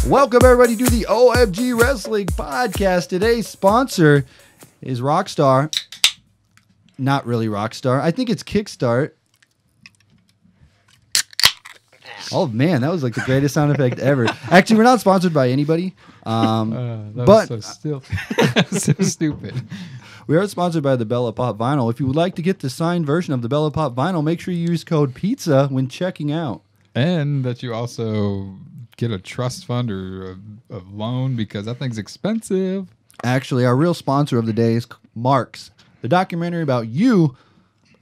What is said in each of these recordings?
Welcome everybody to the OMG Wrestling Podcast. Today's sponsor is Rockstar. Not really Rockstar. I think it's Kickstart. Oh man, that was like the greatest sound effect ever. Actually, we're not sponsored by anybody. But so stupid. We are sponsored by the Bella Pop Vinyl. If you would like to get the signed version of the Bella Pop Vinyl, make sure you use code PIZZA when checking out. And that you also get a trust fund or a loan because that thing's expensive. Actually, our real sponsor of the day is Marks, the documentary about you,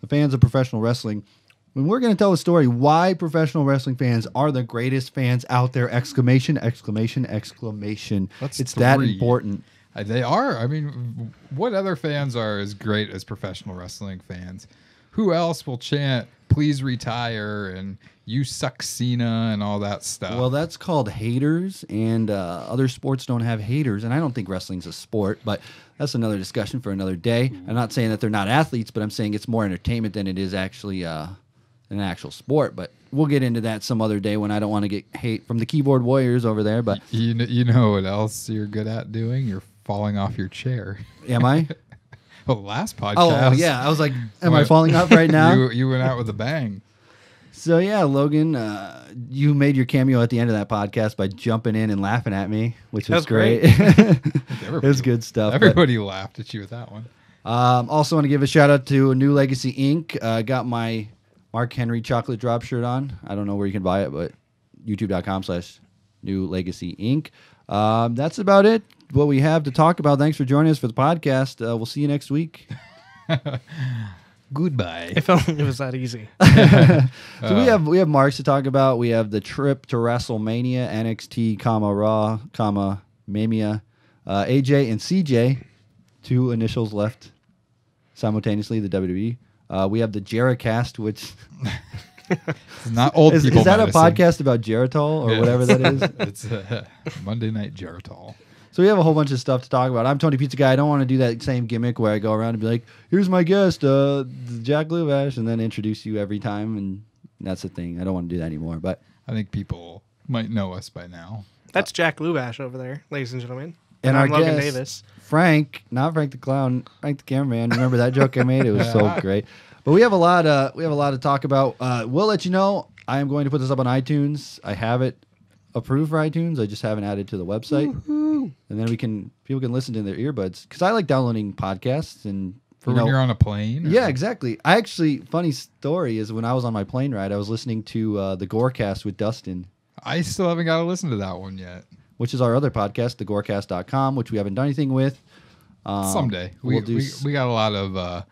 the fans of professional wrestling. When we're going to tell a story why professional wrestling fans are the greatest fans out there, exclamation, exclamation, exclamation. It's that important. They are. I mean, what other fans are as great as professional wrestling fans? Who else will chant, please retire, and you suck Cena, and all that stuff? Well, that's called haters, and other sports don't have haters, and I don't think wrestling's a sport, but that's another discussion for another day. I'm not saying that they're not athletes, but I'm saying it's more entertainment than it is actually an actual sport, but we'll get into that some other day when I don't want to get hate from the keyboard warriors over there. But you know what else you're good at doing? You're falling off your chair. Am I? Well, last podcast. Oh, yeah. I was like, am I falling off right now? You went out with a bang. So, yeah, Logan, you made your cameo at the end of that podcast by jumping in and laughing at me, which was great. It was good stuff. Everybody laughed at you with that one. Also want to give a shout out to New Legacy Inc. Got my Mark Henry chocolate drop shirt on. I don't know where you can buy it, but youtube.com/New Legacy Inc. That's about it. What we have to talk about. Thanks for joining us for the podcast. We'll see you next week. Goodbye. If only it was that easy. So we have Marks to talk about. We have the trip to WrestleMania, NXT, Raw, Mania, AJ and CJ, two initials left simultaneously. The WWE. We have the Jericast, which it's not old people. Is that medicine. A podcast about Geritol or whatever that is? It's Monday Night Geritol. So we have a whole bunch of stuff to talk about. I'm Tony Pizza Guy. I don't want to do that same gimmick where I go around and be like, here's my guest, Jack Luvash, and then introduce you every time. And that's the thing. I don't want to do that anymore. But I think people might know us by now. That's Jack Luvash over there, ladies and gentlemen. And I'm our Logan guest, Davis. Frank, not Frank the Clown, Frank the Cameraman. Remember that joke I made? It was so great. But we have a lot to talk about. We'll let you know. I am going to put this up on iTunes. I have it approved for iTunes. I just haven't added to the website. Woo-hoo. And then people can listen to their earbuds, because I like downloading podcasts and when you're on a plane. Yeah, exactly. I actually, funny story is when I was on my plane ride, I was listening to the Gorecast with Dustin. I still haven't got to listen to that one yet. Which is our other podcast, thegorecast.com, which we haven't done anything with. Someday we got a lot of a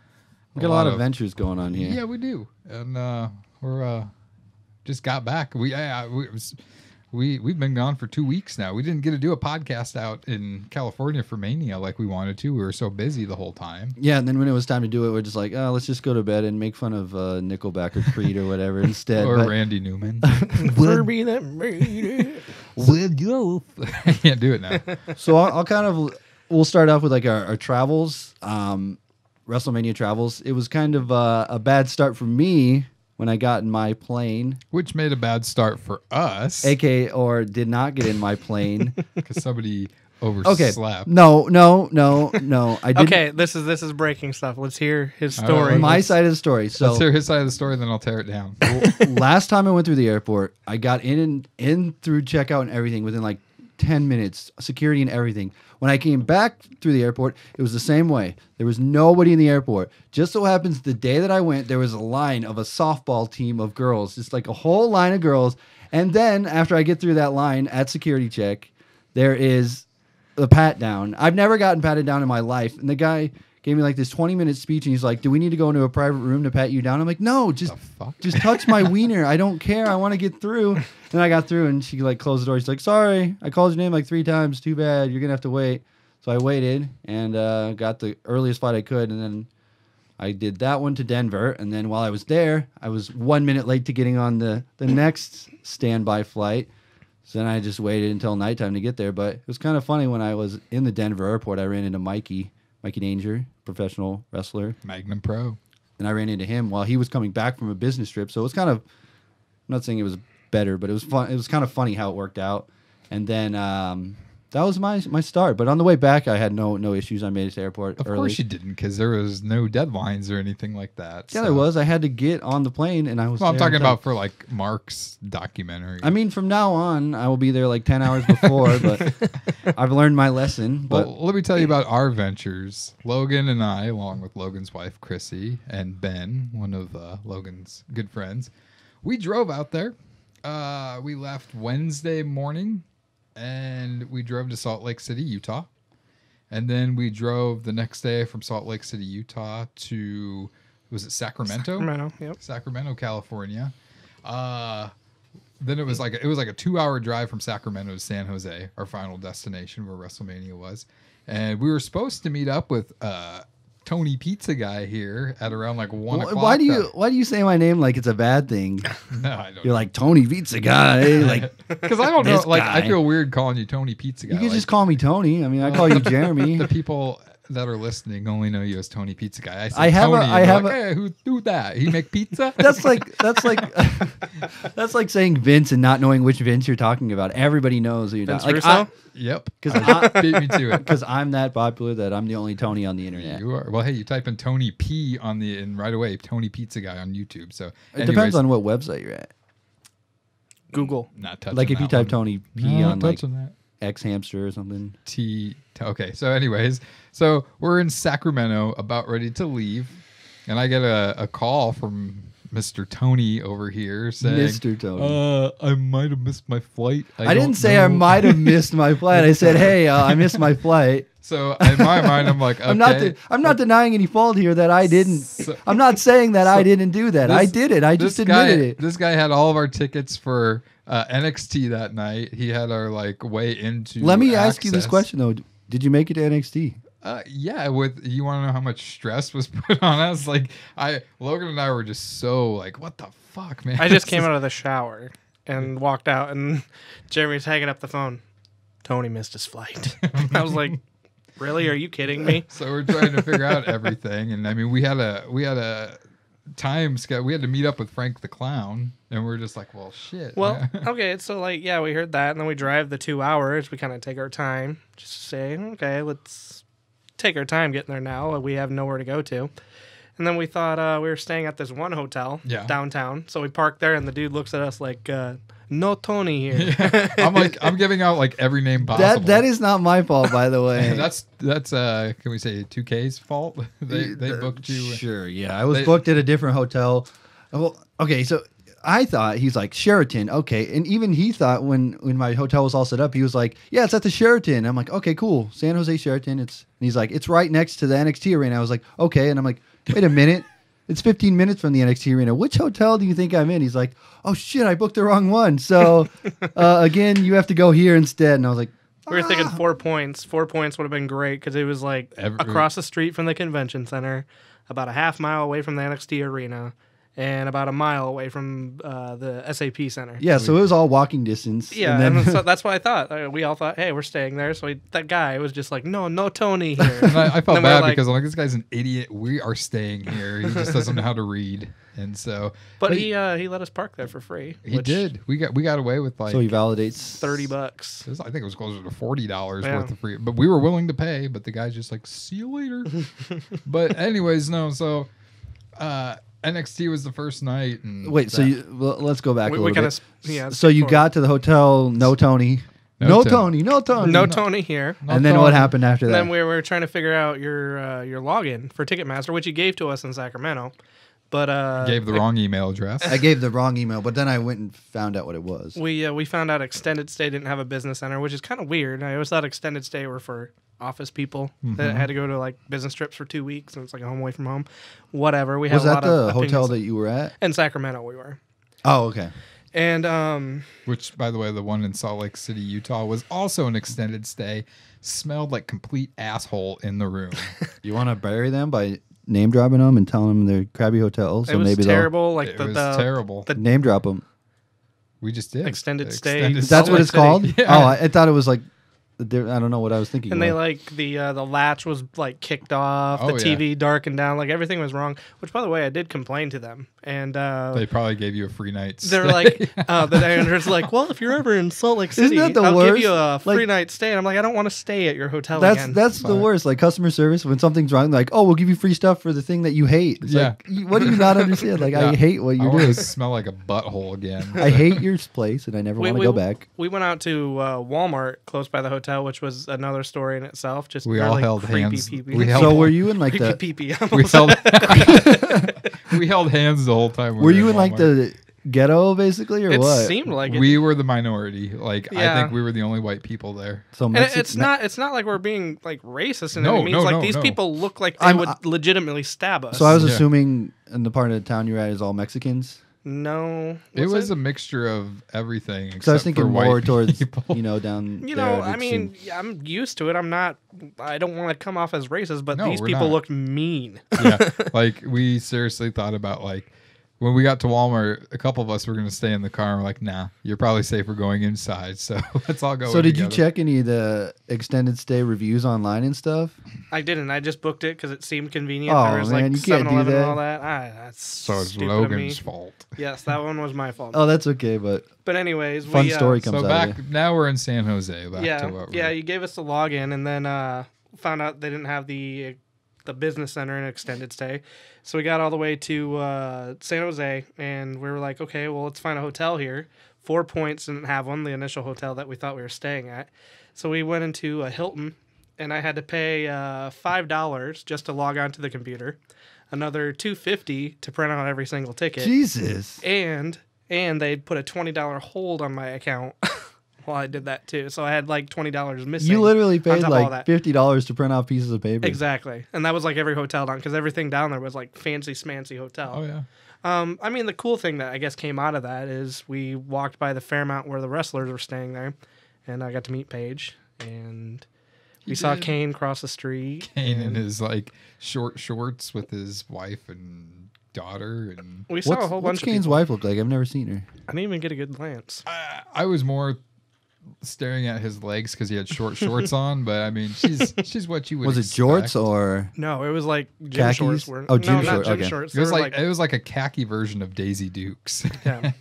lot of ventures going on here. Yeah, we do, and we're just got back. We've been gone for 2 weeks now. We didn't get to do a podcast out in California for Mania like we wanted to. We were so busy the whole time. Yeah, and then when it was time to do it, we're just like, oh, let's just go to bed and make fun of Nickelback or Creed or whatever instead. Or Randy Newman. Furby that made it. With you. I can't do it now. So we'll start off with like our travels, WrestleMania travels. It was kind of a bad start for me when I got in my plane. Which made a bad start for us. Or did not get in my plane. Because somebody overslept. No. I didn't. Okay, this is breaking stuff. Let's hear his story. My side of the story. So let's hear his side of the story, then I'll tear it down. Last time I went through the airport, I got in through checkout and everything within like 10 minutes, security and everything. When I came back through the airport, it was the same way. There was nobody in the airport. Just so happens the day that I went, there was a line of a softball team of girls, just like a whole line of girls. And then after I get through that line at security check, there is the pat down. I've never gotten patted down in my life. And the guy gave me like this 20-minute speech, and he's like, do we need to go into a private room to pat you down? I'm like, no, just touch my wiener. I don't care. I want to get through. Then I got through, and she like closed the door. She's like, sorry, I called your name like 3 times. Too bad. You're going to have to wait. So I waited and got the earliest flight I could, and then I did that one to Denver. And then while I was there, I was 1 minute late to getting on the next standby flight. So then I just waited until nighttime to get there. But it was kind of funny when I was in the Denver airport, I ran into Mikey Danger, professional wrestler. Magnum Pro. And I ran into him while he was coming back from a business trip. So it was kind of, I'm not saying it was better, but it was fun. It was kind of funny how it worked out. And then that was my start. But on the way back, I had no issues. I made it to the airport Of early. course you didn't, because there was no deadlines or anything like that. Yeah, so. there was. I had to get on the plane, and I was. Well, I'm there on talking time. about for like Mark's documentary. I mean, from now on, I will be there like 10 hours before, but I've learned my lesson. But well, let me tell you about our ventures. Logan and I, along with Logan's wife, Chrissy, and Ben, one of Logan's good friends, we drove out there. We left Wednesday morning, and we drove to Salt Lake City, Utah. And then we drove the next day from Salt Lake City, Utah to, was it Sacramento? Sacramento, yep. Sacramento, California. Then it was like a 2-hour drive from Sacramento to San Jose, our final destination where WrestleMania was. And we were supposed to meet up with Tony Pizza Guy here at around like 1 o'clock. why do you say my name like it's a bad thing? No, I don't. You're like Tony Pizza Guy. Like Because I don't know. this Like, guy. I feel weird calling you Tony Pizza Guy. you can Like, just call me Tony. I mean, I call you Jeremy. the people that are listening only know you as Tony Pizza Guy. I say I have a- Tony, and I they're have like, a- hey, who that? He make pizza? That's like that's like saying Vince and not knowing which Vince you're talking about. Everybody knows who you're Vince talking. Russo? Like Yep. 'Cause I- beat me to it. because I'm that popular that I'm the only Tony on the internet. You are. Well, hey, you type in Tony P and right away Tony Pizza Guy on YouTube. So It depends on what website you're at. Google. not touching Like if you that type one. Tony P Not on like touching that. X Hamster or something. Okay. So, anyways, so we're in Sacramento, about ready to leave, and I get a call from Mr. Tony over here saying, Mr. Tony. I might have missed my flight. I didn't say I might have missed my flight. I said, hey, I missed my flight. So in my mind, I'm like, okay. I'm not denying any fault here that I didn't. So- I'm not saying that I didn't do that. I This- did it. I just admitted it. This guy had all of our tickets for NXT that night. He had our like way into. Let me ask you this Axxess. question though: did you make it to NXT? Yeah, you want to know how much stress was put on us? Like, Logan and I were just so like, what the fuck, man? I just came out of the shower and walked out, and Jeremy's hanging up the phone. Tony missed his flight. I was like, really? Are you kidding me? So we're trying to figure out everything, and I mean, we had a time schedule. We had to meet up with Frank the Clown, and we're just like, well, shit. Well, okay, so like, yeah, we heard that, and then we drive the 2 hours. We kind of take our time, just to say, okay, let's take our time getting there now. We have nowhere to go to. And then we thought we were staying at this one hotel downtown. So we parked there, and the dude looks at us like, no Tony here. I'm giving out like every name possible. That is not my fault, by the way. That's can we say 2K's fault? they booked you. Sure, yeah. I was booked at a different hotel. Well, okay, so I thought he's like Sheraton, okay, and even he thought when my hotel was all set up, he was like, yeah, it's at the Sheraton. I'm like, okay, cool, San Jose Sheraton. And he's like, it's right next to the NXT arena. I was like, okay, and I'm like, wait a minute, it's 15 minutes from the NXT arena. Which hotel do you think I'm in? He's like, oh shit, I booked the wrong one. So again, you have to go here instead. And I was like, We were thinking 4 points. 4 points would have been great because it was like across the street from the convention center, about a half mile away from the NXT arena, and about a mile away from the SAP center. yeah, so it was all walking distance. Yeah, and then, so that's what I thought. We all thought, hey, we're staying there. So that guy was just like, no Tony here. And I felt Then we're bad like- because I'm like, this guy's an idiot. We are staying here. He just doesn't know how to read, and so. But he let us park there for free. He did. We got away with like so he validates $30. I think it was closer to $40 Yeah. worth of free, but we were willing to pay. But the guy's just like, see you later. But anyways, no. So NXT was the first night. And Wait, so let's go back a little bit. So you got to the hotel, no Tony. No Tony. no Tony here. And then what happened after And that? then we were trying to figure out your login for Ticketmaster, which you gave to us in Sacramento. But gave the wrong email address. I gave the wrong email, but then I went and found out what it was. we found out Extended Stay didn't have a business center, which is kind of weird. I always thought Extended Stay were for office people that had to go to like business trips for 2 weeks, and it's like a home away from home. Whatever. We had Was a that lot the of hotel opinions. that you were at? In Sacramento we were. Oh, okay. And Which, by the way, the one in Salt Lake City, Utah, was also an extended stay. Smelled like complete asshole in the room. You want to bury them by name dropping them and telling them they're crappy hotels? So it was maybe terrible. Like It the was terrible. they'll name drop them. We just did Extended stay. That's Salt what Lake it's called? City. Yeah. Oh, I thought it was like I don't know what I was thinking. And they like the latch was like kicked off, Oh, the TV darkened down, like everything was wrong. Which, by the way, I did complain to them, and They probably gave you a free night stay. they're like, the manager's like, well, if you're ever in Salt Lake City, Isn't that the I'll give worst? you a free Like- night stay. And I'm like, I don't want to stay at your hotel That's again. that's the worst. Like customer service when something's wrong, like, oh, we'll give you free stuff for the thing that you hate. It's like, what do you not understand? Like, I Yeah. hate what I you want do. to smell like a butthole again. I hate your place, and I never want to go back. We went out to Walmart close by the hotel, which was another story in itself. Just We all really held creepy hands. pee-pee. We held- So were you in like creepy the? pee-pee. we held we held hands the whole time. we Were you in like Walmart. the ghetto basically, or It what? seemed like it. We were the minority. Like Yeah. I think we were the only white people there. So And Mexi- it's not like we're being like racist in No, any means. no, like no, these no. people look like they I'm- would legitimately stab us. So I was Yeah. assuming in the part of the town you're at is all Mexicans. no, It was a mixture of everything. Because I was except for thinking more white towards people. down. You there, know, it I mean, seemed- yeah, I'm used to it. I don't want to come off as racist, but No, these we're people not. looked mean. Yeah, like we seriously thought about like when we got to Walmart, a couple of us were going to stay in the car. And we're like, nah, you're probably safer going inside. So let's all go. So in did you together. check any of the extended stay reviews online and stuff? I didn't. I just booked it because it seemed convenient. Oh, there was man, like you can't do 7-Eleven and that. all that. That's So it's stupid of me. Logan's fault. Yes, that one was my fault. Oh, that's okay, but But anyways, fun we, story comes So out back of it. now we're in San Jose. Back yeah, to what yeah. we're, You gave us the login, and then found out they didn't have the business center and extended stay. So we got all the way to San Jose, and we were like, okay, well, let's find a hotel here. 4 Points didn't have one, the initial hotel that we thought we were staying at. So we went into a Hilton, and I had to pay $5 just to log on to the computer, another $2.50 to print out every single ticket, Jesus. and they put a $20 hold on my account while I did that too. So I had like $20 missing. You literally on paid top of all like that. $50 to print out pieces of paper. Exactly. And that was like every hotel down, because everything down there was like fancy smancy hotel. Oh yeah. I mean, the cool thing that I guess came out of that is we walked by the Fairmount where the wrestlers were staying there, and I got to meet Paige, and we saw did? Kane cross the street. Kane in and his like short shorts with his wife and daughter, and we saw a whole bunch What's of Kane's people. wife look like? I've never seen her. I didn't even get a good glance. I was more staring at his legs because he had short shorts on. But I mean, she's what you would. Was it expect. jorts or? No, it was like gym Khakis? shorts. Were, Oh, gym no, not shorts, gym okay. shorts. It was They were like it was like a khaki version of Daisy Dukes. Yeah.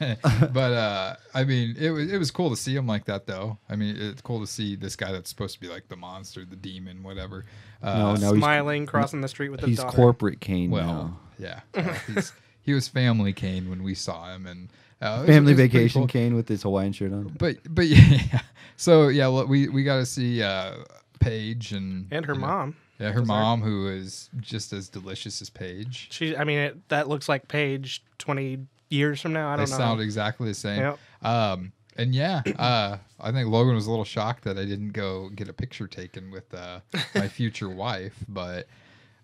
But I mean, it was cool to see him like that, though. I mean, it's cool to see this guy that's supposed to be like the monster, the demon, whatever. No, he's smiling, crossing the street with his he's daughter. corporate Kane Well, now. yeah, he was family Kane when we saw him, and it was- Family it was pretty vacation cool. Kane with his Hawaiian shirt on. But yeah, so yeah, look, we got to see Paige and And her you know, mom. Yeah, her was there. mom, who is just as delicious as Paige. I mean, that looks like Paige 20 years from now. I They don't know. sound exactly the same. Yep. And yeah, I think Logan was a little shocked that I didn't go get a picture taken with my future wife, but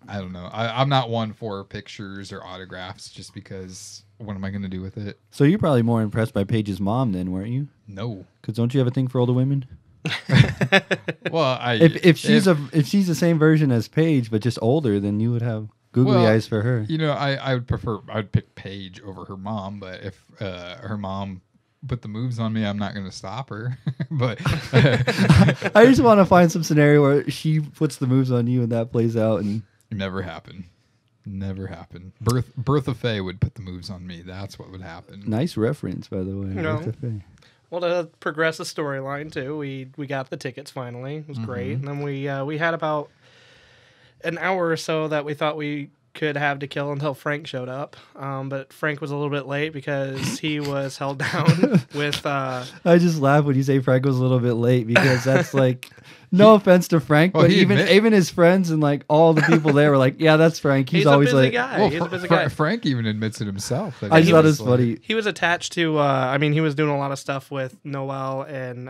I don't know. I'm not one for pictures or autographs just because what am I going to do with it? So you're probably more impressed by Paige's mom then, weren't you? No. Because don't you have a thing for older women? Well, If she's the same version as Paige but just older, then you would have googly Well, eyes for her. You know, I would prefer, I'd pick Paige over her mom, but if her mom put the moves on me, I'm not going to stop her. But I just want to find some scenario where she puts the moves on you and that plays out. And never happened. Never happened. Bertha Faye would put the moves on me. That's what would happen. nice reference, by the way. No. Bertha Faye. Well, to progress the storyline too, we got the tickets finally. It was great, and then we had about an hour or so that we thought we could have to kill until Frank showed up. But Frank was a little bit late because he was held down with. I just laugh when you say Frank was a little bit late because that's like, no offense to Frank, Well, but he even his friends and like all the people there were like, yeah, that's Frank. He's a always busy like, guy. Well, He's a busy guy. Frank even admits it himself. That I just he thought it was was late. funny. He was attached to. I mean, he was doing a lot of stuff with Noel and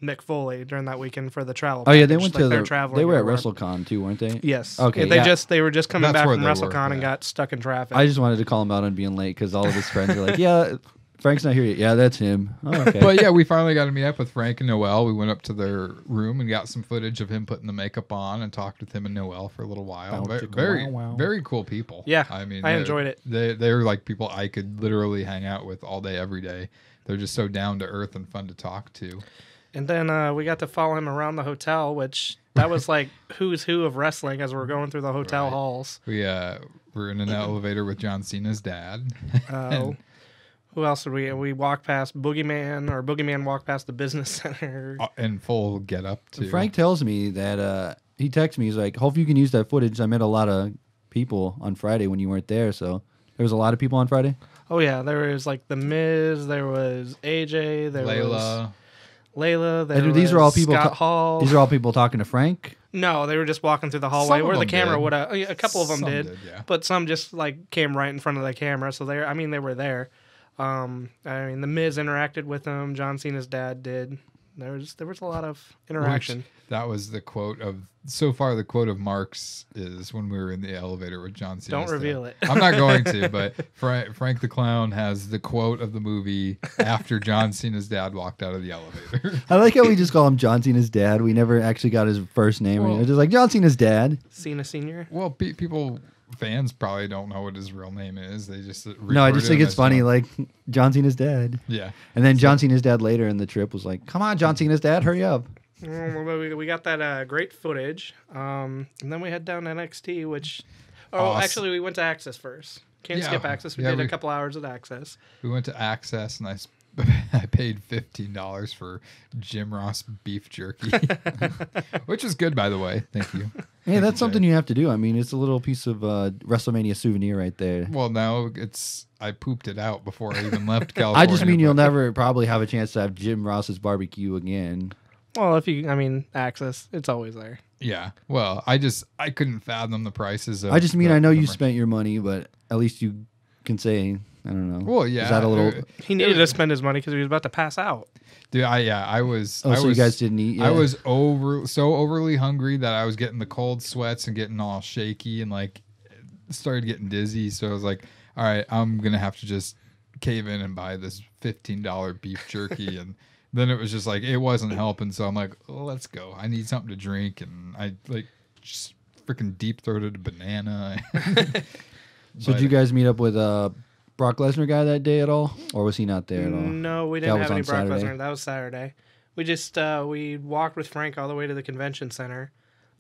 Mick Foley during that weekend for the travel. Oh yeah, they package. went Like, to they're the. traveling They were at everywhere. WrestleCon too, weren't they? Yes. Okay, They yeah. they were just coming That's back where from they were, WrestleCon and yeah. got stuck in traffic. I just wanted to call him out on being late because all of his friends were like, yeah, Frank's not here yet. Yeah, that's him. Oh, okay. But yeah, we finally got to meet up with Frank and Noel. We went up to their room and got some footage of him putting the makeup on and talked with him and Noel for a little while. Bow, Very, chicka, very, wow, wow. very cool people. Yeah, I mean, I they're- enjoyed it. They're like people I could literally hang out with all day, every day. They're just so down to earth and fun to talk to. And then we got to follow him around the hotel, which that was like who's who of wrestling as we're going through the hotel halls. We were in an elevator with John Cena's dad. Who else did we walked past Boogeyman, or Boogeyman walked past the business center. In full get up too. Frank tells me that he texts me. He's like, "Hope you can use that footage." I met a lot of people on Friday when you weren't there, so there was a lot of people on Friday. Oh yeah, there was like the Miz, there was AJ, there was Layla. These are all people. Scott Hall. These are all people talking to Frank. No, they were just walking through the hallway where the camera would have. A couple of them Some did, yeah. but some just like came right in front of the camera. So they were there. I mean, the Miz interacted with them. John Cena's dad did. There was a lot of interaction. That was the quote of so far. The quote of Mark's is when we were in the elevator with John Cena. Don't reveal it. I'm not going to, but Frank the Clown has the quote of the movie after John Cena's dad walked out of the elevator. I like how we just call him John Cena's dad. We never actually got his first name. It's just like John Cena's dad. Cena Senior. Well, fans probably don't know what his real name is. They just No, I just think it's funny, like John Cena's dad. Yeah. And then John Cena's dad later in the trip was like, "Come on, John Cena's dad, hurry up." We got that great footage, and then we head down to NXT, which... actually, we went to Axxess first. Can't skip Axxess. We did a couple hours at Axxess. We went to Axxess, and I paid $15 for Jim Ross beef jerky, which is good, by the way. Thank you. Hey, that's something you have to do. I mean, it's a little piece of WrestleMania souvenir right there. Well, now I pooped it out before I even left California. I just mean you'll never probably have a chance to have Jim Ross's barbecue again. Well, Axxess, it's always there. Yeah. Well, I couldn't fathom the prices. I just mean I know you spent your money, but at least you can say, I don't know. Well, yeah. Is that a little? He needed to spend his money because he was about to pass out. Dude, I was. Oh, so you guys didn't eat yet? I was so overly hungry that I was getting the cold sweats and getting all shaky and like started getting dizzy. So I was like, all right, I'm gonna have to just cave in and buy this $15 beef jerky. And then it was just like it wasn't helping. So I'm like, let's go. I need something to drink, and I like just freaking deep throated a banana. So did you guys meet up with Brock Lesnar guy that day at all, or was he not there at all? No, we didn't have any Brock Lesnar. That was Saturday. We just we walked with Frank all the way to the convention center,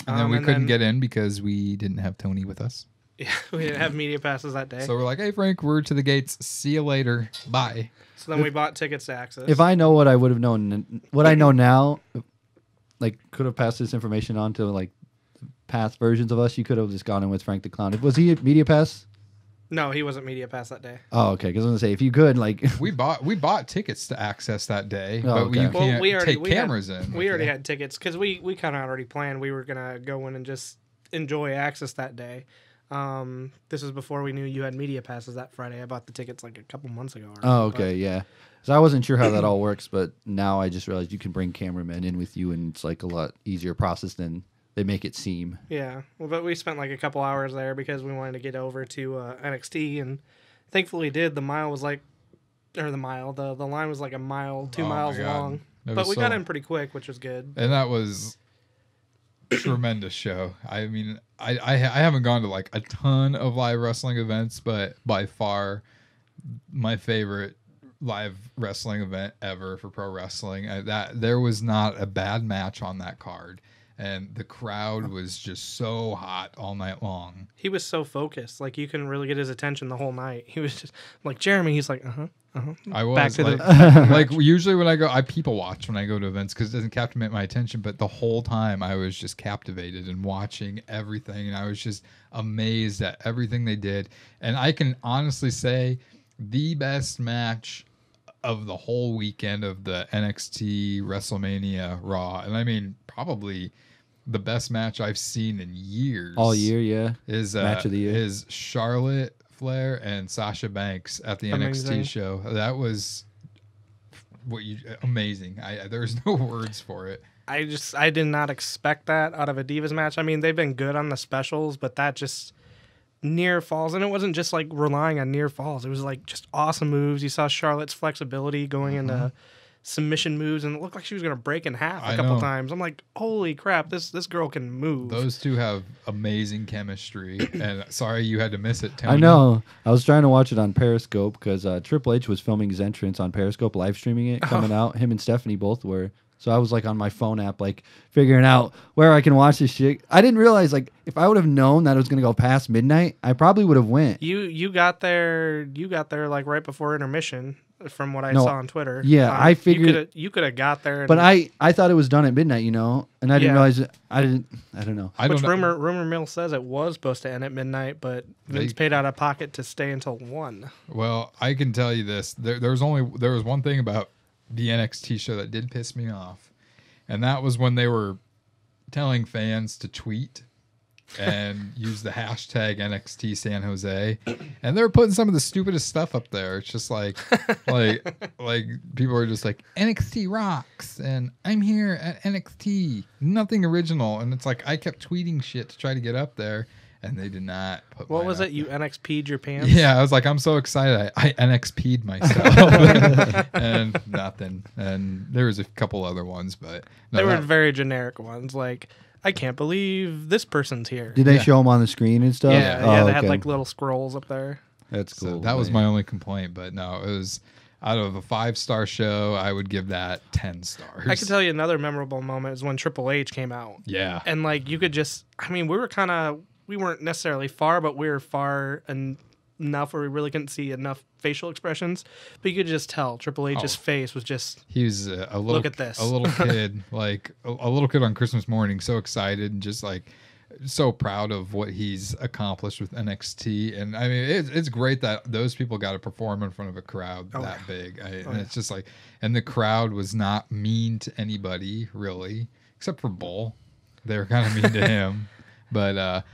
and then we couldn't get in because we didn't have Tony with us. Yeah, we didn't have media passes that day. So we're like, "Hey, Frank, we're to the gates. See you later. Bye." So then we bought tickets to Axxess. If I know what I would have known, what I know now, like could have passed this information on to like past versions of us, you could have just gone in with Frank the Clown. Was he at media pass? No, he wasn't media pass that day. Oh, okay. Because I was gonna say if you could, like, we bought tickets to Axxess that day, but okay. you can't take cameras in. We already had tickets because we kind of already planned we were gonna go in and just enjoy Axxess that day. This was before we knew you had media passes that Friday. I bought the tickets like a couple months ago. Oh, okay, yeah. So I wasn't sure how that all works, but now I just realized you can bring cameramen in with you, and it's like a lot easier process than they make it seem. Yeah, well, but we spent like a couple hours there because we wanted to get over to NXT, and thankfully did. The line was like a mile, 2 miles long. But we got in pretty quick, which was good. And that was a tremendous show. I mean, I haven't gone to like a ton of live wrestling events, but by far my favorite live wrestling event ever for pro wrestling. There was not a bad match on that card. And the crowd was just so hot all night long. He was so focused. Like, you couldn't really get his attention the whole night. He was just like, Jeremy, he's like, I was. Back to like usually when I people watch when I go to events because it doesn't captivate my attention. But the whole time I was just captivated and watching everything. And I was just amazed at everything they did. And I can honestly say the best match of the whole weekend of the NXT WrestleMania Raw. And I mean, probably the best match I've seen in years. All year, yeah. Is match of the year. Is Charlotte Flair and Sasha Banks at the NXT show. That was amazing. There's no words for it. I did not expect that out of a Divas match. I mean, they've been good on the specials, but that just near falls, and it wasn't just like relying on near falls. It was like just awesome moves. You saw Charlotte's flexibility going into submission moves, and it looked like she was going to break in half a couple times. I'm like, holy crap, this girl can move. Those two have amazing chemistry, and sorry you had to miss it, Tony. I know. I was trying to watch it on Periscope because Triple H was filming his entrance on Periscope, live streaming it, coming out. Him and Stephanie both were. So I was like on my phone app, like figuring out where I can watch this shit. I didn't realize like if I would have known that it was gonna go past midnight, I probably would have went. You got there like right before intermission, from what I No, saw on Twitter. yeah, I figured- you could have got there. But I thought it was done at midnight, and I didn't Yeah. realize it. I don't know. I don't which know. rumor mill says it was supposed to end at midnight, but Vince paid out of pocket to stay until 1. Well, I can tell you this: there was one thing about the NXT show that did piss me off, and that was when they were telling fans to tweet and use the hashtag NXT San Jose, and they were putting some of the stupidest stuff up there. It's just like people are just like NXT rocks, and I'm here at NXT. Nothing original, and it's like I kept tweeting shit to try to get up there. And they did not put. What mine was up it? You there. NXP'd your pants? Yeah, I was like, I'm so excited. I NXP'd myself, and nothing. And there was a couple other ones, but no, They were that- very generic ones. Like, I can't believe this person's here. Did they Yeah. show them on the screen and stuff? Yeah, Oh, they had okay. like little scrolls up there. That's so cool. that was man. my only complaint. But no, it was out of a 5-star show, I would give that 10 stars. I can tell you another memorable moment is when Triple H came out. Yeah, And like you could just, I mean, we weren't necessarily far, but we were far enough where we really couldn't see enough facial expressions. But you could just tell Triple H's face was just, he was a little. Look at this. A little kid, like a little kid on Christmas morning, so excited and just like so proud of what he's accomplished with NXT. And I mean, it's great that those people got to perform in front of a crowd that big. And it's just like, and the crowd was not mean to anybody really, except for Bull. They were kind of mean to him, but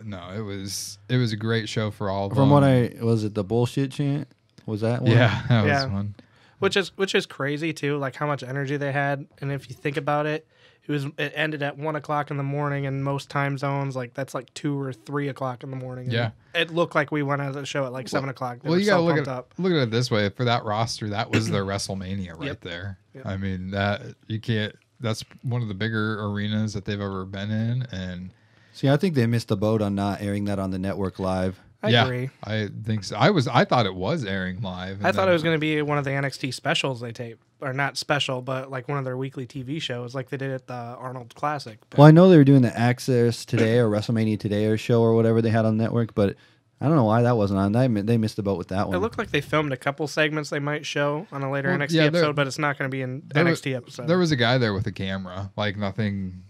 no, it was a great show for all of them. From what was it the bullshit chant? Was that one? Yeah, that was Yeah. one. which is crazy too, like how much energy they had. And if you think about it, it ended at 1 o'clock in the morning in most time zones. Like that's like 2 or 3 o'clock in the morning. And Yeah. it looked like we went out of the show at like 7 o'clock. They Well, were you gotta so look pumped at up. it this way. For that roster, that was their WrestleMania right Yep. there. Yep. I mean, that you can't. That's one of the bigger arenas that they've ever been in, and See, I think they missed the boat on not airing that on the network live. I yeah, agree. I think so. I thought it was airing live. and I thought then- it was going to be one of the NXT specials they taped, or not special, but like one of their weekly TV shows, like they did at the Arnold Classic. But Well, I know they were doing the Axxess Today or WrestleMania Today or show or whatever they had on the network, but I don't know why that wasn't on. They missed the boat with that one. it looked like they filmed a couple segments they might show on a later Well, NXT yeah, there- episode, but it's not going to be in there was- NXT episode. There was a guy there with a camera, like nothing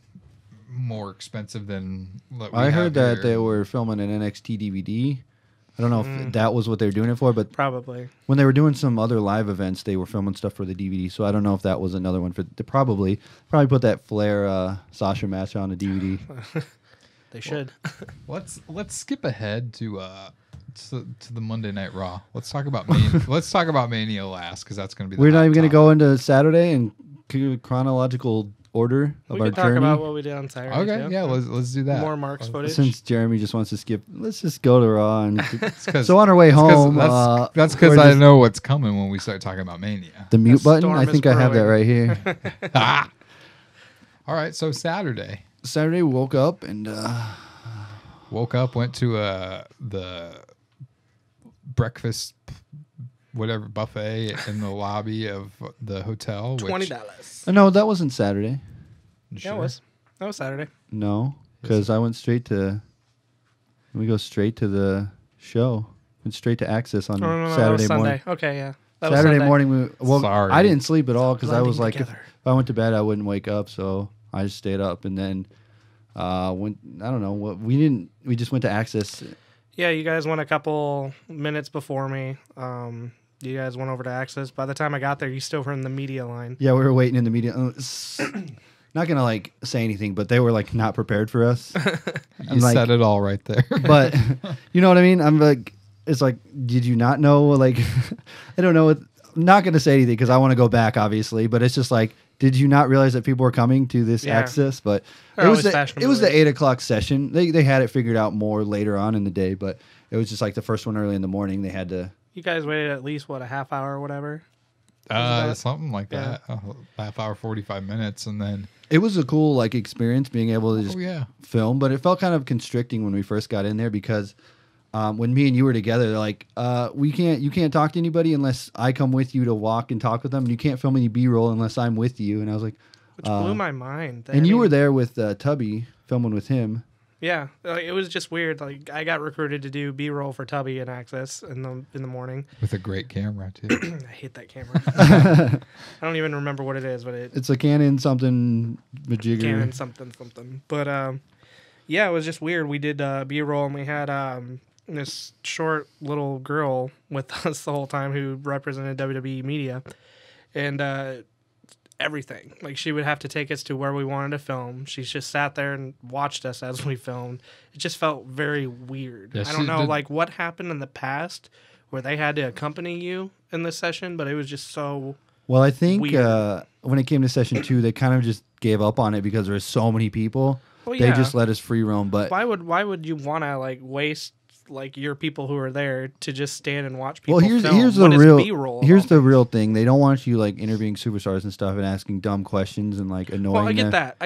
more expensive than. What we I heard have that here. they were filming an NXT DVD. I don't know if that was what they were doing it for, but Probably. when they were doing some other live events, they were filming stuff for the DVD. So I don't know if that was another one for. They probably put that Flair Sasha match on a DVD. They should. Let's skip ahead to the Monday Night Raw. Let's talk about Mania. Let's talk about Mania last because that's going to be. We're not hot even going to topic. go into Saturday and chronological order of We our could talk journey. about what we did on Saturday. Okay, too. yeah, let's do that. More Mark's footage. Since Jeremy just wants to skip, let's just go to Raw. And 'cause- so on our way it's 'cause home, that's because we're I just- know what's coming when we start talking about Mania. the mute The button. storm I is think I have that brewing. right here. All right, so Saturday, Saturday, we woke up and woke up, went to the breakfast whatever buffet in the lobby of the hotel. $20. no, that wasn't Saturday. Yeah, it was. That was Saturday. No, because I went straight to. We go straight to the show. Went straight to Axxess on Oh, no, that Saturday was Sunday. morning. Okay, yeah. That was Saturday Sunday. morning, Sorry. I didn't sleep at all because I was Blending like, if together. I went to bed, I wouldn't wake up, so I just stayed up and then went. I don't know what we didn't. We just went to Axxess. Yeah, you guys went a couple minutes before me. You guys went over to Axxess. By the time I got there, you still were in the media line. Yeah, we were waiting in the media. Not gonna like say anything, but they were like not prepared for us. You said it all right there. But you know what I mean? I'm like, it's like, did you not know? Like, I don't know. I'm not going to say anything because I want to go back, obviously. But it's just like, did you not realize that people were coming to this Yeah. Axxess? But They're it was always the fashionable. 8 o'clock session. They had it figured out more later on in the day, but it was just like the first one early in the morning. They had to. You guys waited at least, what, a half hour or whatever? that- Something like Yeah. that. A half hour, 45 minutes, and then It was a cool like experience being able to just yeah, film, but it felt kind of constricting when we first got in there because when me and you were together, they're like, you can't talk to anybody unless I come with you to walk and talk with them. And you can't film any B-roll unless I'm with you. And I was like, which blew my mind. And you were there with Tubby filming with him. Yeah, it was just weird. Like I got recruited to do B-roll for Tubby and Axxess in the morning with a great camera too. I hate that camera. I don't even remember what it is, but it's a Canon something majigger. Canon something. But yeah, it was just weird. We did B-roll and we had this short little girl with us the whole time who represented WWE media, and everything. Like she would have to take us to where we wanted to film. She just sat there and watched us as we filmed. It just felt very weird. Yeah, I don't know like what happened in the past where they had to accompany you in the session, but it was just so well. I think weird. When it came to session 2, they kind of just gave up on it because there were so many people. Well, yeah. They just let us free roam. But why would you want to like waste like your people who are there to just stand and watch people? Well, here's the real thing. They don't want you like interviewing superstars and stuff and asking dumb questions and like annoying. Well, I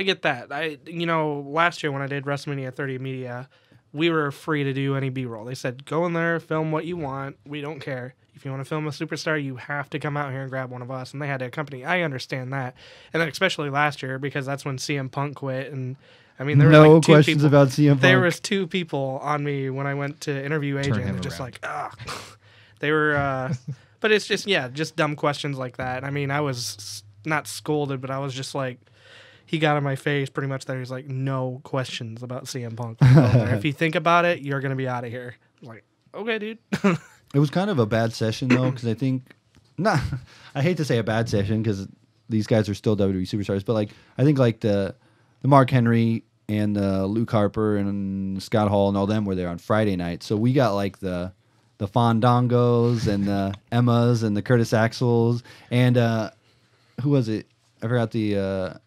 get that. Last year when I did WrestleMania 30 media, we were free to do any B-roll. They said go in there, film what you want. We don't care. If you want to film a superstar, you have to come out here and grab one of us. And they had to accompany. I understand that, and then especially last year because that's when CM Punk quit and. I mean, there were like 2 questions people. about CM Punk. There was 2 people on me when I went to interview AJ, and they're just like, they were, but it's just dumb questions like that. I mean, I was not scolded, but I was just like, he got in my face pretty much there. He's like, no questions about CM Punk. If you think about it, you're going to be out of here. I'm like, okay, dude. It was kind of a bad session, though, because I think, I hate to say a bad session because these guys are still WWE superstars, but like, I think like the Mark Henry and Luke Harper and Scott Hall and all them were there on Friday night. So we got like the Fandangos and the Emmas and the Curtis Axels and who was it? I forgot the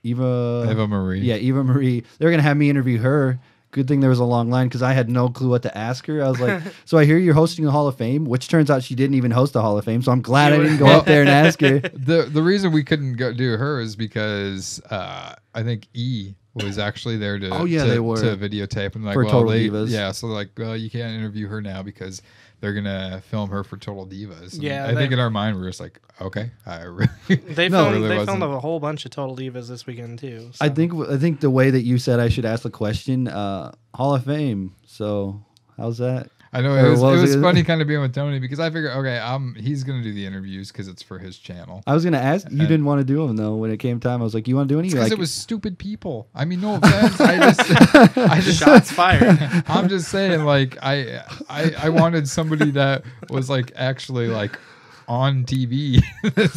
Eva Marie. Yeah, Eva Marie. They were going to have me interview her. Good thing there was a long line because I had no clue what to ask her. I was like, so I hear you're hosting the Hall of Fame, which turns out she didn't even host the Hall of Fame. So I'm glad I didn't go up there and ask her. The reason we couldn't go do her is because I think E was actually there to they were to videotape and like for Total Divas. Yeah, so like you can't interview her now because they're gonna film her for Total Divas. And Yeah, I think in our mind we were just like, okay, I really they filmed a whole bunch of Total Divas this weekend too. So. I think the way that you said I should ask the question, Hall of Fame. So how's that? I know it was funny kind of being with Tony because I figured, okay, he's going to do the interviews because it's for his channel. I was going to ask. You didn't want to do them, though. When it came time, I was like, you want to do any? Because it was stupid people. I mean, no offense. I just Shots fired. I'm just saying, like, I wanted somebody that was, like, actually, like, on TV.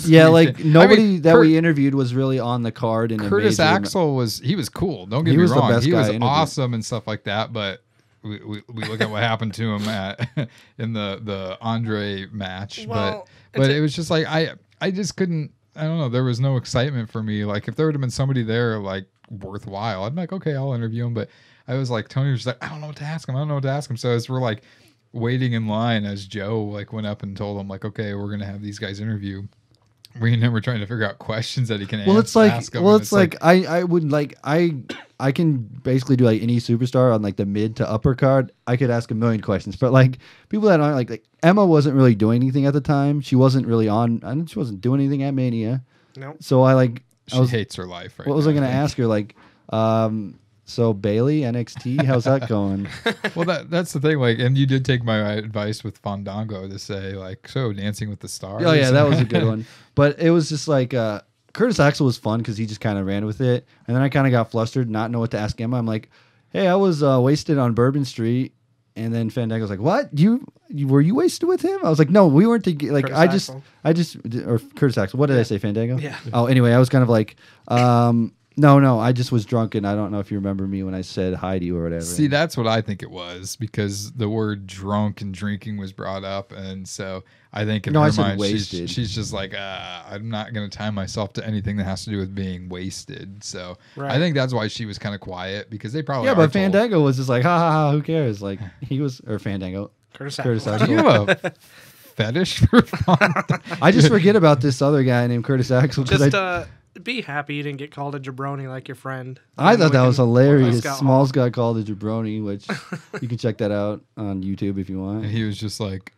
Yeah, like, nobody we interviewed was really on the card. Curtis Axel was cool. Don't get me wrong. The best he was guy awesome and stuff like that, but we look at what happened to him in the Andre match, but it was just like I just couldn't. I don't know. There was no excitement for me. Like if there would have been somebody there like worthwhile, I'd be like, okay, I'll interview him. But I was like, Tony was just like, I don't know what to ask him. So as we're like waiting in line, as Joe like went up and told him like, okay, we're gonna have these guys interview. We were trying to figure out questions that he can ask him. Well, it's like I would like I can basically do like any superstar on like the mid to upper card. I could ask a million questions, but like people that aren't like Emma wasn't really doing anything at the time. She wasn't really on. I she wasn't doing anything at Mania. No. So she hates her life. Right. What was I going to ask her? Like, so Bailey NXT, how's that going? Well, that's the thing. Like, and you did take my advice with Fandango to say like, so Dancing with the Stars. Oh yeah, that was a good one. But it was just like Curtis Axel was fun because he just kind of ran with it, and then I kind of got flustered, not know what to ask Emma. I'm like, hey, I was wasted on Bourbon Street, and then Fandango's like, what? Were you wasted with him? I was like, no, we weren't together. Like Curtis I just or Curtis Axel. What did I say, Fandango? Yeah. Oh, anyway, I was kind of like, No, I just was drunk, and I don't know if you remember me when I said hi to you or whatever. See, that's what I think it was, because the word drunk and drinking was brought up, and so I think in her mind, she's just like, I'm not going to tie myself to anything that has to do with being wasted. So I think that's why she was kind of quiet, because they probably but Fandango was just like, ha ha ha, who cares? Like he was, or Fandango, Curtis Axel. Do you have a fetish for I just forget about this other guy named Curtis Axel. Be happy you didn't get called a jabroni like your friend. I thought that was hilarious. Scott Smalls got called a jabroni, which you can check that out on YouTube if you want. And he was just like,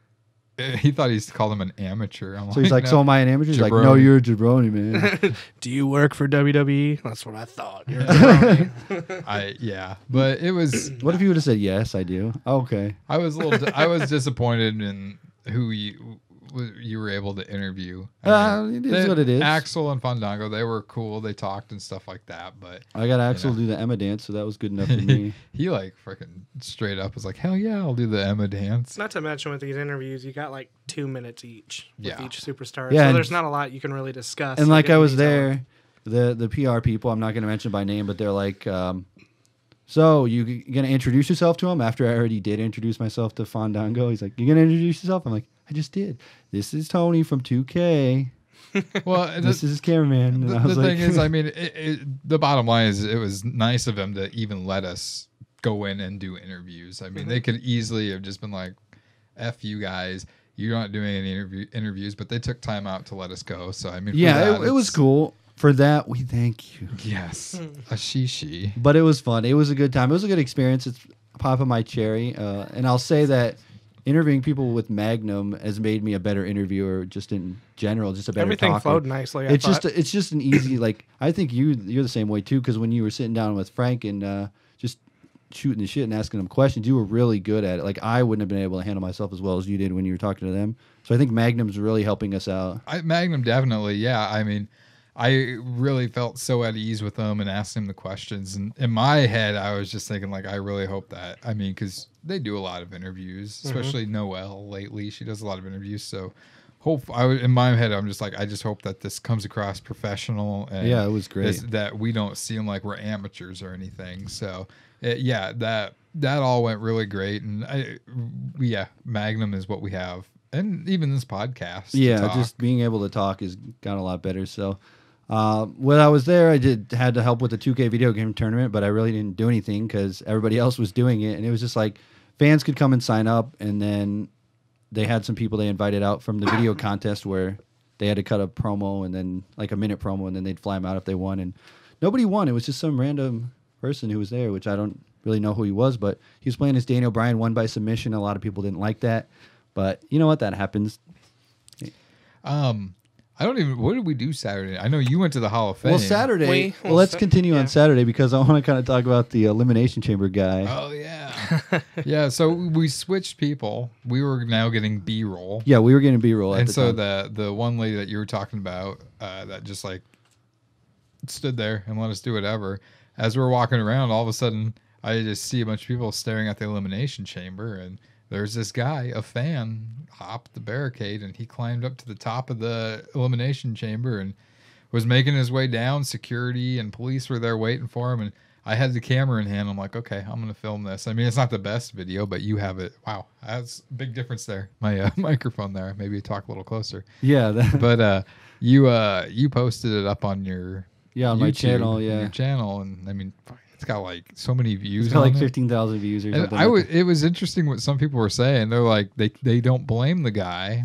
he thought he used to call him an amateur. So he's like, no. so am I an amateur? He's like, Jabroni. no, you're a jabroni, man. Do you work for WWE? That's what I thought. You're a jabroni. Yeah, but it was. What if you would have said yes, I do? Okay. I was I was disappointed in who you were able to interview. It is what it is. Axel and Fandango, they were cool. They talked and stuff like that. But I got Axel to do the Emma dance, so that was good enough for me. he like freaking straight up was like, hell yeah, I'll do the Emma dance. Not to mention with these interviews, you got like 2 minutes each with Yeah. each superstar. Yeah, So and- there's not a lot you can really discuss. And Like, like I in was detail. there, the PR people, I'm not going to mention by name, but they're like, so you going to introduce yourself to him? After I already did introduce myself to Fandango, he's like, you going to introduce yourself? I'm like, I just did. This is Tony from 2K. Well, This is his cameraman. And I the was thing like, is, I mean, the bottom line is it was nice of him to even let us go in and do interviews. I mean, they could easily have just been like, F you guys. You're not doing any interviews, but they took time out to let us go. So, I mean, for yeah, that, it was it's- cool. For that, we thank you. Yes. A she. But it was fun. It was a good time. It was a good experience. It's popping my cherry. And I'll say that interviewing people with Magnum has made me a better interviewer, just in general, just a better Everything talker. flowed nicely. It's just an easy, like, I think you're the same way too, because when you were sitting down with Frank and just shooting the shit and asking them questions, you were really good at it. Like, I wouldn't have been able to handle myself as well as you did when you were talking to them. So I think Magnum's really helping us out. Magnum definitely, yeah. I mean, I really felt so at ease with them and asked him the questions. And in my head, I was just thinking, like, I really hope that. I mean, because they do a lot of interviews, especially Noelle lately. She does a lot of interviews. So, in my head, I'm just like, I just hope that this comes across professional. And Yeah, it was great. that we don't seem like we're amateurs or anything. So, that all went really great. And Magnum is what we have. And even this podcast. to Yeah, talk. just being able to talk has got a lot better. So when I was there, I had to help with the 2K video game tournament, but I really didn't do anything because everybody else was doing it. And it was just like fans could come and sign up, and then they had some people they invited out from the video contest where they had to cut a promo and then like a minute promo, and then they'd fly them out if they won. And nobody won. It was just some random person who was there, which I don't really know who he was, but he was playing as Daniel Bryan, won by submission. A lot of people didn't like that. But you know what? That happens. I don't even. What did we do Saturday? I know you went to the Hall of Fame. Well, Saturday. Well, Let's continue yeah. on Saturday because I want to kind of talk about the Elimination Chamber guy. Oh yeah, yeah. So we switched people. We were now getting B-roll, Yeah, we were getting B-roll at and the so time. the one lady that you were talking about that just like stood there and let us do whatever. As we're walking around, all of a sudden I just see a bunch of people staring at the Elimination Chamber, and there's this guy, a fan, hopped the barricade, and he climbed up to the top of the Elimination Chamber and was making his way down. Security and police were there waiting for him, and I had the camera in hand. I'm like, okay, I'm going to film this. I mean, it's not the best video, but you have it. Wow, that's a big difference there. My microphone there. Maybe talk a little closer. Yeah, But you posted it up on your on my YouTube, channel. on Yeah, your channel, and I mean, it's got like so many views. it's got like on it. 15,000 views or And something. it was interesting what some people were saying. They're like, they don't blame the guy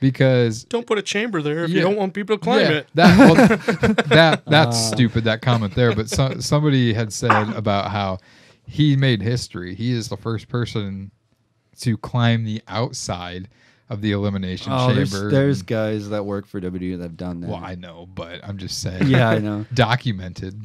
because Don't put a chamber there if Yeah. you don't want people to climb it. That's stupid, that comment there. But somebody had said about how he made history. He is the first person to climb the outside of the Elimination Chamber. There's guys that work for WWE that have done that. Well, I know, but I'm just saying. Yeah, I know. Documented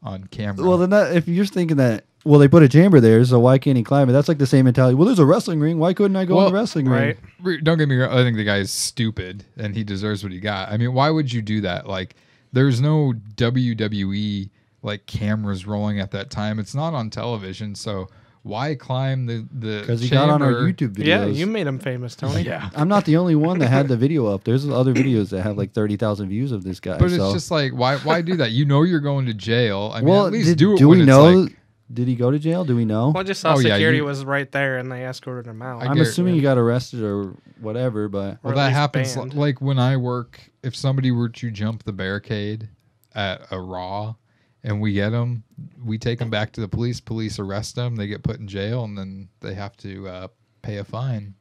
on camera. Well, then if you're thinking that, well, they put a chamber there, so why can't he climb it? That's like the same mentality. Well, there's a wrestling ring. Why couldn't I go in the wrestling ring? Right. Don't get me wrong. I think the guy is stupid and he deserves what he got. I mean, why would you do that? Like, there's no WWE like cameras rolling at that time. It's not on television, so why climb the Because he got on our chamber? YouTube videos. Yeah, you made him famous, Tony. Yeah. I'm not the only one that had the video up. There's other videos that have like 30,000 views of this guy. But so. it's just like, why do that? You know you're going to jail. I mean, well, at least do it do when we it's know? like, Did he go to jail? Do we know? Well, I just saw Oh, yeah, security you- was right there, and they escorted him out. I'm get- assuming he got arrested or whatever, but Or well, at that least happens banned. like when I work. If somebody were to jump the barricade at a Raw, and we get them, we take them back to the police. Police arrest them. They get put in jail, and then they have to pay a fine.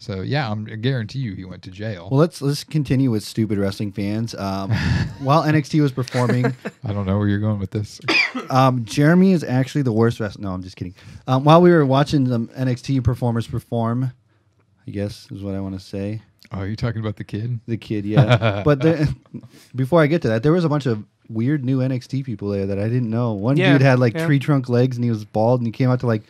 So yeah, I guarantee you he went to jail. Well, let's continue with stupid wrestling fans. While NXT was performing, I don't know where you're going with this. Jeremy is actually the worst wrestler. No, I'm just kidding. While we were watching the NXT performers perform, I guess is what I want to say. Oh, are you talking about the kid? The kid, yeah. But before I get to that, there was a bunch of weird new NXT people there that I didn't know. One dude had like tree trunk legs and he was bald and he came out to like,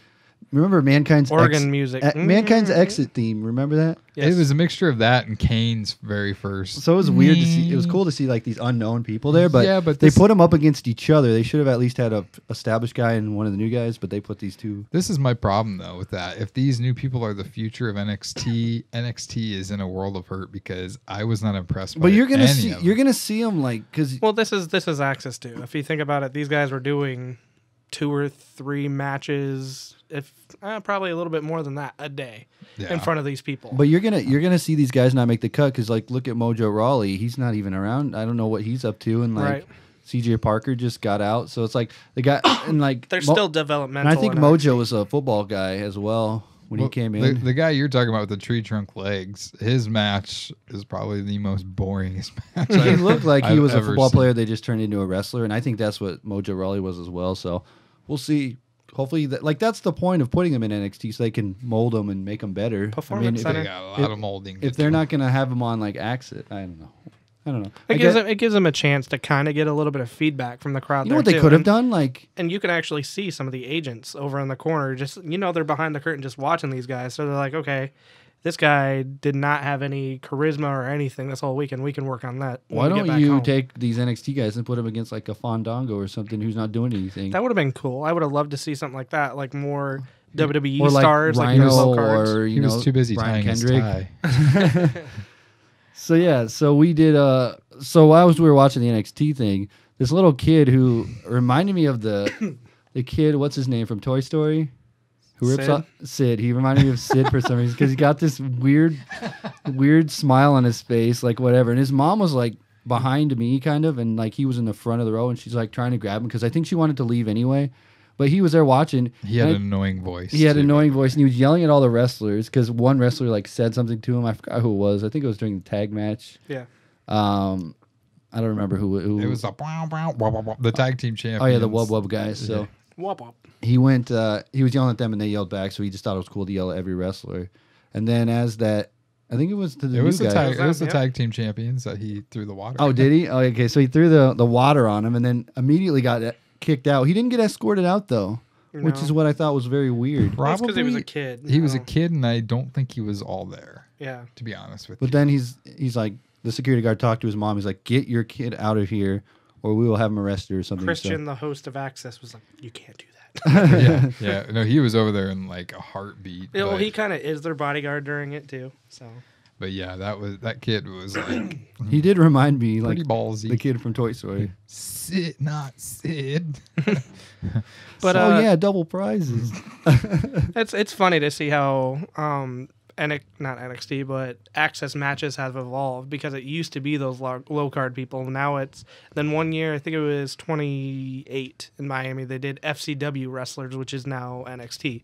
remember Mankind's organ music. Mankind's exit theme. Remember that? Yes. It was a mixture of that and Kane's very first. So it was weird to see. It was cool to see like these unknown people there, but they put them up against each other. They should have at least had a established guy and one of the new guys, but they put these two. This is my problem though with that. If these new people are the future of NXT, NXT is in a world of hurt because I was not impressed. But you're gonna see them like because this is Axxess too. If you think about it, these guys were doing 2 or 3 matches, if probably a little bit more than that a day in front of these people. But you're gonna see these guys not make the cut because like look at Mojo Rawley, he's not even around. I don't know what he's up to, and like CJ Parker just got out, so it's like the guy and like they're still developmental. And I think Mojo was a football guy as well when he came in. The guy you're talking about with the tree trunk legs, his match is probably the most boringest match. He looked like he was a football seen. player they just turned into a wrestler, and I think that's what Mojo Rawley was as well. So we'll see. Hopefully, that's the point of putting them in NXT so they can mold them and make them better. Performance Center. They got a lot of molding. If they're not going to have them on like Axxess, I don't know. It gives them a chance to kind of get a little bit of feedback from the crowd. You know what they could have done, and you can actually see some of the agents over in the corner. Just they're behind the curtain, just watching these guys. So they're like, okay, this guy did not have any charisma or anything this whole weekend. We can work on that. Why don't you take these NXT guys and put them against like a Fandango or something who's not doing anything? That would have been cool. I would have loved to see something like that, like more WWE or like stars, Rhino, like low cards. or he was too busy Brian tying Kendrick. his tie. So we did. So while we were watching the NXT thing, this little kid who reminded me of the kid. What's his name from Toy Story? Who rips off Sid? He reminded me of Sid for some reason because he got this weird smile on his face, like whatever. And his mom was like behind me, kind of, and like he was in the front of the row, and she's like trying to grab him because I think she wanted to leave anyway. But he was there watching. He had an annoying voice. He had an annoying voice, and he was yelling at all the wrestlers because one wrestler like said something to him. I forgot who it was. I think it was during the tag match. Yeah. I don't remember who. It was the tag team champions. Oh yeah, the Wub Wub guys. So Wop wop. he went. He was yelling at them, and they yelled back. So he just thought it was cool to yell at every wrestler. And then as that, I think it was to the new guy. It was the tag team champions that he threw the water. Oh, did he? Oh, okay. So he threw the water on him, and then immediately got kicked out. He didn't get escorted out though. No. Which is what I thought was very weird. Probably because he was a kid. He was a kid, and I don't think he was all there. Yeah. To be honest with you. But then he's like, the security guard talked to his mom. He's like, get your kid out of here, or we will have him arrested or something. Christian, the host of Axxess, was like, you can't do that. yeah. No, he was over there in like a heartbeat. Yeah, well, he kind of is their bodyguard during it too. So. But yeah, that kid was like. He did remind me like ballsy. The kid from Toy Story. Sid, not Sid. But yeah, double prizes. It's funny to see how not NXT but Axxess matches have evolved because it used to be those low card people. Now it's then one year I think it was 28 in Miami they did FCW wrestlers, which is now NXT,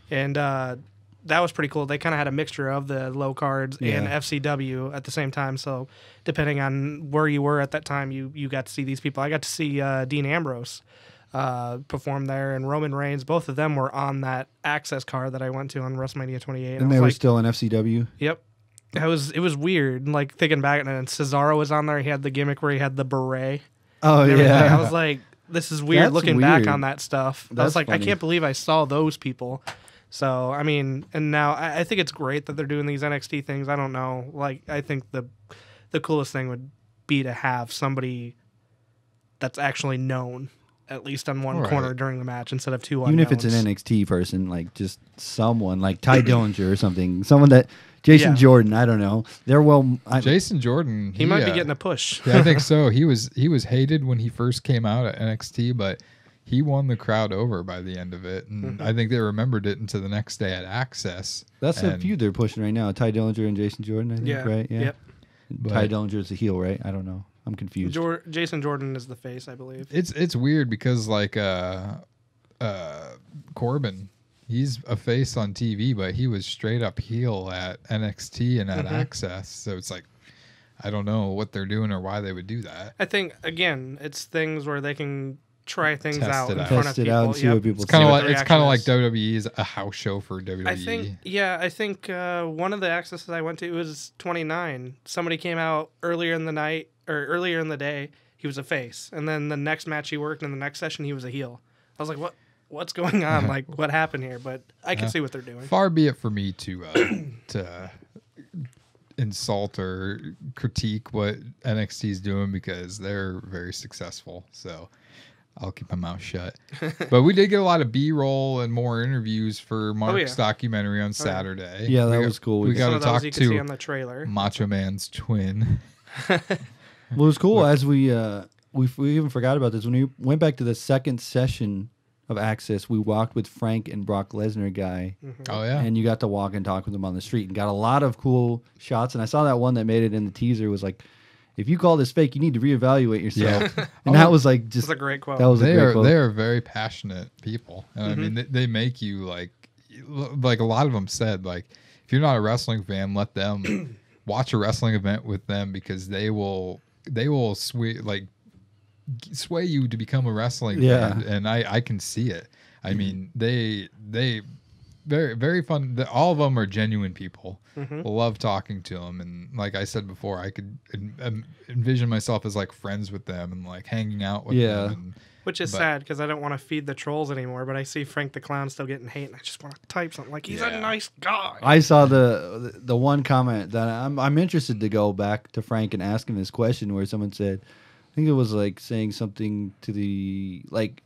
and that was pretty cool. They kind of had a mixture of the low cards and FCW at the same time. So depending on where you were at that time, you got to see these people. I got to see Dean Ambrose perform there, and Roman Reigns. Both of them were on that Axxess card that I went to on WrestleMania 28. And they were still in FCW? Yep. It was weird. Like thinking back, and Cesaro was on there. He had the gimmick where he had the beret. Oh, yeah. I was like, this is weird. That's looking weird. back on that stuff. I was like, funny. I can't believe I saw those people. So, I mean, and now I think it's great that they're doing these NXT things. I don't know. Like, I think the coolest thing would be to have somebody that's actually known, at least on one corner during the match, instead of two unknowns. Even if it's an NXT person, like just someone, like Ty Dillinger or something. Someone that, Jason Jordan, I don't know. Jason Jordan. He might be getting a push. Yeah, I think so. He was hated when he first came out at NXT, but he won the crowd over by the end of it, and I think they remembered it into the next day at Axxess. That's the feud they're pushing right now. Ty Dillinger and Jason Jordan, I think, right? Yeah. Yep. Ty Dillinger is the heel, right? I don't know. I'm confused. Jason Jordan is the face, I believe. It's weird because like Corbin He's a face on TV, but he was straight up heel at NXT and at Axxess. So it's like, I don't know what they're doing or why they would do that. I think, again, it's things where they can try things Test out it in out. front Test of it people. out and see what people It's kind of what like the it's kind of like reaction WWE is a house show for WWE. I think one of the Axxesses I went to was 29. Somebody came out earlier in the night or earlier in the day. He was a face, and then the next match he worked in the next session he was a heel. I was like, what's going on? Like, what happened here? But I can see what they're doing. Far be it for me to insult or critique what NXT is doing because they're very successful. So I'll keep my mouth shut. But we did get a lot of B-roll and more interviews for Mark's documentary on Saturday. Yeah, that was cool. We got to talk you can see to on the trailer. Macho Man's twin. Well, it was cool as we even forgot about this when we went back to the second session of Axxess. We walked with Frank and Brock Lesnar guy. Oh yeah, and you got to walk and talk with them on the street and got a lot of cool shots. And I saw that one that made it in the teaser was like, if you call this fake, you need to reevaluate yourself. Yeah. And that was like just That's a great quote. That was a great quote. They are very passionate people. And I mean, they make you like a lot of them said, like, if you're not a wrestling fan, let them watch a wrestling event with them because they will sway you to become a wrestling fan. And I can see it. I mean, they very, very fun. All of them are genuine people. Love talking to them. And like I said before, I could envision myself as like friends with them and like hanging out with them. Which is sad because I don't want to feed the trolls anymore, but I see Frank the Clown still getting hate, and I just want to type something like, he's a nice guy. I saw the one comment that I'm interested to go back to Frank and ask him this question where someone said, I think it was like saying something to the, like,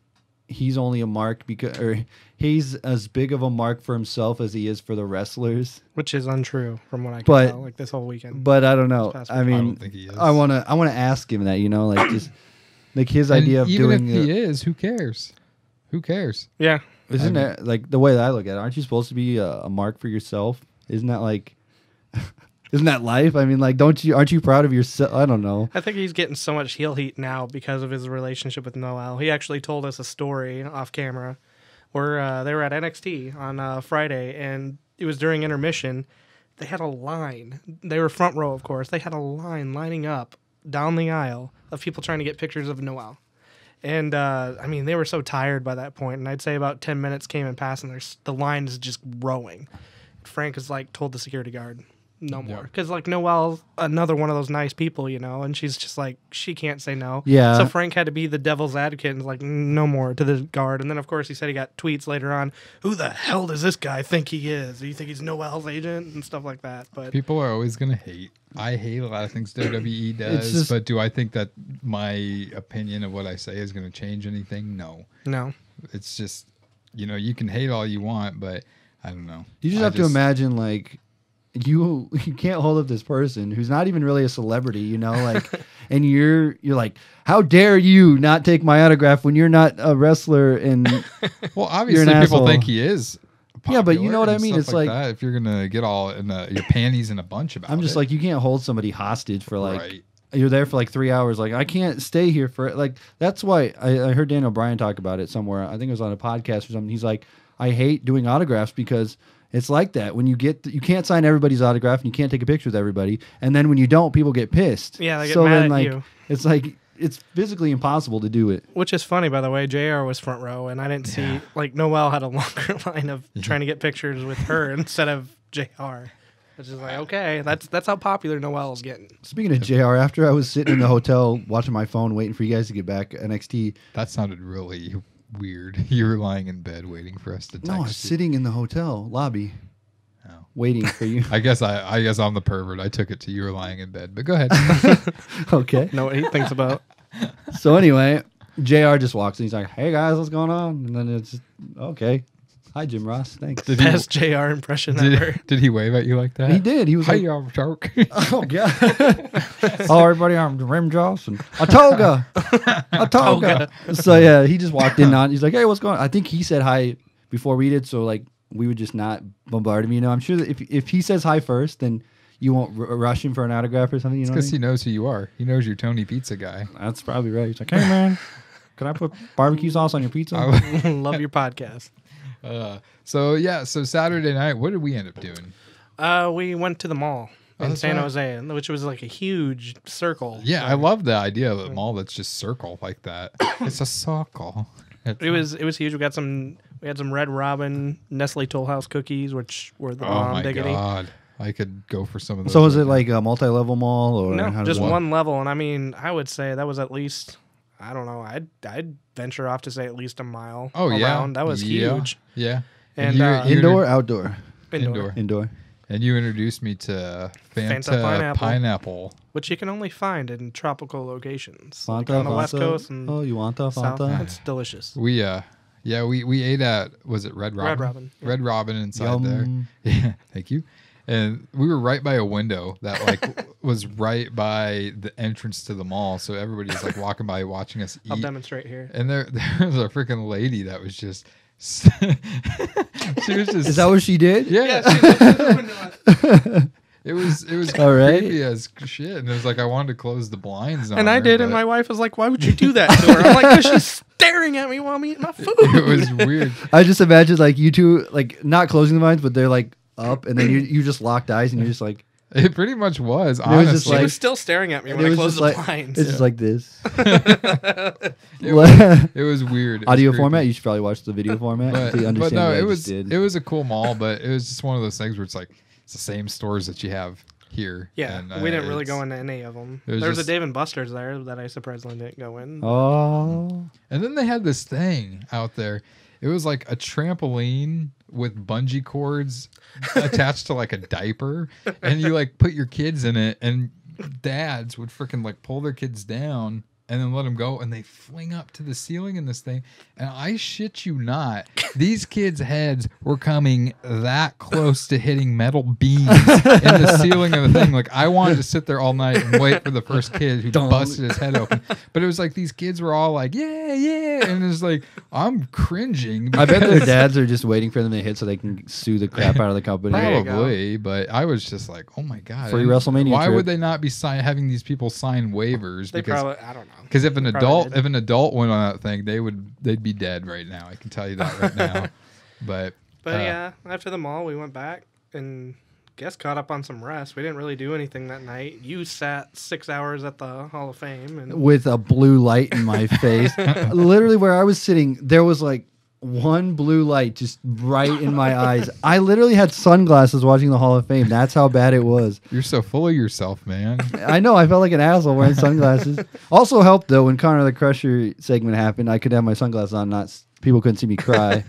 he's only a mark because, or he's as big of a mark for himself as he is for the wrestlers. Which is untrue from what I can tell, like this whole weekend. But I don't know. I mean, I don't think he is. I want to ask him that, you know, like just like his idea of even doing if he is, who cares? Who cares? Yeah. Isn't that like the way that I look at it? Aren't you supposed to be a mark for yourself? Isn't that like, isn't that life? I mean, like, aren't you proud of yourself? I don't know. I think he's getting so much heel heat now because of his relationship with Noel. He actually told us a story off camera where they were at NXT on Friday, and it was during intermission. They had a line. They were front row, of course. They had a line lining up down the aisle of people trying to get pictures of Noel. And, I mean, they were so tired by that point, and I'd say about 10 minutes came and passed, and the line is just growing. Frank is like, told the security guard, no more. Because, like, Noelle's another one of those nice people, you know, and she's just like, she can't say no. Yeah. So Frank had to be the devil's advocate and like, no more to the guard. And then, of course, he said he got tweets later on, who the hell does this guy think he is? Do you think he's Noel's agent? And stuff like that. But people are always going to hate. I hate a lot of things WWE does, but do I think that my opinion of what I say is going to change anything? No. It's just, you know, you can hate all you want, but I don't know. You just have to imagine, like, you can't hold up this person who's not even really a celebrity, you know, like, and you're like, how dare you not take my autograph when you're not a wrestler? And well, obviously people asshole. Think he is. Yeah, but you know what I mean. It's like that, if you're gonna get all in your panties in a bunch about it. I'm just like, you can't hold somebody hostage for like you're there for like 3 hours. Like, I can't stay here for like. That's why I heard Dan O'Brien talk about it somewhere. I think it was on a podcast or something. He's like, I hate doing autographs because it's like that. When you can't sign everybody's autograph and you can't take a picture with everybody, and then when you don't, people get pissed. Yeah, they get mad at you. It's like it's physically impossible to do it. Which is funny, by the way. JR was front row, and I didn't see, like, Noelle had a longer line of trying to get pictures with her instead of JR. Which is like, okay, that's how popular Noelle is getting. Speaking of JR, after I was sitting in the hotel watching my phone, waiting for you guys to get back, NXT. That sounded really weird. You were lying in bed waiting for us to text No, I was sitting in the hotel lobby. Waiting for you. I guess I'm the pervert. I took it to you were lying in bed, but go ahead. Okay. Know what he thinks about. So anyway, JR just walks in. He's like, hey guys, what's going on? And then it's just, okay. Hi, Jim Ross. Thanks. Best JR impression ever. Did he wave at you like that? He did. He was like, hey, I'm Shark. Oh, God. Hello, everybody. I'm Rim Joss and a toga. So, yeah, he just walked in. He's like, hey, what's going on? I think he said hi before we did. So, like, we would just not bombard him. You know, I'm sure that if he says hi first, then you won't rush him for an autograph or something. You know, because he knows who you are. He knows you're Tony Pizza guy. That's probably right. He's like, hey man, can I put barbecue sauce on your pizza? Love your podcast. So Saturday night, what did we end up doing? We went to the mall in that's San right. Jose, which was like a huge circle. Yeah, I love the idea of a mall that's just circle like that. It's a circle. It was huge. We had some Red Robin Nestle Toll House cookies, which were the Oh bomb my diggity. god, I could go for some of those. So was right it now. like a multi-level mall or No, how does just it work? one level, and I mean, I would say that was at least, I don't know, I'd venture off to say at least a mile. Oh yeah, around. That was huge. Yeah, And, you- uh, you Indoor, inter- outdoor, indoor. indoor. And you introduced me to Fanta, Fanta pineapple. Which you can only find in tropical locations, like Fanta, on the West Fanta. Coast and Oh, you want the South. Fanta? It's delicious. We we ate at, was it Red Robin? Red Robin, yeah. Red Robin inside there. Yum. Yeah, thank you. And we were right by a window that like was right by the entrance to the mall, so everybody's like walking by watching us I'll eat. demonstrate here. And there was a freaking lady that was just she was just Is that what she did? yeah. Yeah, It was All right. creepy as shit, and it was like I wanted to close the blinds on and I her, did, and but my wife was like, "Why would you do that to her?" I'm like, "Cause she's staring at me while I'm eating my food." it was weird. I just imagine like you two like not closing the blinds, but they're like up, and then you just locked eyes, and you're just like It pretty much was. was just Honestly, She like- was still staring at me and when it I was closed just the like blinds. it's just like this. it was weird. It was Audio creepy. format. You should probably watch the video format But, to understand but no, what I it just was did. it was a cool mall, but it was just one of those things where it's like it's the same stores that you have here. Yeah, and, we didn't really it's- go into any of them. it was There was a just- Dave and Buster's there that I surprisingly didn't go in. Oh, And then they had this thing out there. It was like a trampoline with bungee cords attached to like a diaper, and you like put your kids in it, and dads would freaking like pull their kids down and then let them go, and they fling up to the ceiling in this thing. And I shit you not, these kids' heads were coming that close to hitting metal beams in the ceiling of the thing. Like I wanted to sit there all night and wait for the first kid who busted his head open. But it was like these kids were all like, yeah, yeah. And it's like, I'm cringing. I bet their because- dads are just waiting for them to hit so they can sue the crap out of the company. There you go. Probably, but I was just like, oh my God. Free And WrestleMania Why trip. would they not be having these people sign waivers? They Because probably, I don't know. because if Probably did. an adult went on that thing, they'd be dead right now. I can tell you that right now. But Yeah, after the mall, we went back and guess caught up on some rest. We didn't really do anything that night. You sat 6 hours at the Hall of Fame, and with a blue light in my face. Literally, where I was sitting, there was like one blue light just right in my eyes. I literally had sunglasses watching the Hall of Fame. That's how bad it was. you're so full of yourself, man. I know. I felt like an asshole wearing sunglasses. Also helped though when Connor the Crusher segment happened. I could have my sunglasses on. People couldn't see me cry.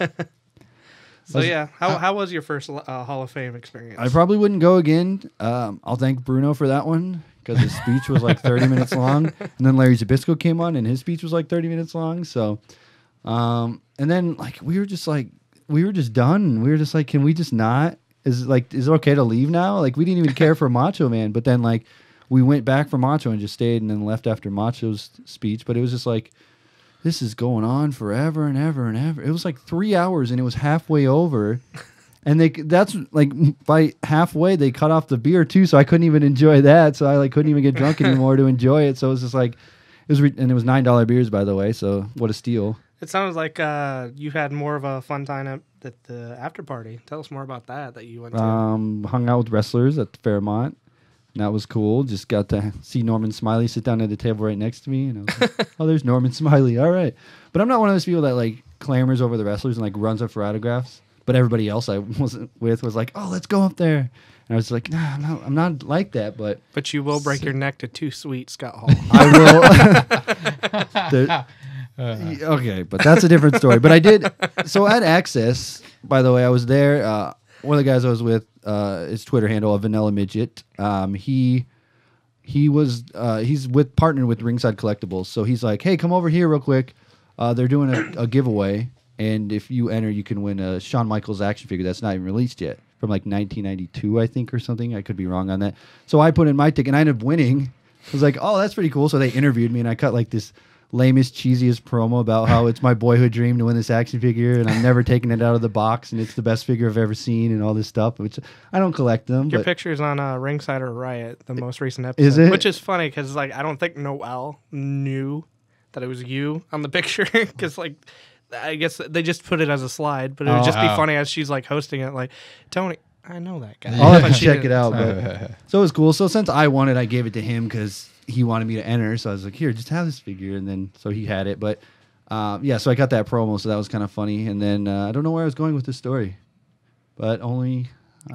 so yeah. How was your first Hall of Fame experience? I probably wouldn't go again. I'll thank Bruno for that one because his speech was like 30 minutes long, and then Larry Zbyszko came on and his speech was like 30 minutes long. So, and then like we were just done. We were just like, can we just not? Is it okay to leave now? Like we didn't even care for Macho Man, but then like we went back for Macho and just stayed and then left after Macho's speech. But it was just like, this is going on forever and ever and ever. It was like 3 hours and it was halfway over. And that's like by halfway they cut off the beer too, so I couldn't even enjoy that. So I like couldn't even get drunk anymore to enjoy it. So it was just like and it was $9 beers by the way. So what a steal! It sounds like you had more of a fun time at the after party. Tell us more about that you went to. Hung out with wrestlers at the Fairmont. And that was cool. Just got to see Norman Smiley sit down at the table right next to me, and I was like, "Oh, there's Norman Smiley. All right." But I'm not one of those people that like clamors over the wrestlers and like runs up for autographs. But everybody else I wasn't with was like, "Oh, let's go up there." And I was like, "Nah, I'm not like that." But But you will break your neck to Too Sweet, Scott Hall. I will. Okay, but that's a different story. But I did. So at Axxess, by the way, I was there. One of the guys I was with, his Twitter handle, a Vanilla Midget. He's partnered with Ringside Collectibles. So he's like, hey, come over here real quick. They're doing a giveaway, and if you enter, you can win a Shawn Michaels action figure that's not even released yet, from like 1992, I think, or something. I could be wrong on that. So I put in my ticket, and I ended up winning. I was like, oh, that's pretty cool. So they interviewed me, and I cut like this lamest, cheesiest promo about how it's my boyhood dream to win this action figure, and I'm never taking it out of the box, and it's the best figure I've ever seen, and all this stuff. Which I don't collect them. Your But picture's on Ringside or Riot, the most recent episode. Is it? Which is funny because like I don't think Noel knew that it was you on the picture because like I guess they just put it as a slide, but it would just be Oh. funny as she's like hosting it. Like, Tony, I know that guy. I'll have But to she check didn't. it out. But so it was cool. So since I won it, I gave it to him because he wanted me to enter. So I was like, here, just have this figure. And then so he had it. But yeah, so I got that promo. So that was kind of funny. And then I don't know where I was going with this story, but only.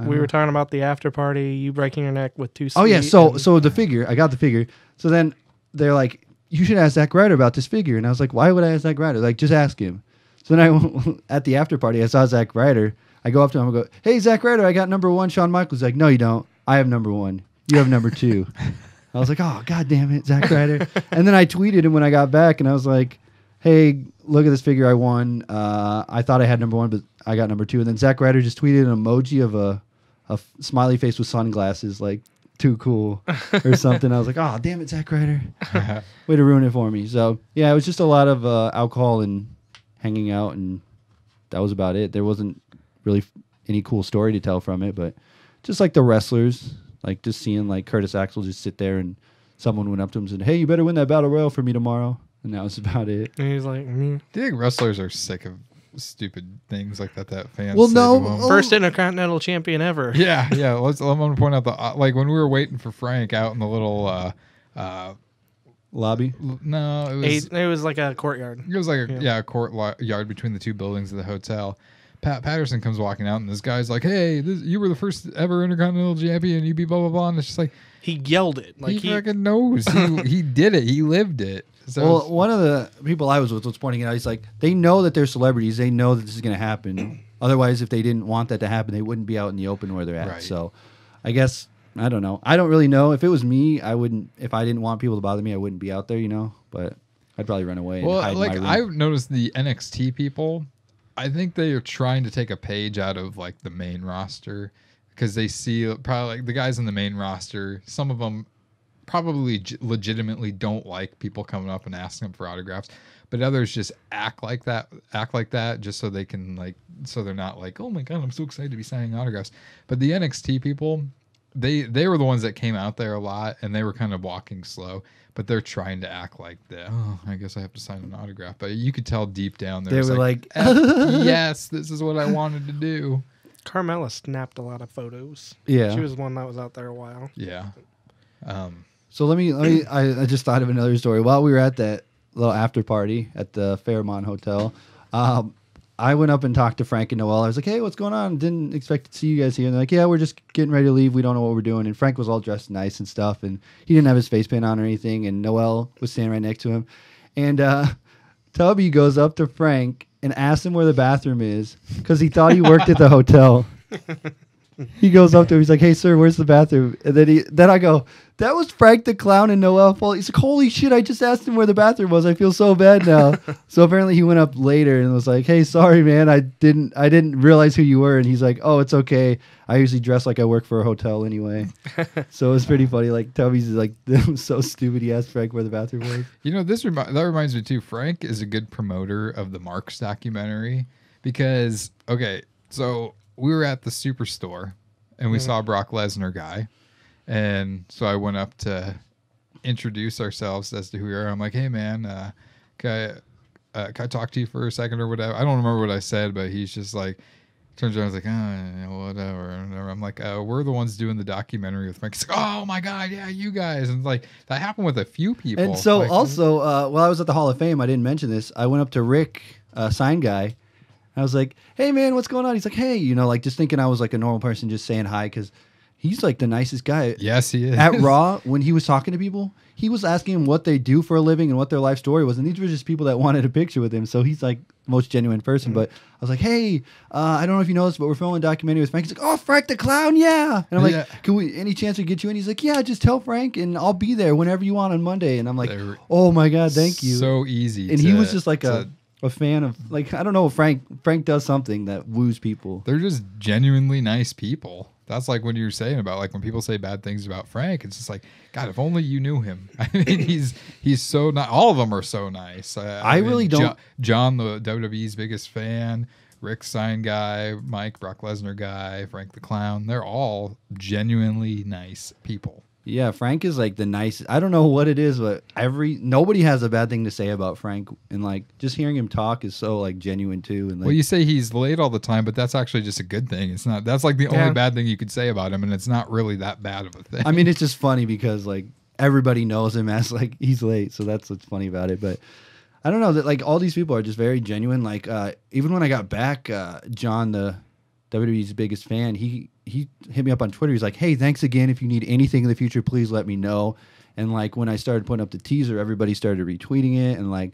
We were talking about the after party, you breaking your neck with 2 Oh yeah, sweet, so and- so the figure, I got the figure. So then they're like, you should ask Zack Ryder about this figure, and I was like, why would I ask Zack Ryder? Like, just ask him. So then at the after party, I saw Zack Ryder. I go up to him, I go, hey Zack Ryder, I got number 1 Shawn Michaels. He's like, no, you don't. I have number 1. You have number 2. I was like, oh god damn it, Zack Ryder. And then I tweeted him when I got back, and I was like, hey, look at this figure I won. I thought I had number 1, but I got number 2. And then Zack Ryder just tweeted an emoji of a smiley face with sunglasses, like too cool or something. I was like, oh, damn it, Zack Ryder. Way to ruin it for me. So, yeah, it was just a lot of alcohol and hanging out, and that was about it. There wasn't really any cool story to tell from it, but just like the wrestlers, like just seeing like Curtis Axel just sit there and someone went up to him and said, hey, you better win that Battle Royal for me tomorrow. And that was about it. and he's like, Do you think wrestlers are sick of stupid things like that fans Well, say no, to 'em? first Intercontinental Champion ever. Yeah. I'm going to point out the like when we were waiting for Frank out in the little Lobby. no, it It was like a courtyard. was like a courtyard between the 2 buildings of the hotel. Pat Patterson comes walking out, and this guy's like, "Hey, you were the first ever Intercontinental Champion. You beat blah blah blah." And it's just like He yelled it. Like he fucking knows. He did it. He lived it. So Well, one of the people I was with was pointing it out. He's like, they know that they're celebrities. They know that this is going to happen. Otherwise, if they didn't want that to happen, they wouldn't be out in the open where they're at. Right. So I guess, I don't know. I don't really know. If it was me, I wouldn't, if I didn't want people to bother me, I wouldn't be out there, you know. But I'd probably run away and hide like in my room. I've noticed the NXT people, I think they are trying to take a page out of like the main roster because they see probably like the guys in the main roster. Some of them probably legitimately don't like people coming up and asking them for autographs, but others just act like that just so they can like, so they're not like, oh my god, I'm so excited to be signing autographs. But the NXT people, they were the ones that came out there a lot, and they were kind of walking slow, but they're trying to act like that. Oh, I guess I have to sign an autograph. But you could tell deep down there, They were like, yes, this is what I wanted to do. Carmella snapped a lot of photos. Yeah. She was one that was out there a while. Yeah. So let me I just thought of another story. While we were at that little after party at the Fairmont Hotel, I went up and talked to Frank and Noel. I was like, hey, what's going on? Didn't expect to see you guys here. And they're like, yeah, we're just getting ready to leave. We don't know what we're doing. And Frank was all dressed nice and stuff, and he didn't have his face paint on or anything. And Noel was standing right next to him. And Tubby goes up to Frank and asks him where the bathroom is because he thought he worked at the hotel. He goes up to him. He's like, hey, sir, where's the bathroom? And then I go, that was Frank the Clown and Noel Foley. He's like, holy shit, I just asked him where the bathroom was. I feel so bad now. So apparently he went up later and was like, hey, sorry, man. I didn't realize who you were. And he's like, oh, it's okay. I usually dress like I work for a hotel anyway. So it was pretty funny. Like, Tubby's like, that was so stupid. He asked Frank where the bathroom was. You know, that reminds me too. Frank is a good promoter of the Marks documentary because, okay, so we were at the Superstore and we saw Brock Lesnar guy. And so I went up to introduce ourselves as to who we are. I'm like, hey, man, can I talk to you for a second or whatever? I don't remember what I said, but he's just like, turns around and is like, oh, whatever. I'm like, we're the ones doing the documentary with Frank. He's like, oh, my God, yeah, you guys. And like, that happened with a few people. And so like, also, while I was at the Hall of Fame, I didn't mention this. I went up to Rick, sign guy. I was like, hey, man, what's going on? He's like, hey, you know, like just thinking I was like a normal person just saying hi because he's like the nicest guy. Yes, he is. At Raw, when he was talking to people, he was asking them what they do for a living and what their life story was. And these were just people that wanted a picture with him. So he's like the most genuine person. But I was like, hey, I don't know if you know this, but we're filming a documentary with Frank. He's like, oh, Frank the Clown, yeah. And I'm like, can we, any chance we get you in? He's like, yeah, just tell Frank and I'll be there whenever you want on Monday. And I'm like, oh my God, thank you. So easy. And he was just like a fan of, like, I don't know, Frank does something that woos people. They're just genuinely nice people. That's like when you were saying about like when people say bad things about Frank, it's just like, God, if only you knew him. I mean, he's so not. All of them are so nice. I mean, really don't. John, the WWE's biggest fan, Rick Sign guy, Mike Brock Lesnar guy, Frank the Clown. They're all genuinely nice people. Yeah, Frank is like the nicest. I don't know what it is, but nobody has a bad thing to say about Frank, and like just hearing him talk is so like genuine too. And like, Well, you say he's late all the time, but that's actually just a good thing. It's not. That's like the only bad thing you could say about him, and it's not really that bad of a thing. I mean, it's just funny because like everybody knows him as like he's late, so that's what's funny about it. But I don't know that like all these people are just very genuine. Like even when I got back, John, the WWE's biggest fan, he hit me up on Twitter. He's like, "Hey, thanks again. If you need anything in the future, please let me know." And like when I started putting up the teaser, everybody started retweeting it. And like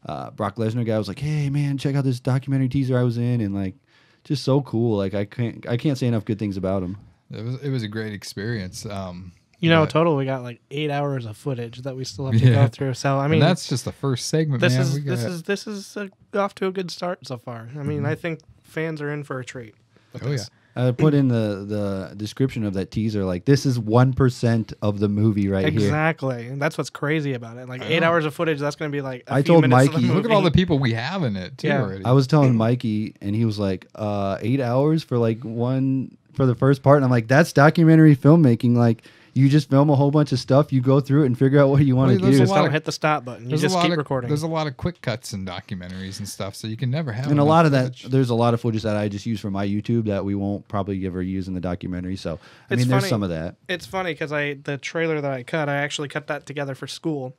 Brock Lesnar guy was like, "Hey man, check out this documentary teaser I was in," and like just so cool. Like I can't say enough good things about him. It was a great experience. You know, total we got like 8 hours of footage that we still have to go through. So I mean, and that's just the first segment. This man. is off to a good start so far. I mean, I think fans are in for a treat. Oh yeah. I put in the description of that teaser, like, this is 1% of the movie right here. Exactly. And that's what's crazy about it. Like 8 hours of footage, that's going to be like a I few told minutes of Mikey, the Look at all the movie. people we have in it too already. I was telling Mikey, and he was like, 8 hours for like for the first part. And I'm like, that's documentary filmmaking. Like, you just film a whole bunch of stuff, you go through it and figure out what you want to do. You just don't hit the stop button. You just keep recording. There's a lot of quick cuts in documentaries and stuff, so you can never have. And a lot of footage. that, there's a lot of footage that I just use for my YouTube that we won't probably ever use in the documentary. So, I mean, there's some of that. It's funny because the trailer that I actually cut that together for school.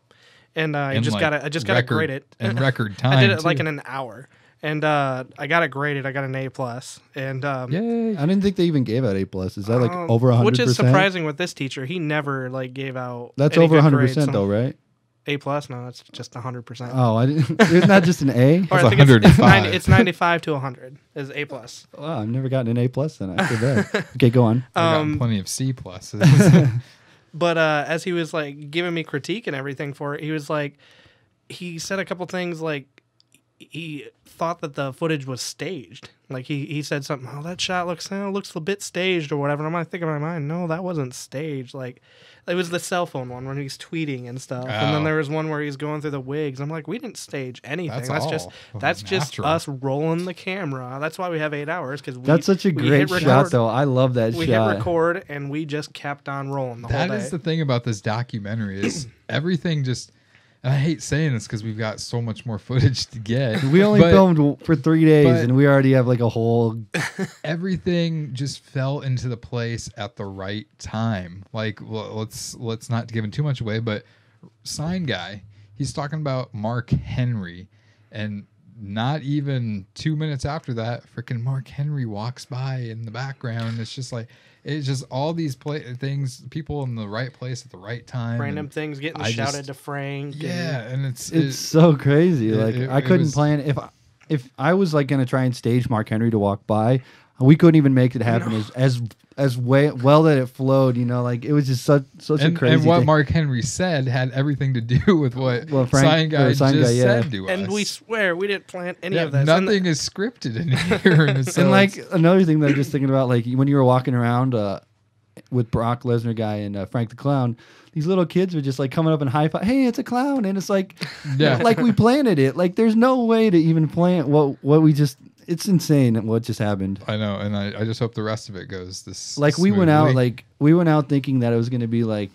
And I just got to grade it. In record time. I did it like in an hour. And I got it graded. I got an A+. And Yay! I didn't think they even gave out A+. Is that like over 100%? Which is surprising with this teacher. He never like gave out. That's any over good 100% grades, though, right? A+? No, that's just 100%. Oh, I didn't. It's not just an A. Or I think it's 95 to 100 is A+. Wow, I've never gotten an A+ then. I feel bad. Okay, go on. I got plenty of C pluses. But as he was like giving me critique and everything for it, he was like, he said a couple things like he thought that the footage was staged. Like he said something, oh, that shot looks a bit staged or whatever. And I'm like thinking in my mind, no, that wasn't staged. Like it was the cell phone one when he's tweeting and stuff. And then there was one where he's going through the wigs. I'm like, we didn't stage anything. That's just us rolling the camera. That's why we have 8 hours. That's such a great shot though. I love that shot. We hit record and we just kept on rolling the whole day. That is the thing about this documentary is everything just. And I hate saying this because we've got so much more footage to get. We only filmed for 3 days, and we already have like a whole. Everything just fell into the place at the right time. Like, let's not give him too much away, but Sign Guy, he's talking about Mark Henry, and not even 2 minutes after that, freaking Mark Henry walks by in the background. It's just like. It's just all these things, people in the right place at the right time. Random things getting shouted to Frank. Yeah, and it's so crazy. Like I couldn't plan if I was like gonna try and stage Mark Henry to walk by, we couldn't even make it happen as well that it flowed. You know, like it was just such a crazy. And what thing. Mark Henry said had everything to do with what Frank, Sign Guy said to us. And we swear we didn't plan any of this. Nothing is scripted in here. And like another thing that I'm just thinking about, like when you were walking around with Brock Lesnar guy and Frank the Clown, these little kids were just like coming up and high five. Hey, it's a clown, and it's like, like we planted it. Like there's no way to even plan what we just. It's insane what just happened. I know, and I just hope the rest of it goes this. Like smoothly. we went out thinking that it was gonna be like,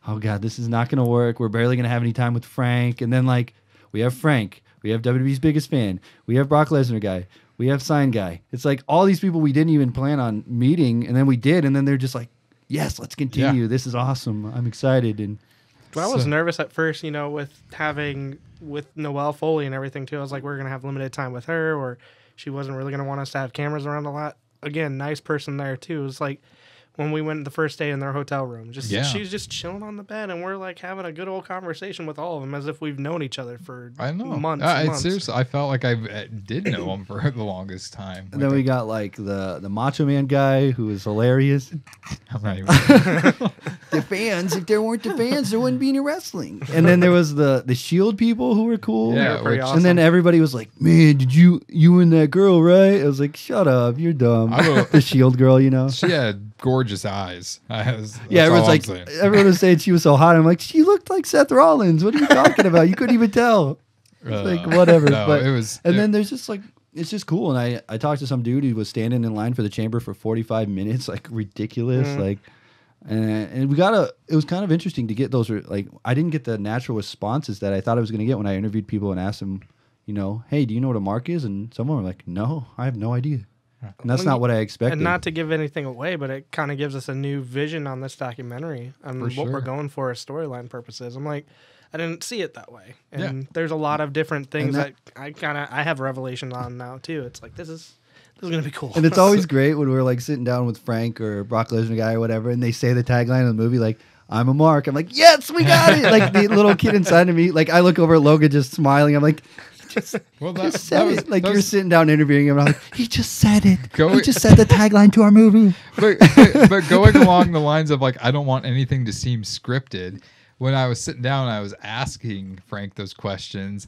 oh god, this is not gonna work. We're barely gonna have any time with Frank, and then like we have Frank, we have WWE's biggest fan, we have Brock Lesnar guy, we have Sign Guy. It's like all these people we didn't even plan on meeting, and then we did, and then they're just like, yes, let's continue. Yeah. This is awesome. I'm excited. And I was nervous at first, you know, with Noelle Foley and everything too. I was like, we're gonna have limited time with her, or she wasn't really going to want us to have cameras around a lot. Again, nice person there, too. It was like when we went the first day in their hotel room. She was just chilling on the bed, and we're like having a good old conversation with all of them as if we've known each other for months. Seriously, I felt like I did know him for the longest time. And then we got like the Macho Man guy who was hilarious. I'm not even... The fans, if there weren't the fans, there wouldn't be any wrestling. And then there was the Shield people who were cool. Yeah, pretty awesome. And then everybody was like, man, did you and that girl, right? I was like, shut up, you're dumb. The Shield girl, you know? She had gorgeous eyes. Everyone was saying she was so hot. I'm like, she looked like Seth Rollins. What are you talking about? You couldn't even tell. It's like, whatever. No, then there's just like, it's just cool. And I talked to some dude who was standing in line for the chamber for 45 minutes, like ridiculous. Like, And it was kind of interesting to get those, like, I didn't get the natural responses that I thought I was going to get when I interviewed people and asked them, hey, do you know what a mark is? And someone were like, no, I have no idea. And that's not what I expected. And not to give anything away, but it kind of gives us a new vision on this documentary and what we're going for as storyline purposes. I'm like, I didn't see it that way. And there's a lot of different things that I have revelations on now too. It's like, this is going to be cool. And it's always great when we're like sitting down with Frank or Brock Lesnar guy or whatever, and they say the tagline of the movie, like, I'm a mark. I'm like, yes, we got it. Like the little kid inside of me, like I look over at Logan just smiling. I'm like, you're sitting down interviewing him. And I'm like, he just said it. He just said the tagline to our movie. But going along the lines of like, I don't want anything to seem scripted. When I was sitting down, I was asking Frank those questions.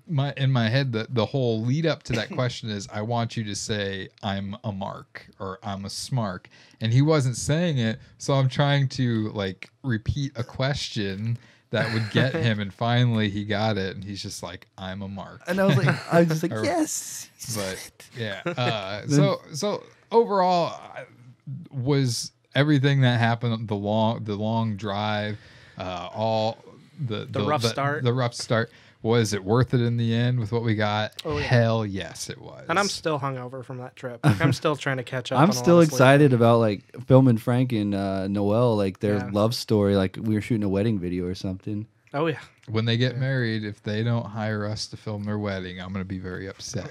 In my head, the whole lead up to that question is, I want you to say I'm a mark or I'm a smark, and he wasn't saying it, so I'm trying to like repeat a question that would get him, and finally he got it, and he's just like, I'm a mark. And I was just like, yes. But yeah, so overall, was everything that happened, the long drive, all the rough start, the rough start. Was it worth it in the end with what we got? Oh, yeah. Hell yes, it was. And I'm still hungover from that trip. Like, I'm still trying to catch up. I'm still excited about like filming Frank and Noelle, like their love story. Like we were shooting a wedding video or something. Oh yeah. When they get married, if they don't hire us to film their wedding, I'm going to be very upset.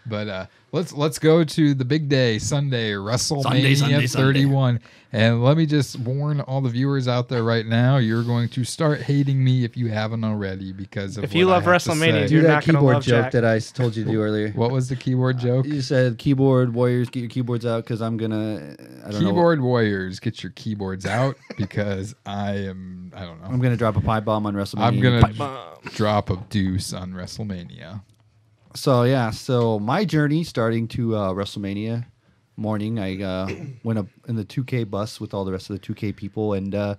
But let's go to the big day, Sunday, WrestleMania 31. And let me just warn all the viewers out there right now, you're going to start hating me if you haven't already because of if you love WrestleMania, you're not going to love joke Jack. that I told you to do earlier. What was the keyboard joke? You said keyboard warriors, get your keyboards out because I'm gonna. Keyboard warriors, get your keyboards out because I don't know. I'm gonna drop a pipe bomb on WrestleMania. I'm gonna drop a deuce on WrestleMania. So my journey starting to WrestleMania morning, I went up in the 2K bus with all the rest of the 2K people and got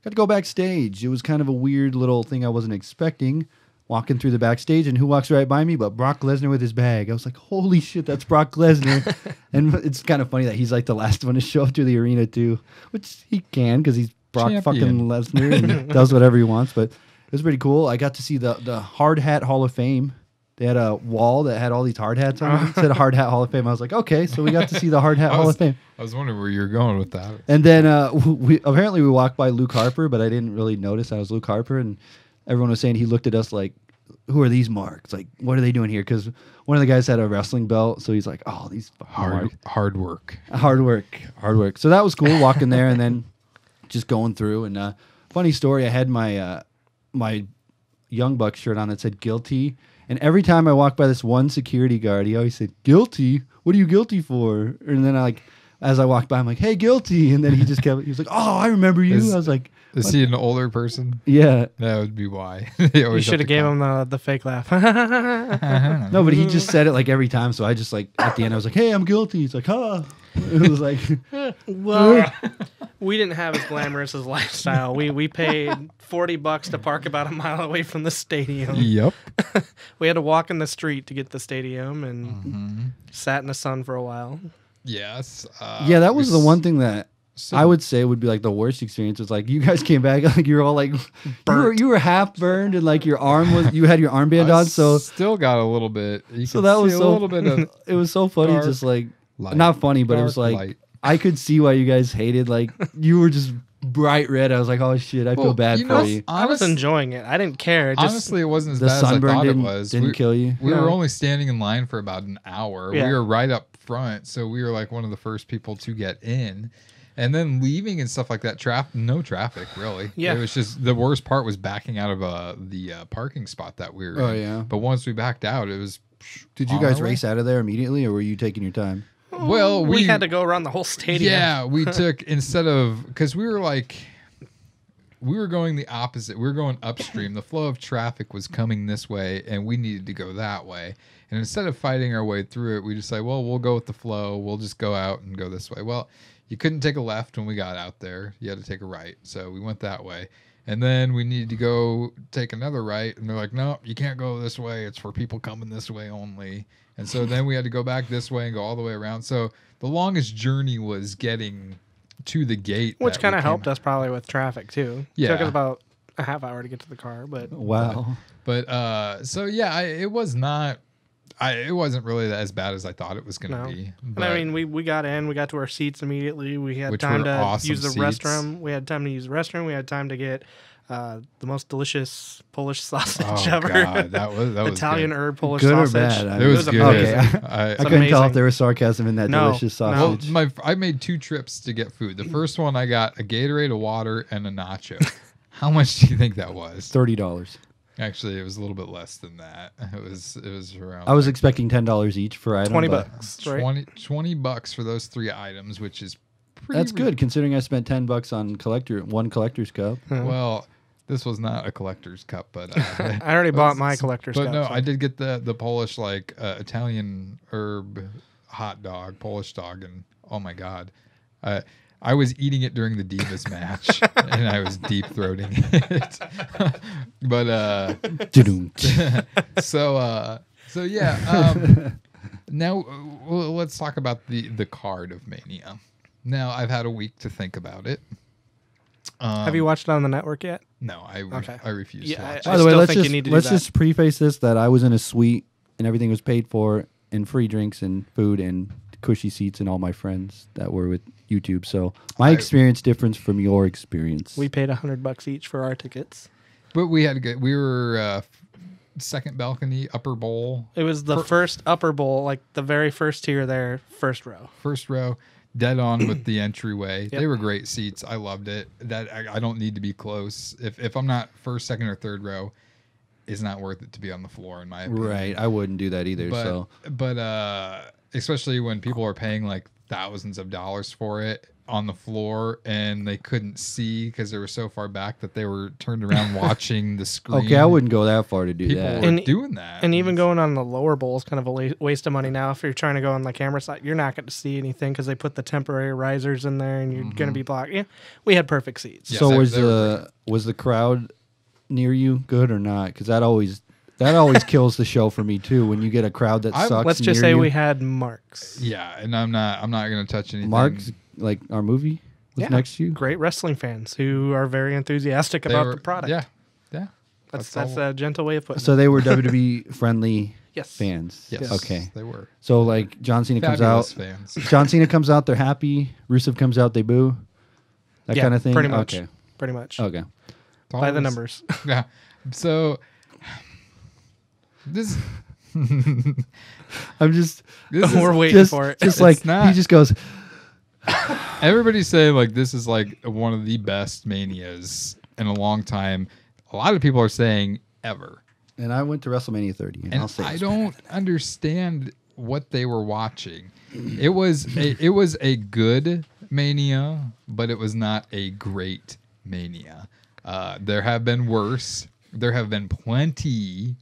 to go backstage. It was kind of a weird little thing I wasn't expecting. Walking through the backstage, and who walks right by me but Brock Lesnar with his bag. I was like, holy shit, that's Brock Lesnar. And it's kind of funny that he's like the last one to show up to the arena too, which he can because he's Brock fucking Lesnar and does whatever he wants. But it was pretty cool. I got to see the Hard Hat Hall of Fame. They had a wall that had all these hard hats on it. It said Hard Hat Hall of Fame. I was like, okay, so we got to see the Hard Hat Hall of Fame. I was wondering where you were going with that. And then we walked by Luke Harper, but I didn't really notice I was Luke Harper. And everyone was saying he looked at us like, who are these marks? Like, what are they doing here? Because one of the guys had a wrestling belt. So he's like, oh, these hard work. So that was cool walking there and then just going through. And funny story, I had my my Young Bucks shirt on that said guilty. And every time I walked by this one security guard, he always said, guilty? What are you guilty for? And then as I walked by, I'm like, hey, guilty. And then he was like, oh, I remember you. I was like, is what? he an older person? Yeah. That would be why. You should have gave him the fake laugh. No, but he just said it like every time. So I just like, at the end, I was like, hey, I'm guilty. He's like, huh. It was like, well, we didn't have as glamorous as lifestyle. We paid $40 to park about a mile away from the stadium. Yep. We had to walk in the street to get the stadium and sat in the sun for a while. Yes. Yeah, that was the one thing that I would say would be like the worst experience. Was like you guys came back like you were all like you were half burned and like your arm you had your armband on. So still got a little bit. So that was a little bit of. It was so funny, just like not funny, but it was like I could see why you guys hated. Like you were just bright red. I was like, oh shit, I feel bad for you. I was enjoying it. I didn't care. Honestly, it wasn't as bad as I thought it was. Didn't kill you. We were only standing in line for about an hour. Yeah. We were right up front, so we were like one of the first people to get in. And then leaving and stuff like that, no traffic, really. Yeah. It was just, the worst part was backing out of the parking spot that we were in. Oh, yeah. But once we backed out, it was Did you guys race out of there immediately, or were you taking your time? Well, we had to go around the whole stadium. Yeah, we took, instead of, because we were going the opposite. We were going upstream. The flow of traffic was coming this way, and we needed to go that way. And instead of fighting our way through it, we just well, we'll go with the flow. We'll just go out and go this way. Well, you couldn't take a left when we got out there. You had to take a right. So we went that way. And then we needed to go take another right. And they're like, no, you can't go this way. It's for people coming this way only. And so then we had to go back this way and go all the way around. So the longest journey was getting to the gate, which kind of helped us probably with traffic too. Yeah. Took us about a half hour to get to the car, but Wow. But so yeah, it was not. It wasn't really as bad as I thought it was going to be. But I mean, we got in, we got to our seats immediately. We had Which time were to awesome use the seats. restroom. We had time to use the restroom. We had time to get the most delicious Polish sausage Oh ever. God, that was Italian good. herb Polish Good or sausage. bad? It was good. Okay. amazing. I It's couldn't tell amazing. if there was sarcasm in that No, delicious no. Well, sausage. I made 2 trips to get food. The first one I got a Gatorade, a water, and a nacho. How much do you think that was? $30. Actually, it was a little bit less than that. It was around. I was expecting $10 each for item. 20 but bucks, right? $20 for those 3 items, which is pretty. That's good considering I spent $10 on one collector's cup. Well, this was not a collector's cup, but I already bought my collector's But cup. no, so- I did get the Polish Italian herb hot dog, Polish dog, and oh my God, I was eating it during the Divas match, and I was deep throating it. But so yeah. Now let's talk about the card of Mania. Now I've had a week to think about it. Have you watched it on the network yet? No, I refuse to Yeah, watch By the way, still let's think you need to do let's that. just preface this that I was in a suite and everything was paid for and free drinks and food and cushy seats and all my friends that were with YouTube. So my experience differs from your experience. We paid $100 each for our tickets. But we had we were second balcony, upper bowl, It was the first upper bowl, like the very first tier there, first row. first row, dead on with the entryway. Yep. They were great seats. I loved it. That I don't need to be close. If I'm not first, second, or third row, it's not worth it to be on the floor in my opinion. Right. I wouldn't do that either. But especially when people are paying like thousands of dollars for it on the floor and they couldn't see because they were so far back that they were turned around watching the screen. Okay, I wouldn't go that far to do People that. were And- doing that. And even going on the lower bowl is kind of a waste of money now. If you're trying to go on the camera side, you're not going to see anything because they put the temporary risers in there and you're going to be blocked. Yeah, we had perfect seats. Yeah. So Yes, was they were was the crowd near you good or not? Because that always kills the show for me too. When you get a crowd that sucks. Let's just near say you. we had marks. Yeah, and I'm not going to touch anything. Mark's like our movie was Yeah. next to you. Great wrestling fans who are very enthusiastic They about were- the product. Yeah. That's all. a gentle way of putting So it. they were WWE friendly Yes. fans. Yes. Okay. They were. So like John Cena comes out. Fabulous fans. John Cena comes out. They're happy. Rusev comes out. They boo. That Yeah, kind of thing. pretty much. Okay. Pretty much. Okay. By the numbers. Yeah. So this I'm just. this We're is, waiting for it. Just like not- he just goes. everybody's saying like this is like one of the best manias in a long time. A lot of people are saying ever. And I went to WrestleMania 30. And And I'll say I this. don't understand what they were watching. It was a good mania, but it was not a great mania. There have been worse. There have been plenty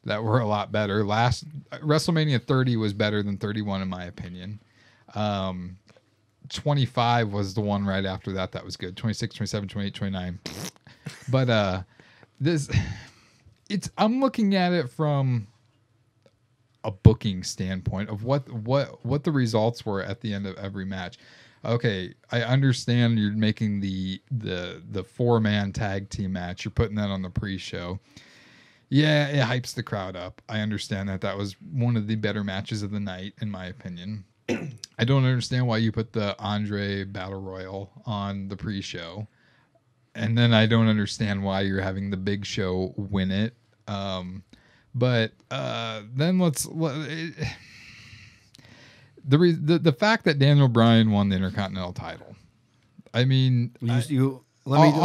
that were a lot better. Last WrestleMania 30 was better than 31 in my opinion. 25 was the one right after that that was good. 26, 27, 28, 29. But I'm looking at it from a booking standpoint of what the results were at the end of every match. Okay, I understand you're making the 4-man tag team match. You're putting that on the pre-show. Yeah, it hypes the crowd up. I understand that. That was one of the better matches of the night, in my opinion. I don't understand why you put the Andre Battle Royal on the pre-show. And then I don't understand why you're having the Big Show win it. But then the fact that Daniel Bryan won the Intercontinental title. I mean, Let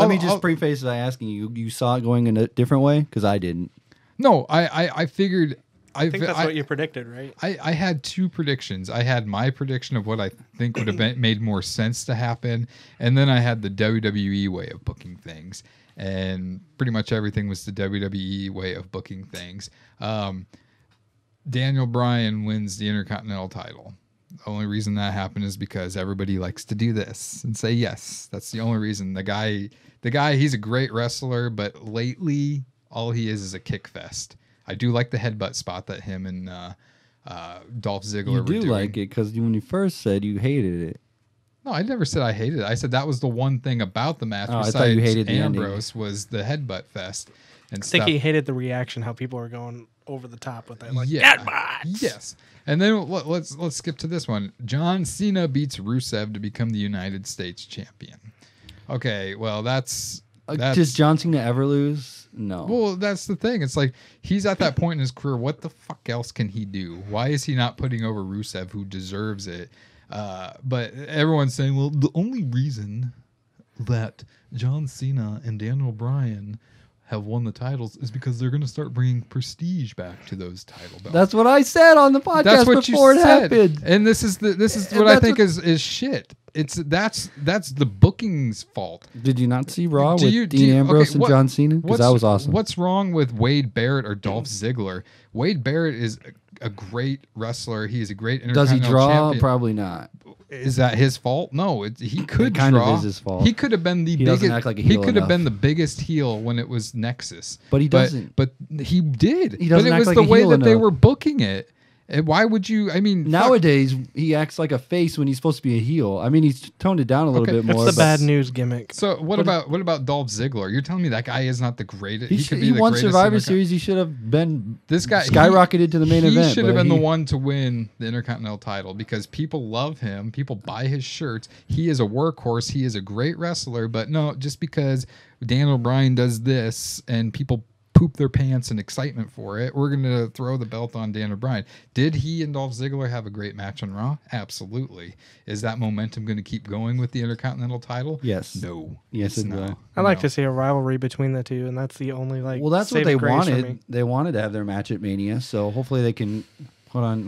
me just preface by asking you. You saw it going in a different way because I didn't. no, I figured. I think that's what you predicted, right? I had 2 predictions. I had my prediction of what I think would have made more sense to happen, and then I had the WWE way of booking things, and pretty much everything was the WWE way of booking things. Daniel Bryan wins the Intercontinental title. The only reason that happened is because everybody likes to do this and say yes. That's the only reason. The guy, he's a great wrestler, but lately all he is a kick fest. I do like the headbutt spot that him and Dolph Ziggler You were do doing. like it because when you first said you hated it. No, I never said I hated it. I said that was the one thing about the match. Oh, I besides thought you hated the ending. Ambrose was the headbutt fest and I think stuff. he hated the reaction, how people were going over the top with it. Like, Yeah. headbutts! Yes. And then let's skip to this one. John Cena beats Rusev to become the United States champion. Okay, well that's Does John Cena ever lose? No. well, that's the thing. It's like he's at that point in his career. What the fuck else can he do? Why is he not putting over Rusev, who deserves it? But everyone's saying, well, the only reason that John Cena and Daniel Bryan have won the titles is because they're going to start bringing prestige back to those title belts. That's what I said on the podcast That's what before you it said. happened. And this is what I think is shit. That's the booking's fault. Did you not see Raw Do with you- Dean Ambrose and what- John Cena? Because that was awesome. What's wrong with Wade Barrett or Dolph Ziggler? Wade Barrett is a great wrestler. He is a great Does he Intercontinental draw? champion. Probably not. Is that his fault? No, he could kind of draw. is his fault. He could have been the He biggest. doesn't act like a he heel could have enough. been the biggest heel when it was Nexus, But he doesn't. But he did. He doesn't But it act was like the a way heel that they enough. were booking it. And why would you? I mean, fuck. Nowadays, he acts like a face when he's supposed to be a heel. I mean, he's toned it down a little Okay, bit That's more. the but bad news gimmick. So what about Dolph Ziggler? You're telling me that guy is not the greatest? He won Survivor Series. He should have been This guy skyrocketed to the main event. He should have but been the one to win the Intercontinental title because people love him. People buy his shirts. He is a workhorse. He is a great wrestler. But no, just because Daniel Bryan does this and people poop their pants in excitement for it, we're going to throw the belt on Daniel Bryan. Did he and Dolph Ziggler have a great match on Raw? Absolutely. Is that momentum going to keep going with the Intercontinental title? Yes. No. Yes, it's it not. will. I like No. to see a rivalry between the two, and that's the only Well, that's what they saving grace for wanted. me. They wanted to have their match at Mania, so hopefully they can put on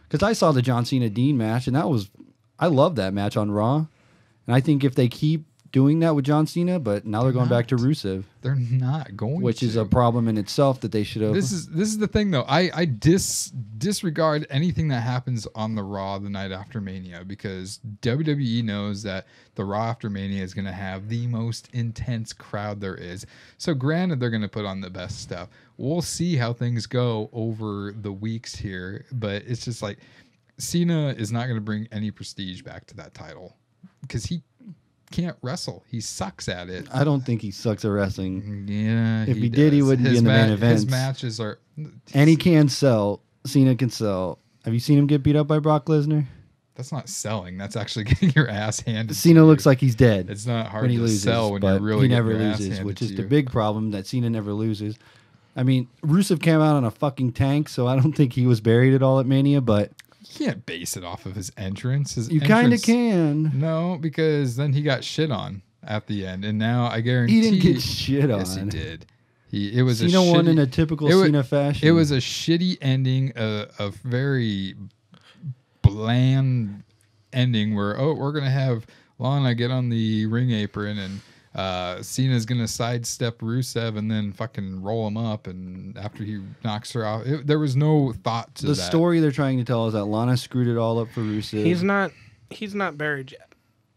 because I saw the John Cena Dean match, and I love that match on Raw, and I think if they keep doing that with John Cena, but now they're going back to Rusev, They're not going which to. is a problem in itself that they should have. This is the thing though. I disregard anything that happens on the Raw the night after Mania because WWE knows that the Raw after Mania is going to have the most intense crowd there is. So granted, they're going to put on the best stuff. We'll see how things go over the weeks here, but it's just like Cena is not going to bring any prestige back to that title because he can't wrestle. He sucks at it. I don't think he sucks at wrestling. Yeah, If he did, he does. wouldn't be in the main events. His matches are, And he can sell. Cena can sell. Have you seen him get beat up by Brock Lesnar? that's not selling. That's actually getting your ass handed. Cena to looks you. like he's dead It's not hard when he to loses, sell when but you're really he never getting your ass loses, handed which to is the you. big problem that Cena never loses. I mean, Rusev came out on a fucking tank, so I don't think he was buried at all at Mania, but You can't base it off of his entrance. you kind of can. No, because then he got shit on at the end, and now I guarantee He didn't get shit on. Yes, he did. It was Cena a won shitty, in a typical it wa- Cena fashion. It was a shitty ending, a very bland ending where we're gonna have Lana get on the ring apron and Cena's gonna sidestep Rusev and then fucking roll him up, and after he knocks her out, there was no thought to the that. story they're trying to tell is that Lana screwed it all up for Rusev. He's not buried yet.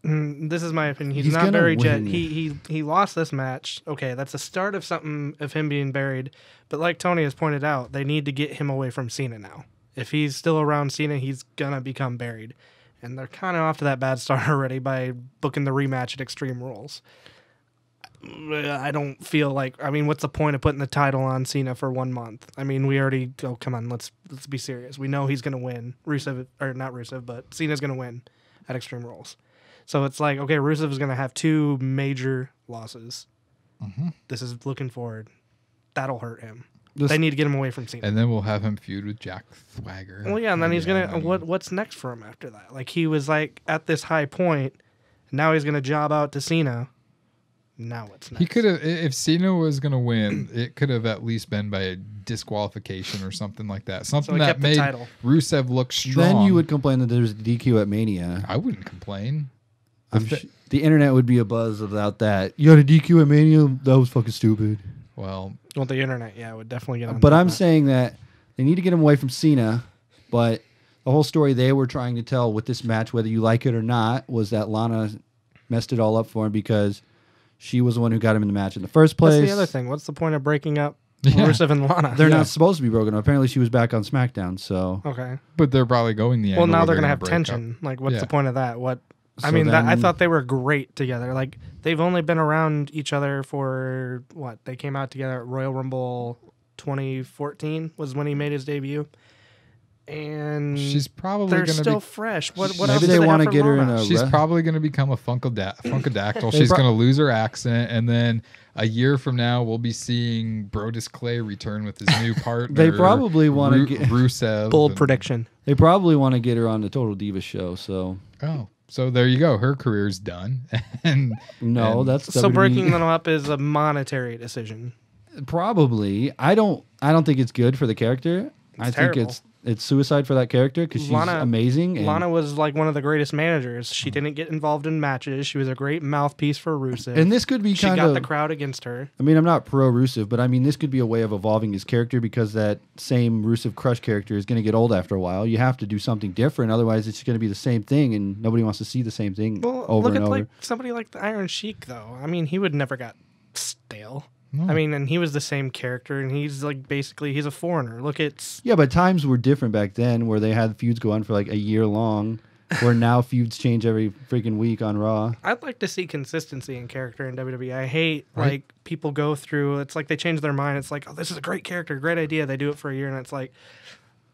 This is my opinion. He's He's not gonna buried yet. win. He lost this match. Okay, that's the start of something of him being buried. But like Tony has pointed out, they need to get him away from Cena now. If he's still around Cena, he's gonna become buried. And they're kind of off to that bad start already by booking the rematch at Extreme Rules. I don't feel like. I mean, what's the point of putting the title on Cena for 1 month? I mean, we already. Oh, come on, let's be serious. We know he's gonna win. Rusev, or not Rusev, but Cena's gonna win at Extreme Rules. So it's like, okay, Rusev is gonna have 2 major losses. Mm-hmm. This is looking forward. That'll hurt him. This- They need to get him away from Cena. And then we'll have him feud with Jack Swagger. Well, yeah, and then he's I gonna. mean, What's next for him after that? Like he was like at this high point, and now he's gonna job out to Cena. Now what's next? He could have, if Cena was going to win, it could have at least been by a disqualification or something like that. Something he that kept the made title. Rusev look strong. Then you would complain that there's DQ at Mania. I wouldn't complain. The internet would be abuzz without that. You had a DQ at Mania? That was fucking stupid. Well, Well, the internet, yeah, would definitely get on. But that. I'm saying that they need to get him away from Cena. But the whole story they were trying to tell with this match, whether you like it or not, was that Lana messed it all up for him because she was the one who got him in the match in the first place. That's the other thing. What's the point of breaking up Yeah. Rusev and Lana? They're not supposed to be broken up. Apparently, she was back on SmackDown. So, Okay. but they're probably going the Well, angle now where they're gonna have break tension. up. Like, what's Yeah. the point of that? What? I mean, I thought they were great together. Like, they've only been around each other for, what? They came out together at Royal Rumble 2014 was when he made his debut. And she's probably they're going to still be fresh. What maybe else they do they want have to for get her in Mona? a She's probably going to become a funkadactyl. She's going to lose her accent, and then a year from now, we'll be seeing Brodus Clay return with his new partner. They probably want to get Rusev. Bold prediction. They probably want to get her on the Total Divas show. So so there you go. Her career's done. And that's So WWE. breaking them up is a monetary decision. Probably. I don't think it's good for the character. I think terrible. it's suicide for that character because she's amazing. And Lana was like one of the greatest managers. She didn't get involved in matches. She was a great mouthpiece for Rusev. and this could be she kind got of the crowd against her. I mean, I'm not pro Rusev, but I mean, this could be a way of evolving his character because that same Rusev Crush character is going to get old after a while. You have to do something different, otherwise it's going to be the same thing, and nobody wants to see the same thing over look and at over. like somebody like the Iron Sheik, though. I mean, he would never got stale. No. I mean, and he was the same character, and he's like basically he's a foreigner. Look, Yeah, but times were different back then, where they had feuds go on for like a year long. Where now feuds change every freaking week on Raw. I'd like to see consistency in character in WWE. I hate like people go through. It's like they change their mind. It's like, oh, this is a great character, great idea. They do it for a year, and it's like,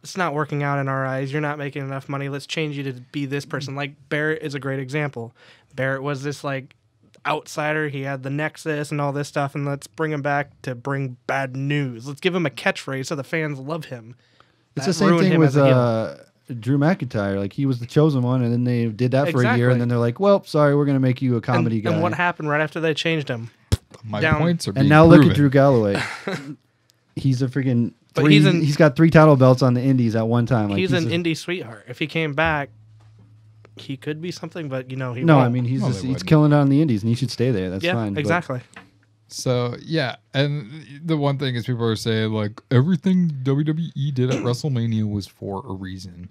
it's not working out in our eyes. You're not making enough money. Let's change you to be this person. Like Barrett is a great example. Barrett was this like outsider. He had the Nexus and all this stuff, and let's bring him back to bring bad news. Let's give him a catchphrase so the fans love him. It's That the same ruined thing him with as a heel. Drew McIntyre. Like, he was the chosen one, and then they did that for a year, Exactly. and then they're like, well, sorry, we're going to make you a comedy guy. And what happened right after they changed him? My down. points are being And now look proven. at Drew Galloway. He's a freaking But he's he's got 3 title belts on the indies at one time. Like, He's an indie sweetheart. If he came back, he could be something, but he No, won't. I mean, he's No, just, they he's wouldn't. killing it on the indies, and he should stay there. That's yeah, fine. but- exactly. So yeah, and the one thing is people are saying like everything WWE did at WrestleMania was for a reason.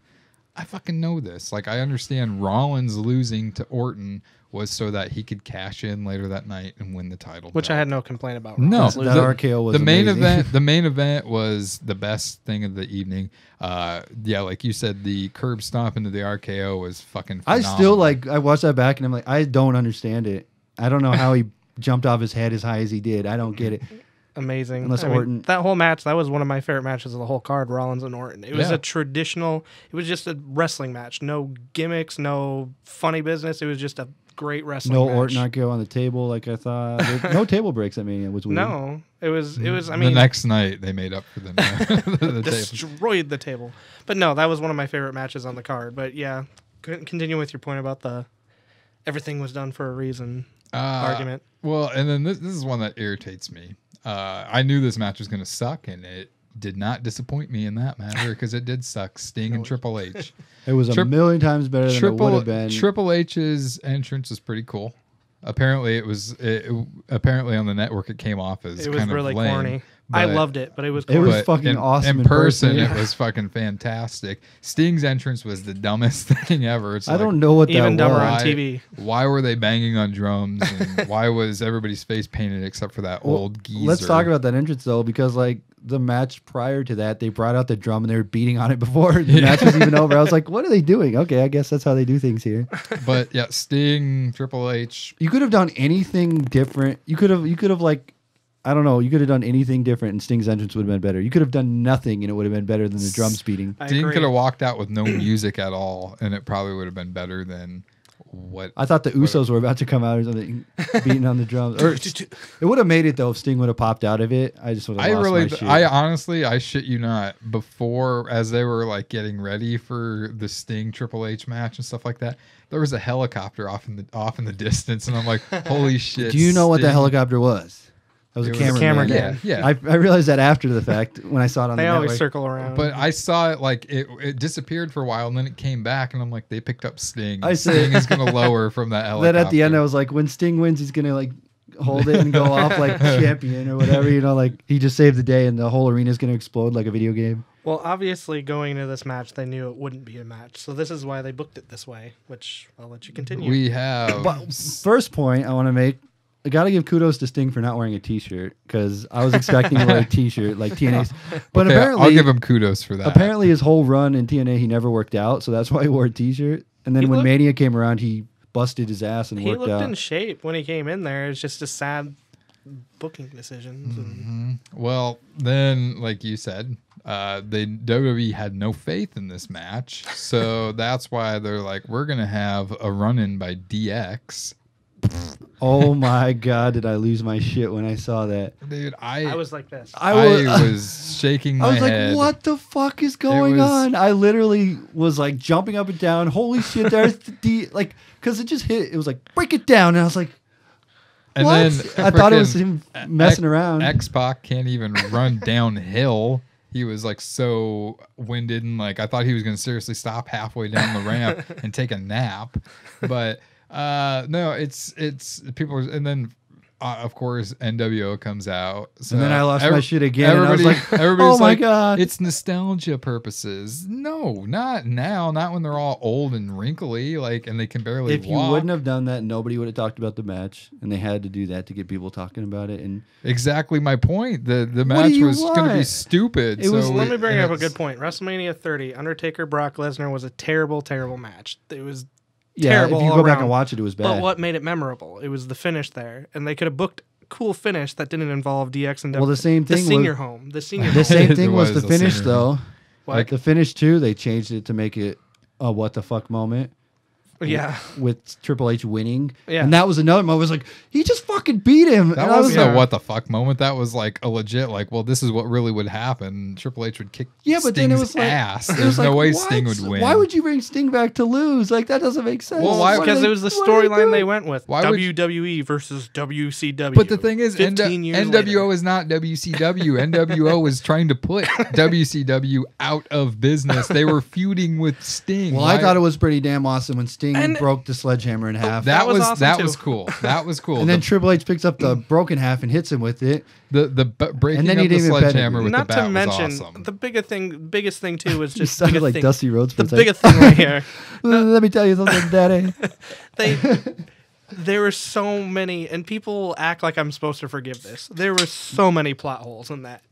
I fucking know this. Like, I understand Rollins losing to Orton was so that he could cash in later that night and win the title. Which I belt. had no complaint about. No, Rollins that losing. RKO was the main amazing. event. The main event was the best thing of the evening. Yeah, like you said, the curb stomp into the RKO was fucking phenomenal. I still I watched that back, and I'm like, I don't understand it. I don't know how he jumped off his head as high as he did. I don't get it. Amazing. Unless I mean, Orton- that whole match, that was one of my favorite matches of the whole card, Rollins and Orton. It was Yeah. a traditional, it was just a wrestling match. No gimmicks, no funny business. It was just a great wrestling No match. Orton RKO on the table like I thought. No table breaks. I mean, it was weird. No, it was, I the mean, next night they made up for the table. destroyed the table. But no, that was one of my favorite matches on the card. But yeah, continue with your point about the everything was done for a reason argument. Well, and then this is one that irritates me. I knew this match was going to suck, and it did not disappoint me in that matter because it did suck. Sting and Triple H. It was a million times better than it would have been. Triple H's entrance was pretty cool. Apparently, apparently on the network it came off as It was kind really of lame, corny. I but- loved it, but it was It corny. was but fucking awesome in in person. person, It yeah. was fucking fantastic. Sting's entrance was the dumbest thing ever. It's I like, don't know what Even that dumber was. on TV. Why were they banging on drums? And why was everybody's face painted except for that Well, old geezer? Let's talk about that entrance though, because like the match prior to that, they brought out the drum and they were beating on it before the match was even over. I was like, what are they doing? Okay, I guess that's how they do things here. But yeah, Sting, Triple H. You could have done anything different. You could have like, I don't know. You could have done anything different, and Sting's entrance would have been better. You could have done nothing, and it would have been better than the drums beating. I Sting agree. could have walked out with no music at all, and it probably would have been better than what. I thought the Usos were about to come out or something, beating on the drums. Or it would have made it though if Sting would have popped out of it. I just would have lost my shit. I honestly, I shit you not. Before, as they were like getting ready for the Sting Triple H match and stuff like that, there was a helicopter off in the distance, and I'm like, holy shit! Do you know what the Sting- helicopter was? That was It a was a cameraman. cameraman. Yeah. I realized that after the fact when I saw it on They the always network. circle around. But I saw it like it disappeared for a while, and then it came back, and I'm like, they picked up Sting. I said- Sting is going to lower from that helicopter. Then at the end, I was like, when Sting wins, he's gonna like hold it and go off like champion or whatever. You know, like he just saved the day, and the whole arena is gonna explode like a video game. Well, obviously, going into this match, they knew it wouldn't be a match. So this is why they booked it this way, which I'll let you continue. we have. But first point I want to make. I gotta give kudos to Sting for not wearing a T-shirt because I was expecting to wear a T-shirt like TNA. But Okay, apparently, I'll give him kudos for that. apparently his whole run in TNA he never worked out, so that's why he wore a T-shirt. And then He when looked- Mania came around, he busted his ass and He worked looked out. in shape when he came in there. It's just a sad booking decisions. And Well, then, like you said, WWE had no faith in this match, so that's why they're like, we're gonna have a run-in by DX. Oh my god, did I lose my shit when I saw that? Dude, I was like this. I was shaking my I was head. like, what the fuck is going on? I literally was like jumping up and down. Holy shit, there's the like, because it just hit. It was like, break it down. And I was like, And what? then I thought it was frickin' him messing around. X-Pac can't even run downhill. He was like so winded and like I thought he was going to seriously stop halfway down the ramp and take a nap. But no, it's people. And then of course NWO comes out. So and then I lost my shit again. And I was like, everybody's oh my like, god. it's nostalgia purposes. No, not now. Not when they're all old and wrinkly, like, and they can barely If you walk. wouldn't have done that, nobody would have talked about the match, and they had to do that to get people talking about it. And Exactly my point. The do match you was going to be want? stupid. It was- Let me bring up a it's- good point. WrestleMania 30, Undertaker, Brock Lesnar was a terrible, terrible match. It was yeah, terrible if you all go back around. and watch it, it was bad. But what made it memorable? It was the finish there, and they could have booked a cool finish that didn't involve DX and Well, the same thing the was- senior home. The senior The home. same It thing was was the a finish, singer. though. What? Like the finish too, they changed it to make it a what the fuck moment. Yeah. With Triple H winning. Yeah. And that was another moment. I was like, he just fucking beat him. That and I was wasn't like, a what the fuck moment. That was like a legit, like, well, this is what really would happen. Triple H would kick yeah, but then it Sting's was like, ass. it There's was no like, way what? Sting would win. Why would you bring Sting back to lose? Like, that doesn't make sense. Well, why- What are Because they- it was the what are storyline they doing? went with. Why would you- WWE versus WCW. But the thing is, 15 years NWO later. is not WCW. NWO was trying to put WCW out of business. They were feuding with Sting. Well, I thought it was pretty damn awesome when Sting And- broke the sledgehammer in half. that was was awesome, that too. was cool. That was cool. and then Triple H picks up the broken half and hits him with it. the breaking and then of he the didn't even bet it. sledgehammer with Not the bat to mention, was awesome. the biggest thing too was He just sounded biggest like thing, Dusty Rhodes for the a second. biggest thing right here. Let me tell you something, Daddy. There were so many, and people act like I'm supposed to forgive this. There were so many plot holes in that.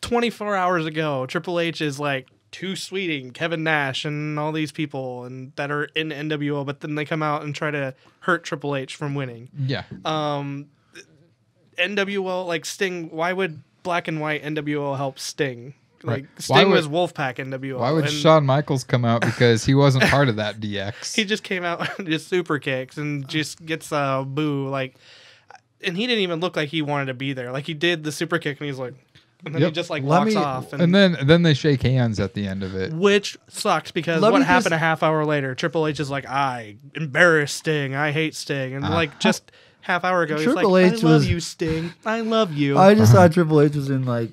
24 hours ago, Triple H is like too sweeting Kevin Nash and all these people and that are in NWO, but then they come out and try to hurt Triple H from winning. Yeah. NWO, like Sting, why would Black and White NWO help Sting? Like Right. Why Sting would- was Wolfpack NWO. Why would and Shawn Michaels come out? Because he wasn't part of that DX. he just came out and just super kicks and just gets a boo, like, and he didn't even look like he wanted to be there. Like he did the super kick and he's like, and then he Yep. just like Let walks me- off. and then they shake hands at the end of it. Which sucks because Let what me happened just- a half hour later? Triple H is like, I embarrass Sting. I hate Sting. And like just half hour ago, he's Triple like, H I love was- you, Sting. I love you. I just thought Triple H was in like,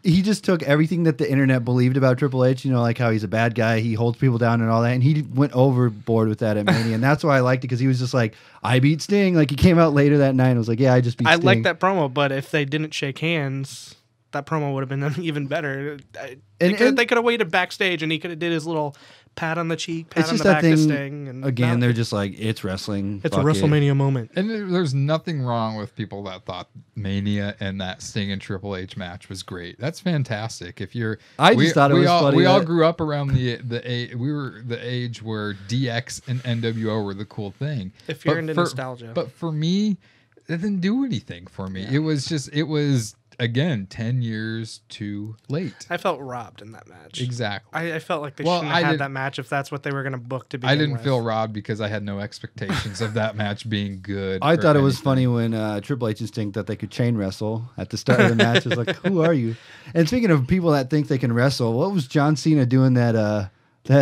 he just took everything that the internet believed about Triple H, you know, like how he's a bad guy, he holds people down and all that, and he went overboard with that at Mania, and that's why I liked it, because he was just like, I beat Sting. Like he came out later that night and was like, yeah, I just beat I Sting. like that promo, but if they didn't shake hands, that promo would have been even better. And- They could have waited backstage and he could have did his little pat on the cheek, pat It's on just the that back to thing, Sting. And again, no, they're just like, it's wrestling. it's a fuck it. WrestleMania moment. And there's nothing wrong with people that thought Mania and that Sting and Triple H match was great. That's fantastic. If you're, I just thought it was funny We all that- grew up around we were the age where DX and NWO were the cool thing. If you're But into for- nostalgia. But for me, it didn't do anything for me. It was again 10 years too late. I felt robbed in that match. Exactly. I felt like they Well, shouldn't I have had didn't- that match if that's what they were going to book to begin I didn't with. feel robbed because I had no expectations of that match being good. I or thought it was anything. funny when Triple H just think that they could chain wrestle at the start of the match. It's like, who are you? And speaking of people that think they can wrestle, what was John Cena doing that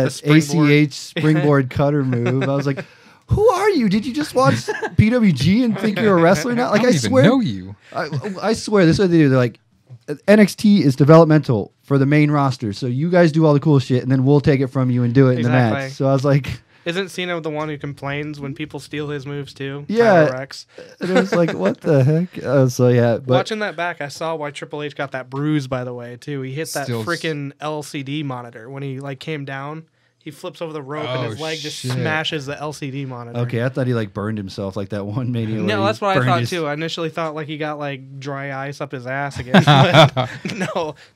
springboard. ACH springboard cutter move? I was like, who are you? Did you just watch PWG and think you're a wrestler now? Like I don't I even swear, know you. I swear, this is what they do. They're like, NXT is developmental for the main roster, so you guys do all the cool shit, and then we'll take it from you and do it in the Exactly. match. So I was like, Isn't Cena the one who complains when people steal his moves too? Yeah. Tyler Rex. and it was like, what the heck? So yeah, but Watching that back, I saw why Triple H got that bruise. By the way, too, he hit that Still- freaking LCD monitor when he like came down. He flips over the rope and Oh, his leg just shit. smashes the LCD monitor. okay, I thought he like burned himself like that one Mania. where No, he that's what I burned thought his- too. I initially thought like he got like dry ice up his ass again. But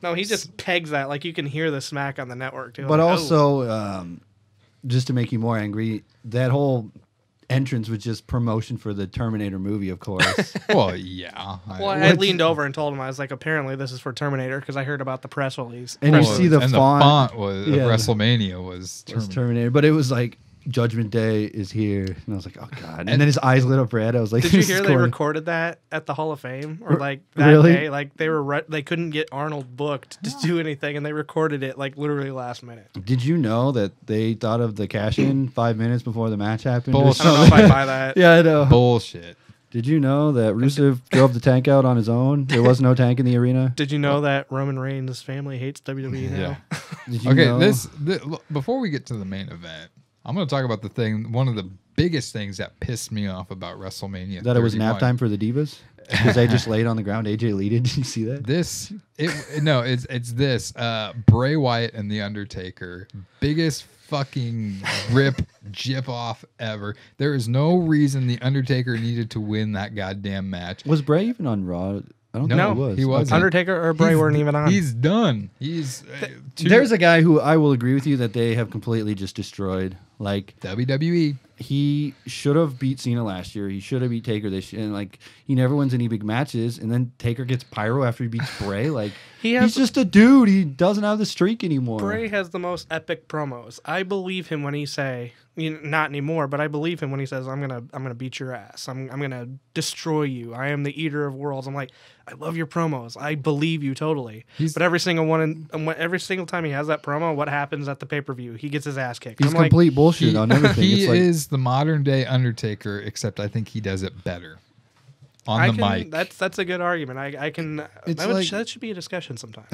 no, he just pegs that. Like you can hear the smack on the network too. But Like, oh. also, just to make you more angry, that whole entrance was just promotion for the Terminator movie, of course. Well, yeah. Well, I leaned over and told him, I was like, apparently this is for Terminator because I heard about the press release. And you see the font was yeah, WrestleMania was Terminator, but it was like Judgment Day is here, and I was like, oh god! And then his eyes lit up red. I was like, did you hear they recorded that at the Hall of Fame or like that really? day? Like they couldn't get Arnold booked to do anything, and they recorded it like literally last minute. Did you know that they thought of the cash in 5 minutes before the match happened? Bullshit. I don't know if I buy that. Yeah, I know. Bullshit. Did you know that Rusev drove the tank out on his own? There was no tank in the arena. Did you know that Roman Reigns' family hates WWE now? Yeah. Did you Okay, know? this before we get to the main event, I'm going to talk about one of the biggest things that pissed me off about WrestleMania. That it was 31. nap time for the Divas because they just laid on the ground. AJ Lee did. Did you see that? It's this Bray Wyatt and the Undertaker, biggest fucking jip off ever. There is no reason the Undertaker needed to win that goddamn match. Was Bray even on Raw? I don't No, think he was. he wasn't. Undertaker or Bray weren't even on. He's done. He's There's a guy who I will agree with you that they have completely just destroyed. Like WWE. he should have beat Cena last year. He should have beat Taker this year. And like he never wins any big matches. And then Taker gets pyro after he beats Bray. Like he's just a dude. He doesn't have the streak anymore. Bray has the most epic promos. I believe him when he say, not anymore, but I believe him when he says, "I'm gonna beat your ass. I'm gonna destroy you. I am the eater of worlds." I'm like, I love your promos. I believe you totally. But every single time he has that promo, what happens at the pay-per-view? He gets his ass kicked. He's complete bullshit on everything. He it's like, is the modern day Undertaker, except I think he does it better on the mic. That's a good argument. I can. That should be a discussion sometime.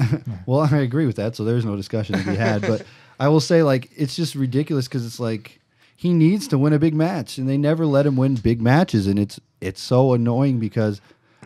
well, I agree with that. So there's no discussion to be had. But I will say, like, it's just ridiculous because it's like he needs to win a big match, and they never let him win big matches, and it's so annoying because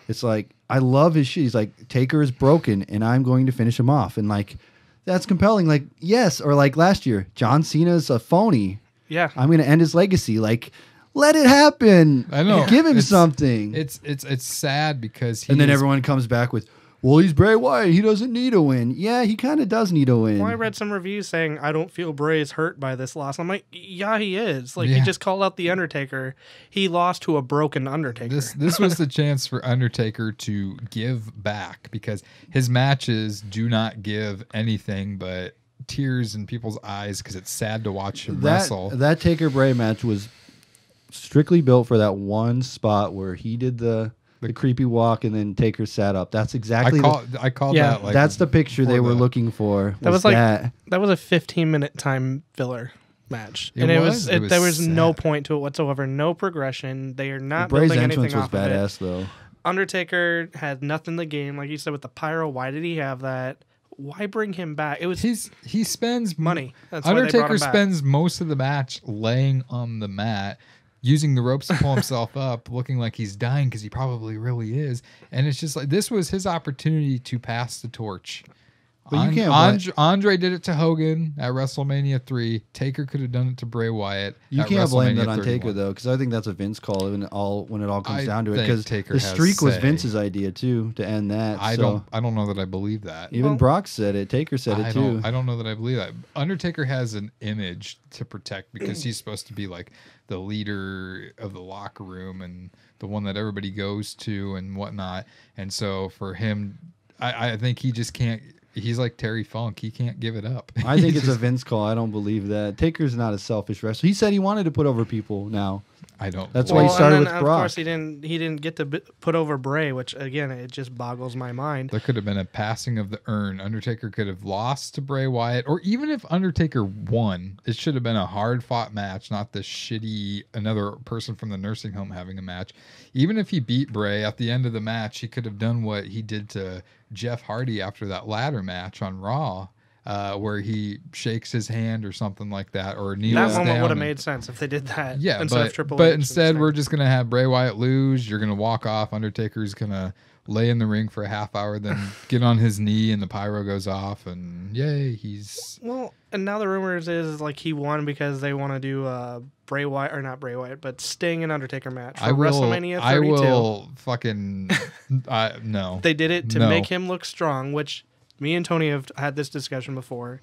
it's like I love his shit. He's like, Taker is broken, and I'm going to finish him off, and like that's compelling. Like yes, or like last year, John Cena's a phony. Yeah, I'm going to end his legacy. Like, let it happen. I know. Give him something. It's sad because and then everyone comes back with, well, he's Bray Wyatt. He doesn't need a win. Yeah, he kind of does need a win. Well, I read some reviews saying, I don't feel Bray's hurt by this loss. I'm like, yeah, he is. Like, he just called out The Undertaker. He lost to a broken Undertaker. This was the chance for Undertaker to give back because his matches do not give anything but tears in people's eyes because it's sad to watch him wrestle. That Taker Bray match was strictly built for that one spot where he did the creepy walk and then Taker sat up. That's exactly I called that. Like, that's the picture they were looking for. That was like that was a 15-minute time filler match, and there was no point to it whatsoever. No progression. They are not Bray's building entrance anything was off badass of it. though. Undertaker had nothing to gain, like you said with the pyro. Why did he have that? Why bring him back? It was he spends money. That's Undertaker why they brought him back. spends most of the match laying on the mat, using the ropes to pull himself up, looking like he's dying because he probably really is. And it's just like this was his opportunity to pass the torch. But you can't. Andre did it to Hogan at WrestleMania 3. Taker could have done it to Bray Wyatt. You can't blame that on 31. Taker though, because I think that's a Vince call when it all comes down to it. think Because Taker the has streak was say. Vince's idea too to end that. I don't know that I believe that. Even Brock said it. Taker said it too. I don't know that I believe that. Undertaker has an image to protect because he's supposed to be like the leader of the locker room and the one that everybody goes to and whatnot. And so for him, I think he just can't. He's like Terry Funk. He can't give it up. I think it's a Vince call. I don't believe that. Taker's not a selfish wrestler. He said he wanted to put over people now. I don't. That's why he started with of Brock. Of course, he didn't get to put over Bray, which again, it just boggles my mind. There could have been a passing of the urn. Undertaker could have lost to Bray Wyatt, or even if Undertaker won, it should have been a hard-fought match, not this shitty another person from the nursing home having a match. Even if he beat Bray at the end of the match, he could have done what he did to Jeff Hardy after that ladder match on Raw. Where he shakes his hand or something like that, or kneels down. That moment would have made sense if they did that. Yeah, instead of Triple but H instead we're just gonna have Bray Wyatt lose. You're gonna walk off. Undertaker's gonna lay in the ring for a half hour, then get on his knee, and the pyro goes off, and yay, he's And now the rumors is like he won because they want to do Bray Wyatt or not Bray Wyatt, but Sting and Undertaker match for WrestleMania 32. I will fucking no. They did it to make him look strong, which. Me and Tony have had this discussion before.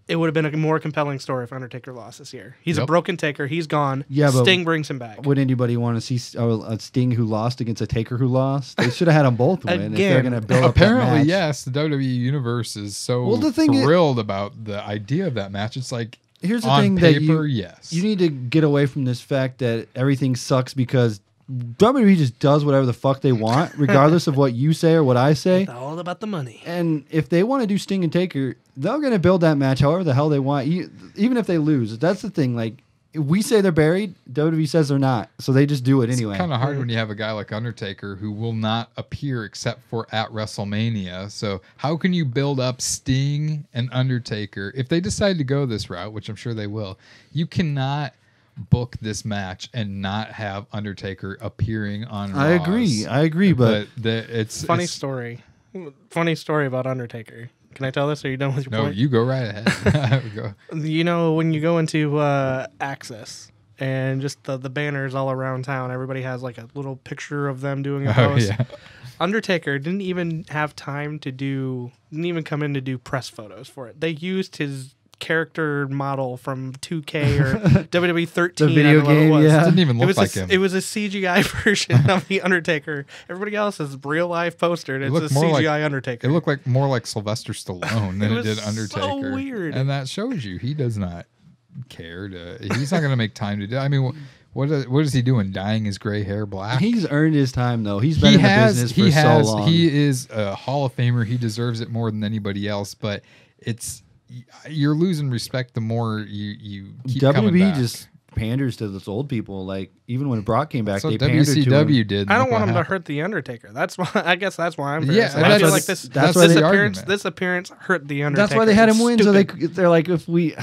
it would have been a more compelling story if Undertaker lost this year. He's a Yep. broken Taker. He's gone. Yeah, but Sting brings him back. Would anybody want to see a Sting who lost against a Taker who lost? They should have had them both win if they're Again. going to build up that Apparently, match. yes, the WWE universe is so Well, the thing is- thrilled about the idea of that match. It's like Here's the on thing paper, that yes. you need to get away from this fact that everything sucks because WWE just does whatever the fuck they want, regardless of what you say or what I say. It's all about the money. And if they want to do Sting and Taker, they're going to build that match however the hell they want, even if they lose. That's the thing. Like, if we say they're buried, WWE says they're not. So they just do it anyway. It's kind of hard when you have a guy like Undertaker who will not appear except for at WrestleMania. So how can you build up Sting and Undertaker if they decide to go this route, which I'm sure they will? You cannot book this match and not have Undertaker appearing on I Raws. agree, but it's Funny story about Undertaker. Can I tell this? Or are you done with your no, point? you go right ahead. Go. You know, when you go into Axxess and just the banners all around town, everybody has like a little picture of them doing a Oh post. yeah. Undertaker didn't even have time didn't even come in to do press photos for it. They used his character model from 2K or WWE 13. The video I don't know what it game, was. yeah. It didn't even It look was, like him. it was a CGI version of the Undertaker. Everybody else is real life postered. It's a looked more CGI like- Undertaker. It looked like more like Sylvester Stallone than it was did so Undertaker. weird. And that shows you he does not care to. He's not going to make time to do. I mean, what is he doing? Dyeing his gray hair black? he's earned his time, though. He's been in the business for so long. He is a Hall of Famer. He deserves it more than anybody else. But you're losing respect the more you keep coming WWE back. just panders to those old people. Like, even when Brock came back, That's what they pandered to him. WCW did. I don't Look want what him to happened. hurt the Undertaker. That's why. I guess that's why I'm. Yeah, I feel that's- like that's why this the appearance. argument. This appearance hurt the Undertaker. That's why they had him It's win. So stupid. they're like, if we.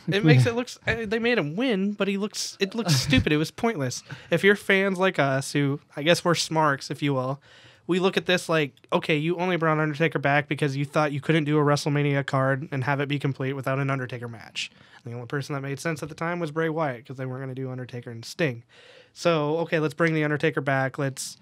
It makes it looks. They made him win, but it looks stupid. It was pointless. If you're fans like us, who I guess we're smarks, if you will, we look at this like, okay, you only brought Undertaker back because you thought you couldn't do a WrestleMania card and have it be complete without an Undertaker match. The only person that made sense at the time was Bray Wyatt because they weren't going to do Undertaker and Sting. So okay, let's bring the Undertaker back. Let's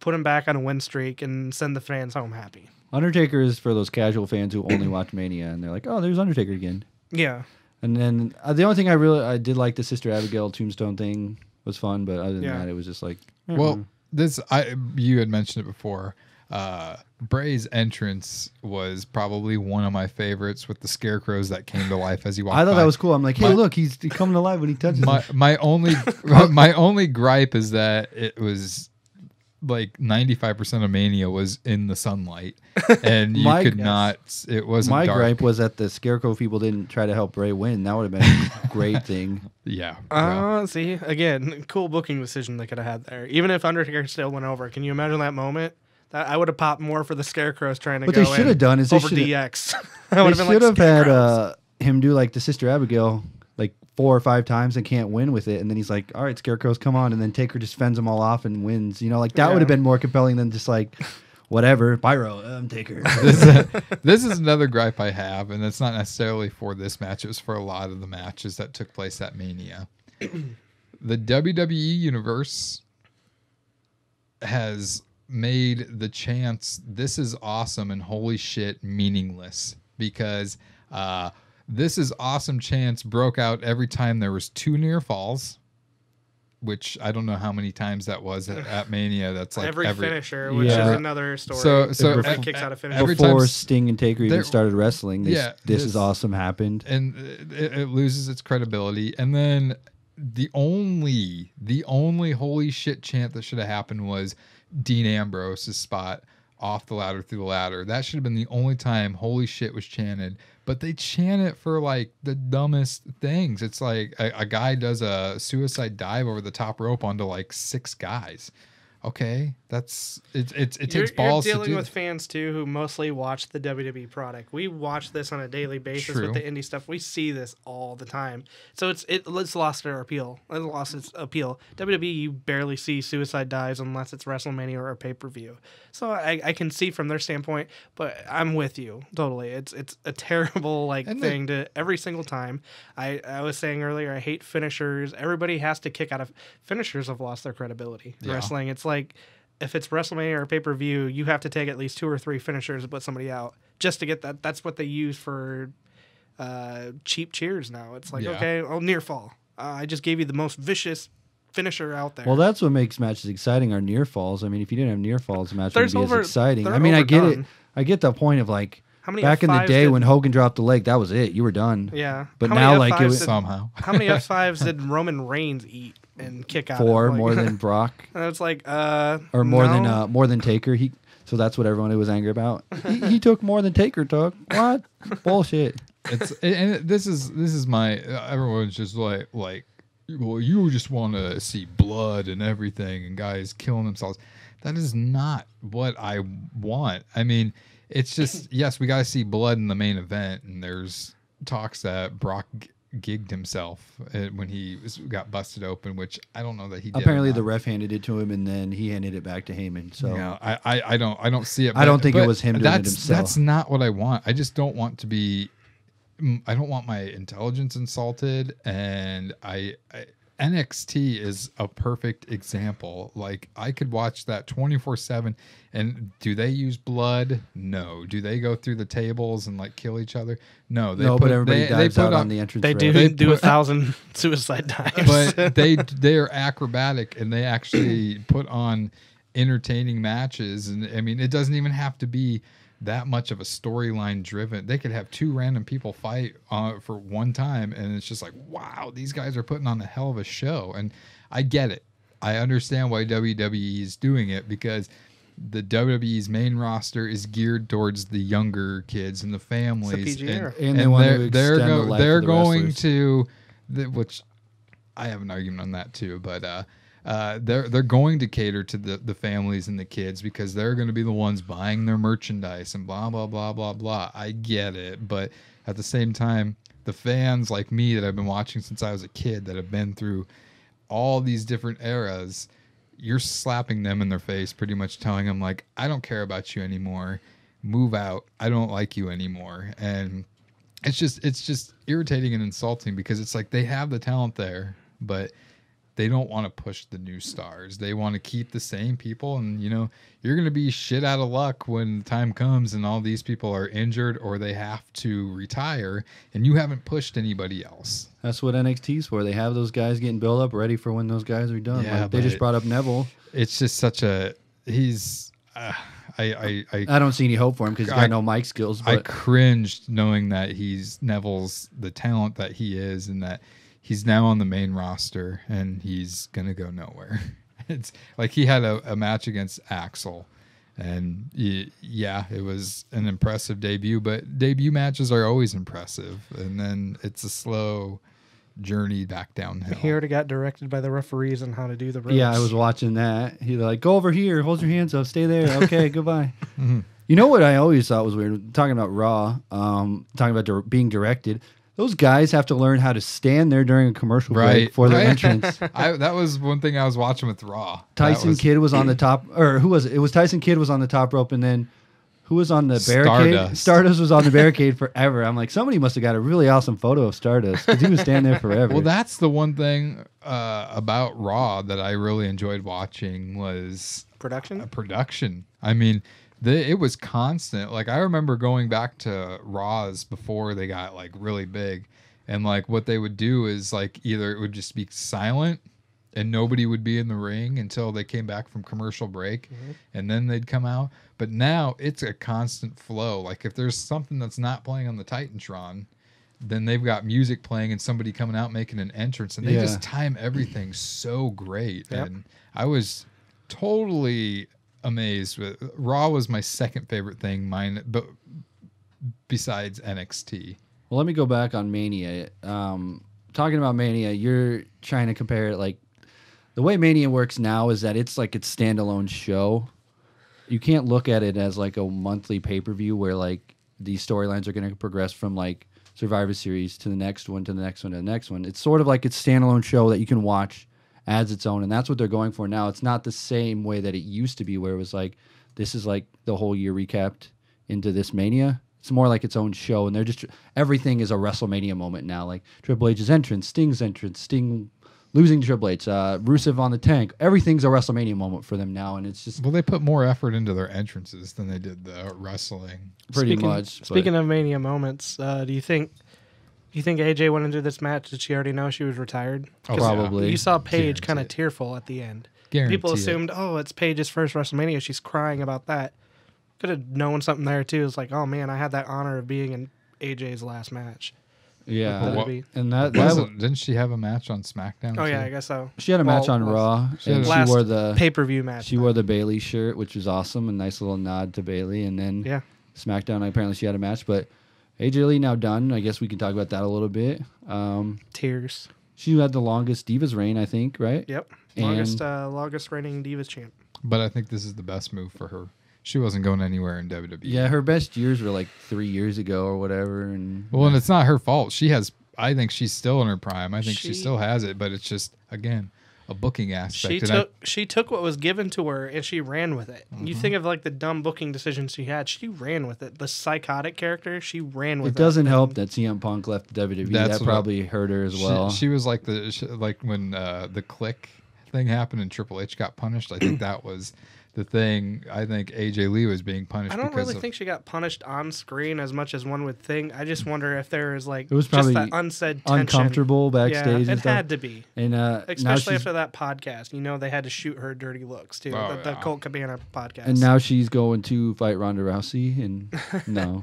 put him back on a win streak and send the fans home happy. Undertaker is for those casual fans who only watch Mania, and they're like, oh, there's Undertaker again. Yeah. And then the only thing I did like the Sister Abigail tombstone thing was fun, but other than Yeah. that, it was just like, Well, you had mentioned it before. Bray's entrance was probably one of my favorites with the scarecrows that came to life as he walked I thought by. that was cool. I'm like, hey, My- look, he's coming to life when he touches him. my only gripe is that it was like 95% of Mania was in the sunlight, and you My- could Yes. not. It wasn't My dark. gripe was that the Scarecrow people didn't try to help Bray win. That would have been a great thing. Yeah. yeah. See, again, cool booking decision they could have had there. Even if Undertaker still went over, can you imagine that moment? That I would have popped more for the Scarecrows trying to What go they should have done is they over should have DX. I would have been like, had Scarecrows. him do like the Sister Abigail like 4 or 5 times and can't win with it, and then he's like, all right, Scarecrows, come on, and then Taker just fends them all off and wins. You know, like that Yeah. would have been more compelling than just like, whatever, Pyro, I'm Taker. This is another gripe I have, and it's not necessarily for this match. It was for a lot of the matches that took place at Mania. The WWE Universe has made the chants "this is awesome" and "holy shit" meaningless because "this is awesome" chants broke out every time there was 2 near falls, which I don't know how many times that was at Mania. That's like every finisher, which Yeah. is another story. So Everybody kicks out a finisher. every time Before Sting and Taker even there- started wrestling, Yeah, this is awesome happened. and it loses its credibility. And then the only holy shit chant that should have happened was Dean Ambrose's spot off the ladder through the ladder. That should have been the only time holy shit was chanted. But they chant it for like the dumbest things. It's like a guy does a suicide dive over the top rope onto like 6 guys. Okay, that's it takes balls You're to dealing do with that. fans too who mostly watch the WWE product. We watch this on a daily basis True. with the indie stuff. We see this all the time, so it's lost their appeal. It's lost its appeal. WWE, you barely see suicide dives unless it's WrestleMania or a pay per view. So I can see from their standpoint, but I'm with you totally. It's a terrible And thing to every single time. I was saying earlier, I hate finishers. Everybody has to kick out of finishers. Have lost their credibility in Yeah. wrestling. It's like if it's WrestleMania or pay-per-view, you have to take at least 2 or 3 finishers to put somebody out just to get that. That's what they use for cheap cheers now. It's like, Yeah. okay, near fall. I just gave you the most vicious finisher out there. Well, that's what makes matches exciting. Are near falls. I mean, if you didn't have near falls, the match wouldn't be as exciting. they're I mean, I get it. overdone. I get the point of like How many back in the F5s day did- when Hogan dropped the leg, that was it. You were done. Yeah. But How many now, like, F5s it was did- Somehow. How many F5s did Roman Reigns eat and kick out? 4 of? Like, more than Brock, And it's like, or more than Taker. So that's what everyone was angry about. He took more than Taker took. What bullshit? This is my everyone's just like well, you just want to see blood and everything and guys killing themselves. That is not what I want. I mean, it's just yes, we got to see blood in the main event, and there's talks that Brock gigged himself when he got busted open, which I don't know that he did. Apparently, the ref handed it to him, and then he handed it back to Heyman. So yeah, I don't see it. I don't think it was him doing it himself. That's not what I want. I just don't want to be. I don't want my intelligence insulted, and NXT is a perfect example. Like I could watch that 24/7. And do they use blood? No. Do they go through the tables and like kill each other? No. but everybody dives out on the entrance. They ramp. do They do put- 1,000 suicide dives. But they're acrobatic and they actually put on entertaining matches. And I mean, it doesn't even have to be that much of a storyline driven. They could have 2 random people fight for one time, and it's just like, wow, these guys are putting on a hell of a show. And I get it. I understand why WWE is doing it, because the WWE's main roster is geared towards the younger kids and the families, PG era. And they want to they're extend the life they're of the going wrestlers. to which I have an argument on that too, but they're going to cater to the families and the kids because they're going to be the ones buying their merchandise and blah blah blah blah blah. I get it, but at the same time, the fans like me that I've been watching since I was a kid, that have been through all these different eras, you're slapping them in their face, pretty much telling them like, I don't care about you anymore, move out, I don't like you anymore. And it's just irritating and insulting, because it's like they have the talent there, but they don't want to push the new stars. They want to keep the same people, and you know, you're going to be shit out of luck when the time comes and all these people are injured or they have to retire, and you haven't pushed anybody else. That's what NXT's for. They have those guys getting built up, ready for when those guys are done. Yeah, Like, they just but- brought up Neville. It's just such a I don't see any hope for him because he's got no mic skills. I But cringed knowing that Neville's the talent that he is, and that he's now on the main roster and he's gonna go nowhere. It's like he had a match against Axel, and yeah, it was an impressive debut. But debut matches are always impressive, and then it's a slow journey back downhill. He already got directed by the referees on how to do the ropes. yeah, I was watching that. He's like, go over here, hold your hands up, stay there. Okay, goodbye. You know what I always thought was weird? Talking about Raw, talking about being directed. Those guys have to learn how to stand there during a commercial break for their entrance. That was one thing I was watching with Raw. Tyson Kidd was on the top, or who was it? It was Tyson Kidd was on the top rope, and then who was on the barricade? Stardust was on the barricade forever. I'm like, somebody must have got a really awesome photo of Stardust because he was standing there forever. Well, that's the one thing about Raw that I really enjoyed watching was production. I mean, it was constant. Like I remember going back to Raws before they got like really big, and like what they would do is like either it would just be silent and nobody would be in the ring until they came back from commercial break, and then they'd come out. But now it's a constant flow. Like if there's something that's not playing on the Titantron, then they've got music playing and somebody coming out making an entrance, and they just time everything so great. Yep. And I was totally amazed with Raw. Was my second favorite thing, but besides NXT. Well, let me go back on Mania. Talking about Mania, you're trying to compare it like the way Mania works now is that it's like its standalone show. You can't look at it as like a monthly pay-per-view where like these storylines are going to progress from like Survivor Series to the next one, to the next one, to the next one. It's sort of like its standalone show that you can watch as its own, and that's what they're going for now. It's not the same way that it used to be where it was like, this is like the whole year recapped into this Mania. It's more like its own show, and they're just everything is a WrestleMania moment now. Like Triple H's entrance, Sting's entrance, Sting losing to Triple H, Rusev on the tank. Everything's a WrestleMania moment for them now, and it's just Well, they put more effort into their entrances than they did the wrestling. pretty much. Speaking of Mania moments, do you think You think AJ went into this match? Did she already know she was retired? Oh, 'Cause probably. You saw Paige kind of Guarantee tearful at the end. Guarantee People it. assumed, oh, it's Paige's first WrestleMania. She's crying about that. Could have known something there too. It's like, oh man, I had that honor of being in AJ's last match. Yeah, With Well, WWE. and that Didn't she have a match on SmackDown? Oh yeah, too? I guess so. she had a match on Well, Raw, and she last wore the pay-per-view match. she wore the Bailey shirt, which was awesome. A nice little nod to Bailey, and then Yeah. SmackDown. Apparently, she had a match, but AJ Lee now done. I guess we can talk about that a little bit. Tears. She had the longest Divas reign, I think, right? Yep. And- Longest reigning Divas champ. But I think this is the best move for her. She wasn't going anywhere in WWE. Yeah, her best years were like 3 years ago or whatever. And Well, and it's not her fault. She has. I think she's still in her prime. I think she She- still has it, but it's just again a booking aspect. And She took what was given to her and she ran with it. You Mm-hmm. think of like the dumb booking decisions she had. She ran with it. The psychotic character, she ran with it doesn't And help that CM Punk left WWE. That's That what- probably hurt her as well. She was like like when the click thing happened and Triple H got punished. I think that was the thing. I think AJ Lee was being punished. I don't because really of, think she got punished on screen as much as one would think. I just wonder if there is like It was probably just that unsaid tension. Uncomfortable Yeah, backstage it and stuff. had to be. And now Especially she's, after that podcast. You know, they had to shoot her dirty looks too. Oh, the yeah. Colt Cabana podcast. and now she's going to fight Ronda Rousey. And no,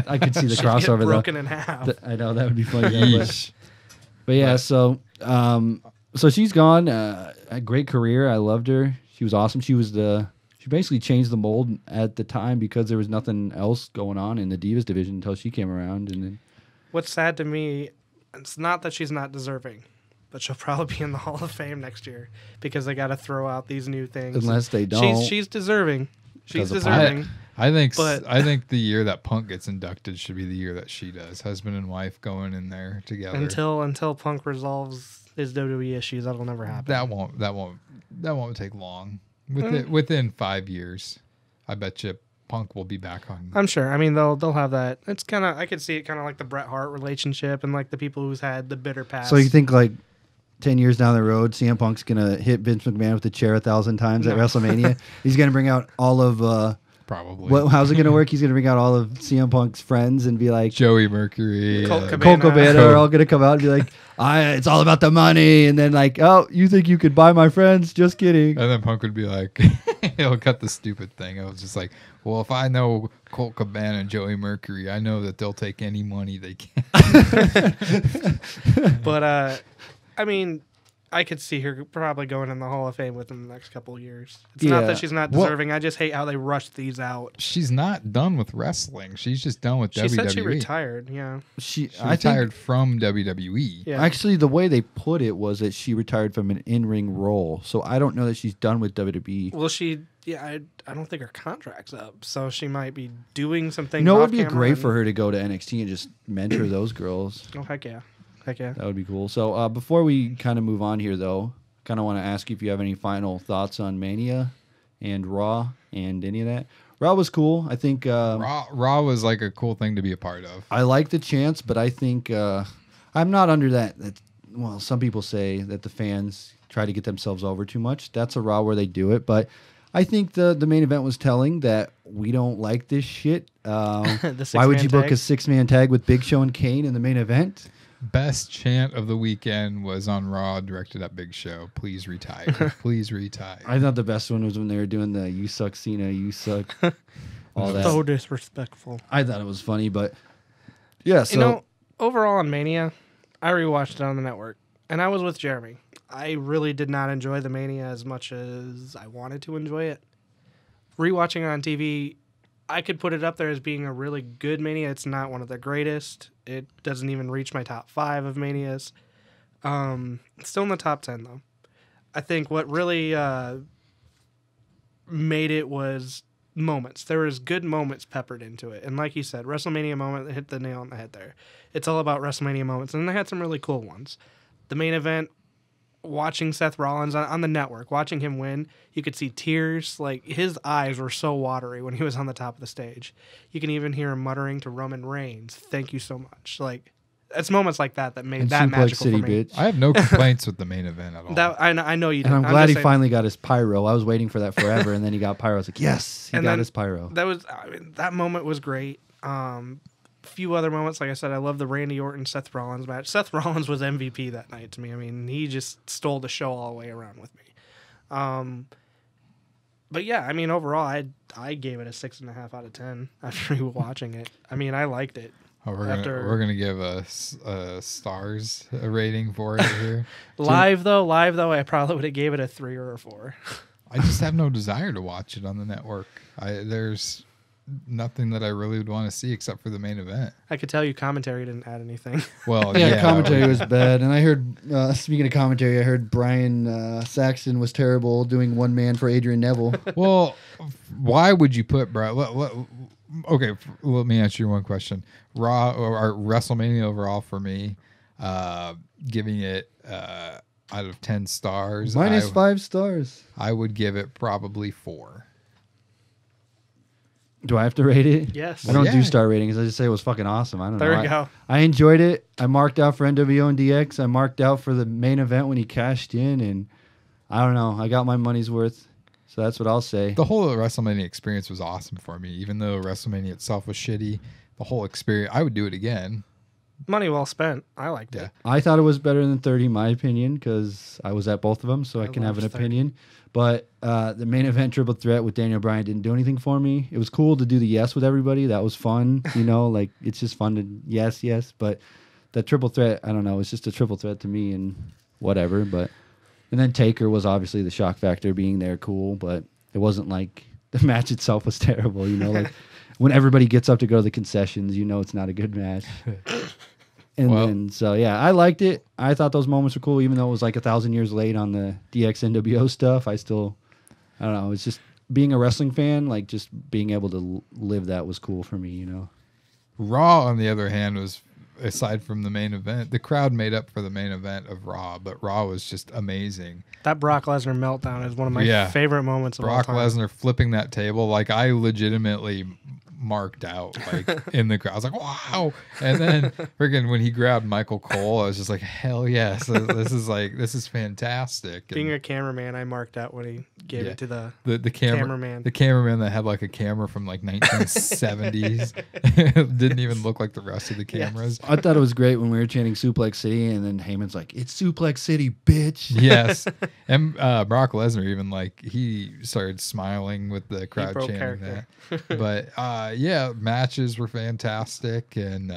I could see the She'd get crossover though. broken in half. I know that would be funny. though, Yeesh. but yeah, so she's gone. A great career. I loved her. She was awesome. She basically changed the mold at the time because there was nothing else going on in the Divas division until she came around. And then What's sad to me, it's not that she's not deserving, but she'll probably be in the Hall of Fame next year because they got to throw out these new things. unless they don't, She's deserving. She's 'Cause of deserving. I think But- I think the year that Punk gets inducted should be the year that she does. Husband and wife going in there together. Until Punk resolves his WWE issues, that'll never happen. that won't take long. Within 5 years, I bet you Punk will be back on. I'm sure. I mean, they'll have that. It's kind of I could see it kind of like the Bret Hart relationship and like the people who's had the bitter past. So you think like 10 years down the road, CM Punk's gonna hit Vince McMahon with the chair 1,000 times at No. WrestleMania? He's gonna bring out all of Probably. how's it gonna work? He's gonna bring out all of CM Punk's friends and be like, Joey Mercury. Colt Colt Cabana Cabana. are all gonna come out and be like, it's all about the money, and then like, oh, you think you could buy my friends? Just kidding. And then Punk would be like, he'll cut the stupid thing. I was just like, well, if I know Colt Cabana and Joey Mercury, I know that they'll take any money they can. But I mean, I could see her probably going in the Hall of Fame within the next couple of years. It's not Yeah. that she's not Well- deserving. I just hate how they rushed these out. She's not done with wrestling. She's just done with She WWE. said she retired. Yeah. She She I retired think from WWE. Yeah. actually the way they put it was that she retired from an in-ring role. So I don't know that she's done with WWE. Well, I don't think her contract's up, so she might be doing something. You know, it would off be camera great and- for her to go to NXT and just mentor those girls. Oh heck yeah, heck yeah. That would be cool. So before we kind of move on here, though, kind of want to ask you if you have any final thoughts on Mania and Raw and any of that. Raw was cool. I think Raw was like a cool thing to be a part of. I like the chance, but I think I'm not under that. Well, some people say that the fans try to get themselves over too much. That's a Raw where they do it, but I think the main event was telling that we don't like this shit. Why would you book a 6-man tag with Big Show and Kane in the main event? Best chant of the weekend was on Raw, directed at Big Show. Please retire. Please retire. I thought the best one was when they were doing the "You suck, Cena, you suck," all that. So disrespectful. I thought it was funny, but yeah. So You know, overall on Mania, I rewatched it on the network, and I was with Jeremy. I really did not enjoy the Mania as much as I wanted to enjoy it. Rewatching it on TV, I could put it up there as being a really good Mania. It's not one of the greatest. It doesn't even reach my top 5 of Manias. It's still in the top 10, though. I think what really made it was moments. There was good moments peppered into it. And like you said, WrestleMania moment hit the nail on the head there. It's all about WrestleMania moments. And they had some really cool ones. The main event, watching Seth Rollins on the network, watching him win, you could see tears. Like, his eyes were so watery when he was on the top of the stage. You can even hear him muttering to Roman Reigns, "Thank you so much." Like, it's moments like that that made and that Suplex magical City, for me. bitch. I have no complaints with the main event at all. That I know you did. And I'm glad just he saying- finally got his pyro. I was waiting for that forever, and then he got pyro. I was like, yes, he And got then his pyro. That was that moment was great. few other moments. Like I said, I love the Randy Orton Seth Rollins match. Seth Rollins was MVP that night to me. I mean, he just stole the show all the way around with me. But yeah, I mean, overall, I gave it a 6.5 out of 10 after watching it. I mean, I liked it. Oh, we're gonna give a stars a rating for it here. Live though, I probably would have gave it a 3 or a 4. I just have no desire to watch it on the network. There's nothing that I really would want to see except for the main event. I could tell you commentary didn't add anything. Well, Yeah, commentary was bad. And I heard, speaking of commentary, I heard Brian Saxton was terrible doing one man for Adrian Neville. Well, why would you put Brian? Okay, let me answer you one question. Raw or WrestleMania overall for me, giving it out of 10 stars. Minus 5 stars. I would give it probably 4. Do I have to rate it? Yes. I don't Yeah. do star ratings. I just say it was fucking awesome. I don't know. There we go. I enjoyed it. I marked out for NWO and DX. I marked out for the main event when he cashed in, and I don't know. I got my money's worth. So that's what I'll say. The whole WrestleMania experience was awesome for me, even though WrestleMania itself was shitty. The whole experience, I would do it again. Money well spent. I liked Yeah. it. I thought it was better than 30, in my opinion, because I was at both of them, so I can have an loved 30. opinion. But the main event triple threat with Daniel Bryan didn't do anything for me. It was cool to do the yes with everybody. That was fun. You know, like it's just fun to yes. But the triple threat, I don't know. It's just a triple threat to me and whatever. And then Taker was obviously the shock factor being there, cool. But it wasn't like the match itself was terrible. You know, like when everybody gets up to go to the concessions, you know it's not a good match. And then, so yeah, I liked it. I thought those moments were cool, even though it was like 1,000 years late on the DX NWO stuff. I don't know. It's just being a wrestling fan, like just being able to live that was cool for me, you know? Raw, on the other hand, was, aside from the main event, the crowd made up for the main event of Raw, but Raw was just amazing. That Brock Lesnar meltdown is one of my favorite moments of Brock all time. Lesnar flipping that table, like I legitimately marked out like in the crowd. I was like, wow. And then freaking when he grabbed Michael Cole, I was just like, hell yes. This is fantastic. Being a cameraman, I marked out when he gave it to the cameraman. The cameraman that had like a camera from like 1970s. Didn't even look like the rest of the cameras. I thought it was great when we were chanting Suplex City, and then Heyman's like, it's Suplex City, bitch. Yes. And Brock Lesnar even like he started smiling with the crowd chanting character. that. But yeah, matches were fantastic, and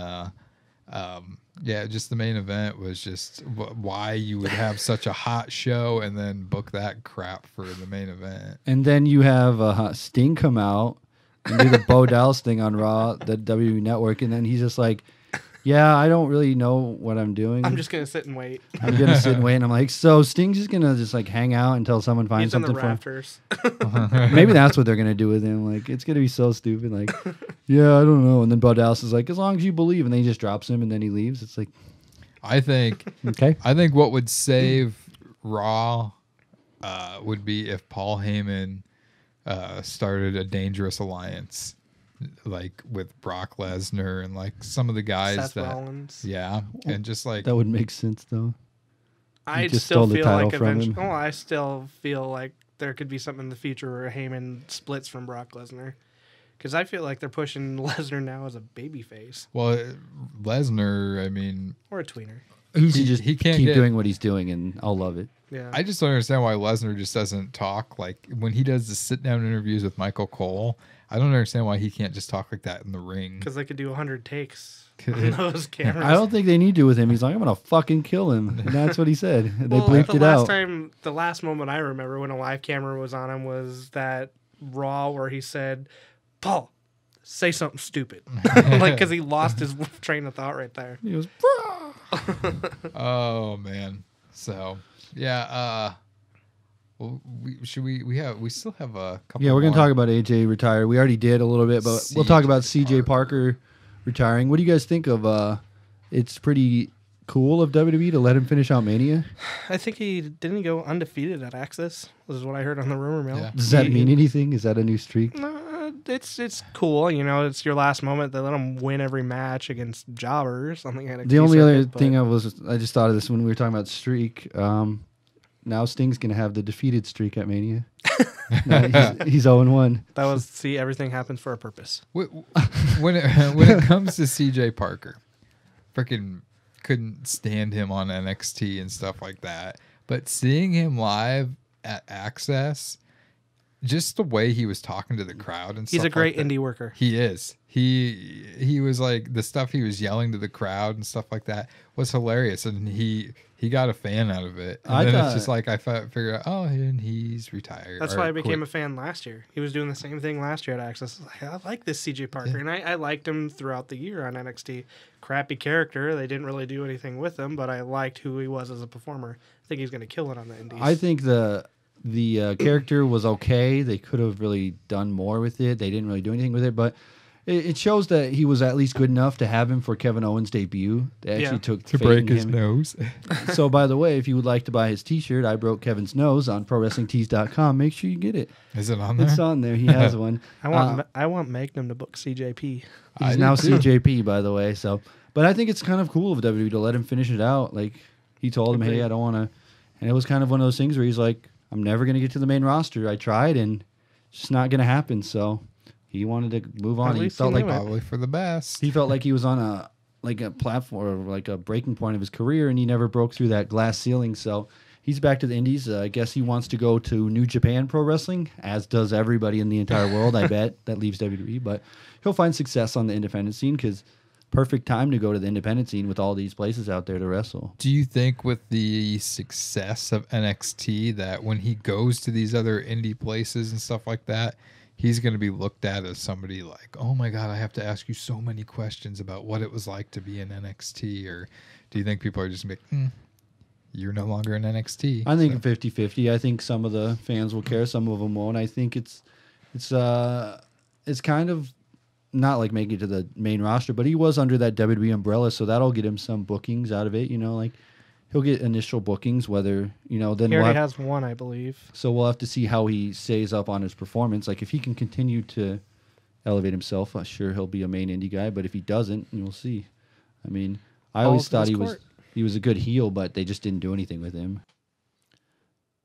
yeah, just the main event was just why you would have such a hot show and then book that crap for the main event. And then you have Sting come out and do the Bo Dallas thing on Raw, the WWE Network, and then he's just like, yeah, I don't really know what I'm doing. I'm just going to sit and wait. I'm going to sit and wait. And I'm like, so Sting's just going to just like hang out until someone finds He's in the something for him? rafters. Maybe that's what they're going to do with him. Like, it's going to be so stupid. Like, yeah, I don't know. And then Bo Dallas is like, as long as you believe. And then he just drops him and then he leaves. It's like, I think what would save Raw would be if Paul Heyman started a dangerous alliance, like with Brock Lesnar and like some of the guys Seth Rollins. Yeah, and just like that would make sense though. I just still stole the feel title like from eventually. him. Oh, I still feel like there could be something in the future where Heyman splits from Brock Lesnar, because I feel like they're pushing Lesnar now as a babyface well, Lesnar. I mean, or a tweener. He can't keep doing what he's doing, and I'll love it. Yeah, I just don't understand why Lesnar just doesn't talk like when he does the sit down interviews with Michael Cole. I don't understand why he can't just talk like that in the ring. because they could do 100 takes on those cameras. I don't think they need to with him. He's like, I'm gonna fucking kill him. And that's what he said. And they Well, bleeped it out. The last moment I remember when a live camera was on him was that Raw where he said, "Paul, say something stupid," like because he lost his train of thought right there. He goes, Oh man. So yeah. Well, we still have a couple. yeah, we're gonna more. talk about AJ retired. We already did a little bit, but we'll talk about CJ Parker retiring. What do you guys think of? It's pretty cool of WWE to let him finish out Mania. I think he didn't go undefeated at Axxess. This is what I heard on the rumor mill. Yeah. Does that mean anything? Is that a new streak? It's cool. You know, it's your last moment. They let him win every match against jobbers. Something. The only other thing I just thought of this when we were talking about streak. now Sting's gonna have the defeated streak at Mania. He's 0-1. That was see, everything happens for a purpose. When it comes to CJ Parker, freaking couldn't stand him on NXT and stuff like that. But seeing him live at Axxess, just the way he was talking to the crowd and stuff. He's a great like that, indie worker. He is. He was like, the stuff he was yelling to the crowd and stuff like that was hilarious, and he got a fan out of it. And then it's just like I figured out, oh, and he's retired. That's why I became a fan last year. He was doing the same thing last year at Axxess. I like this CJ Parker, and I liked him throughout the year on NXT. Crappy character. They didn't really do anything with him, but I liked who he was as a performer. I think he's going to kill it on the Indies. I think the character was okay. They could have really done more with it. They didn't really do anything with it, but it shows that he was at least good enough to have him for Kevin Owens' debut. They actually took to break his nose. So, by the way, if you would like to buy his T-shirt, I broke Kevin's nose on ProWrestlingTees.com. Make sure you get it. Is it on there? It's on there. He has one. I want Magnum to book CJP. He's now CJP, by the way. So, but I think it's kind of cool of WWE to let him finish it out. Like he told him, "Hey, I don't want to," and it was kind of one of those things where he's like, "I'm never going to get to the main roster. I tried, and it's just not going to happen." So. He wanted to move on. He felt like probably for the best. He felt like he was on a platform, like a breaking point of his career, and he never broke through that glass ceiling. So he's back to the Indies. I guess he wants to go to New Japan Pro Wrestling, as does everybody in the entire world. I bet that leaves WWE, but he'll find success on the independent scene because perfect time to go to the independent scene with all these places out there to wrestle. Do you think with the success of NXT that when he goes to these other indie places and stuff like that, he's going to be looked at as somebody like, oh my God, I have to ask you so many questions about what it was like to be in NXT? Or do you think people are just going to be, you're no longer in NXT? I think 50-50. I think some of the fans will care, some of them won't. I think it's kind of not like making it to the main roster, but he was under that WWE umbrella, so that'll get him some bookings out of it. You know, like he'll get initial bookings, whether, you know, then he already has one, I believe. So we'll have to see how he stays up on his performance. Like if he can continue to elevate himself, sure he'll be a main indie guy. But if he doesn't, we'll see. I mean, I always thought he was a good heel, but they just didn't do anything with him.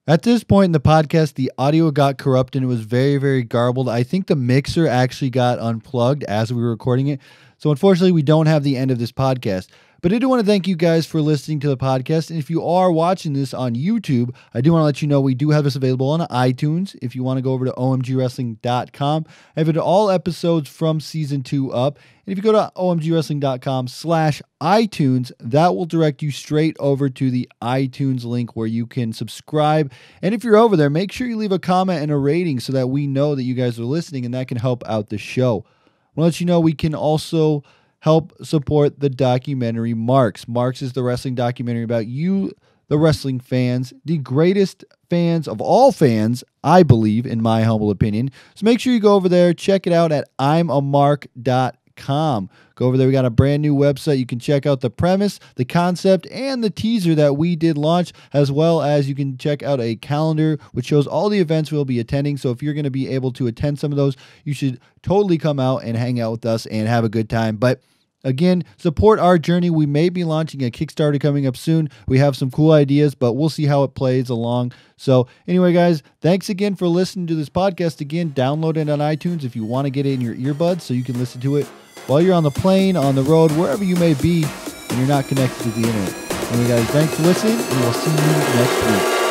At this point in the podcast, the audio got corrupt and it was very, very garbled. I think the mixer actually got unplugged as we were recording it. So unfortunately, we don't have the end of this podcast. But I do want to thank you guys for listening to the podcast. And if you are watching this on YouTube, I do want to let you know we do have this available on iTunes. If you want to go over to omgwrestling.com, I've had all episodes from season 2 up. And if you go to omgwrestling.com/iTunes, that will direct you straight over to the iTunes link where you can subscribe. And if you're over there, make sure you leave a comment and a rating so that we know that you guys are listening and that can help out the show. I want to let you know we can also help support the documentary Marks. Marks is the wrestling documentary about you, the wrestling fans, the greatest fans of all fans, I believe, in my humble opinion. So make sure you go over there, check it out at imamark.com. Go over there. We got a brand new website. You can check out the premise, the concept, and the teaser that we did launch, as well as you can check out a calendar which shows all the events we'll be attending. So if you're going to be able to attend some of those, you should totally come out and hang out with us and have a good time. But again, support our journey. We may be launching a Kickstarter coming up soon. We have some cool ideas, but we'll see how it plays along. So anyway, guys, thanks again for listening to this podcast. Again, download it on iTunes if you want to get it in your earbuds so you can listen to it while you're on the plane, on the road, wherever you may be, and you're not connected to the internet. Anyway, guys, thanks for listening, and we'll see you next week.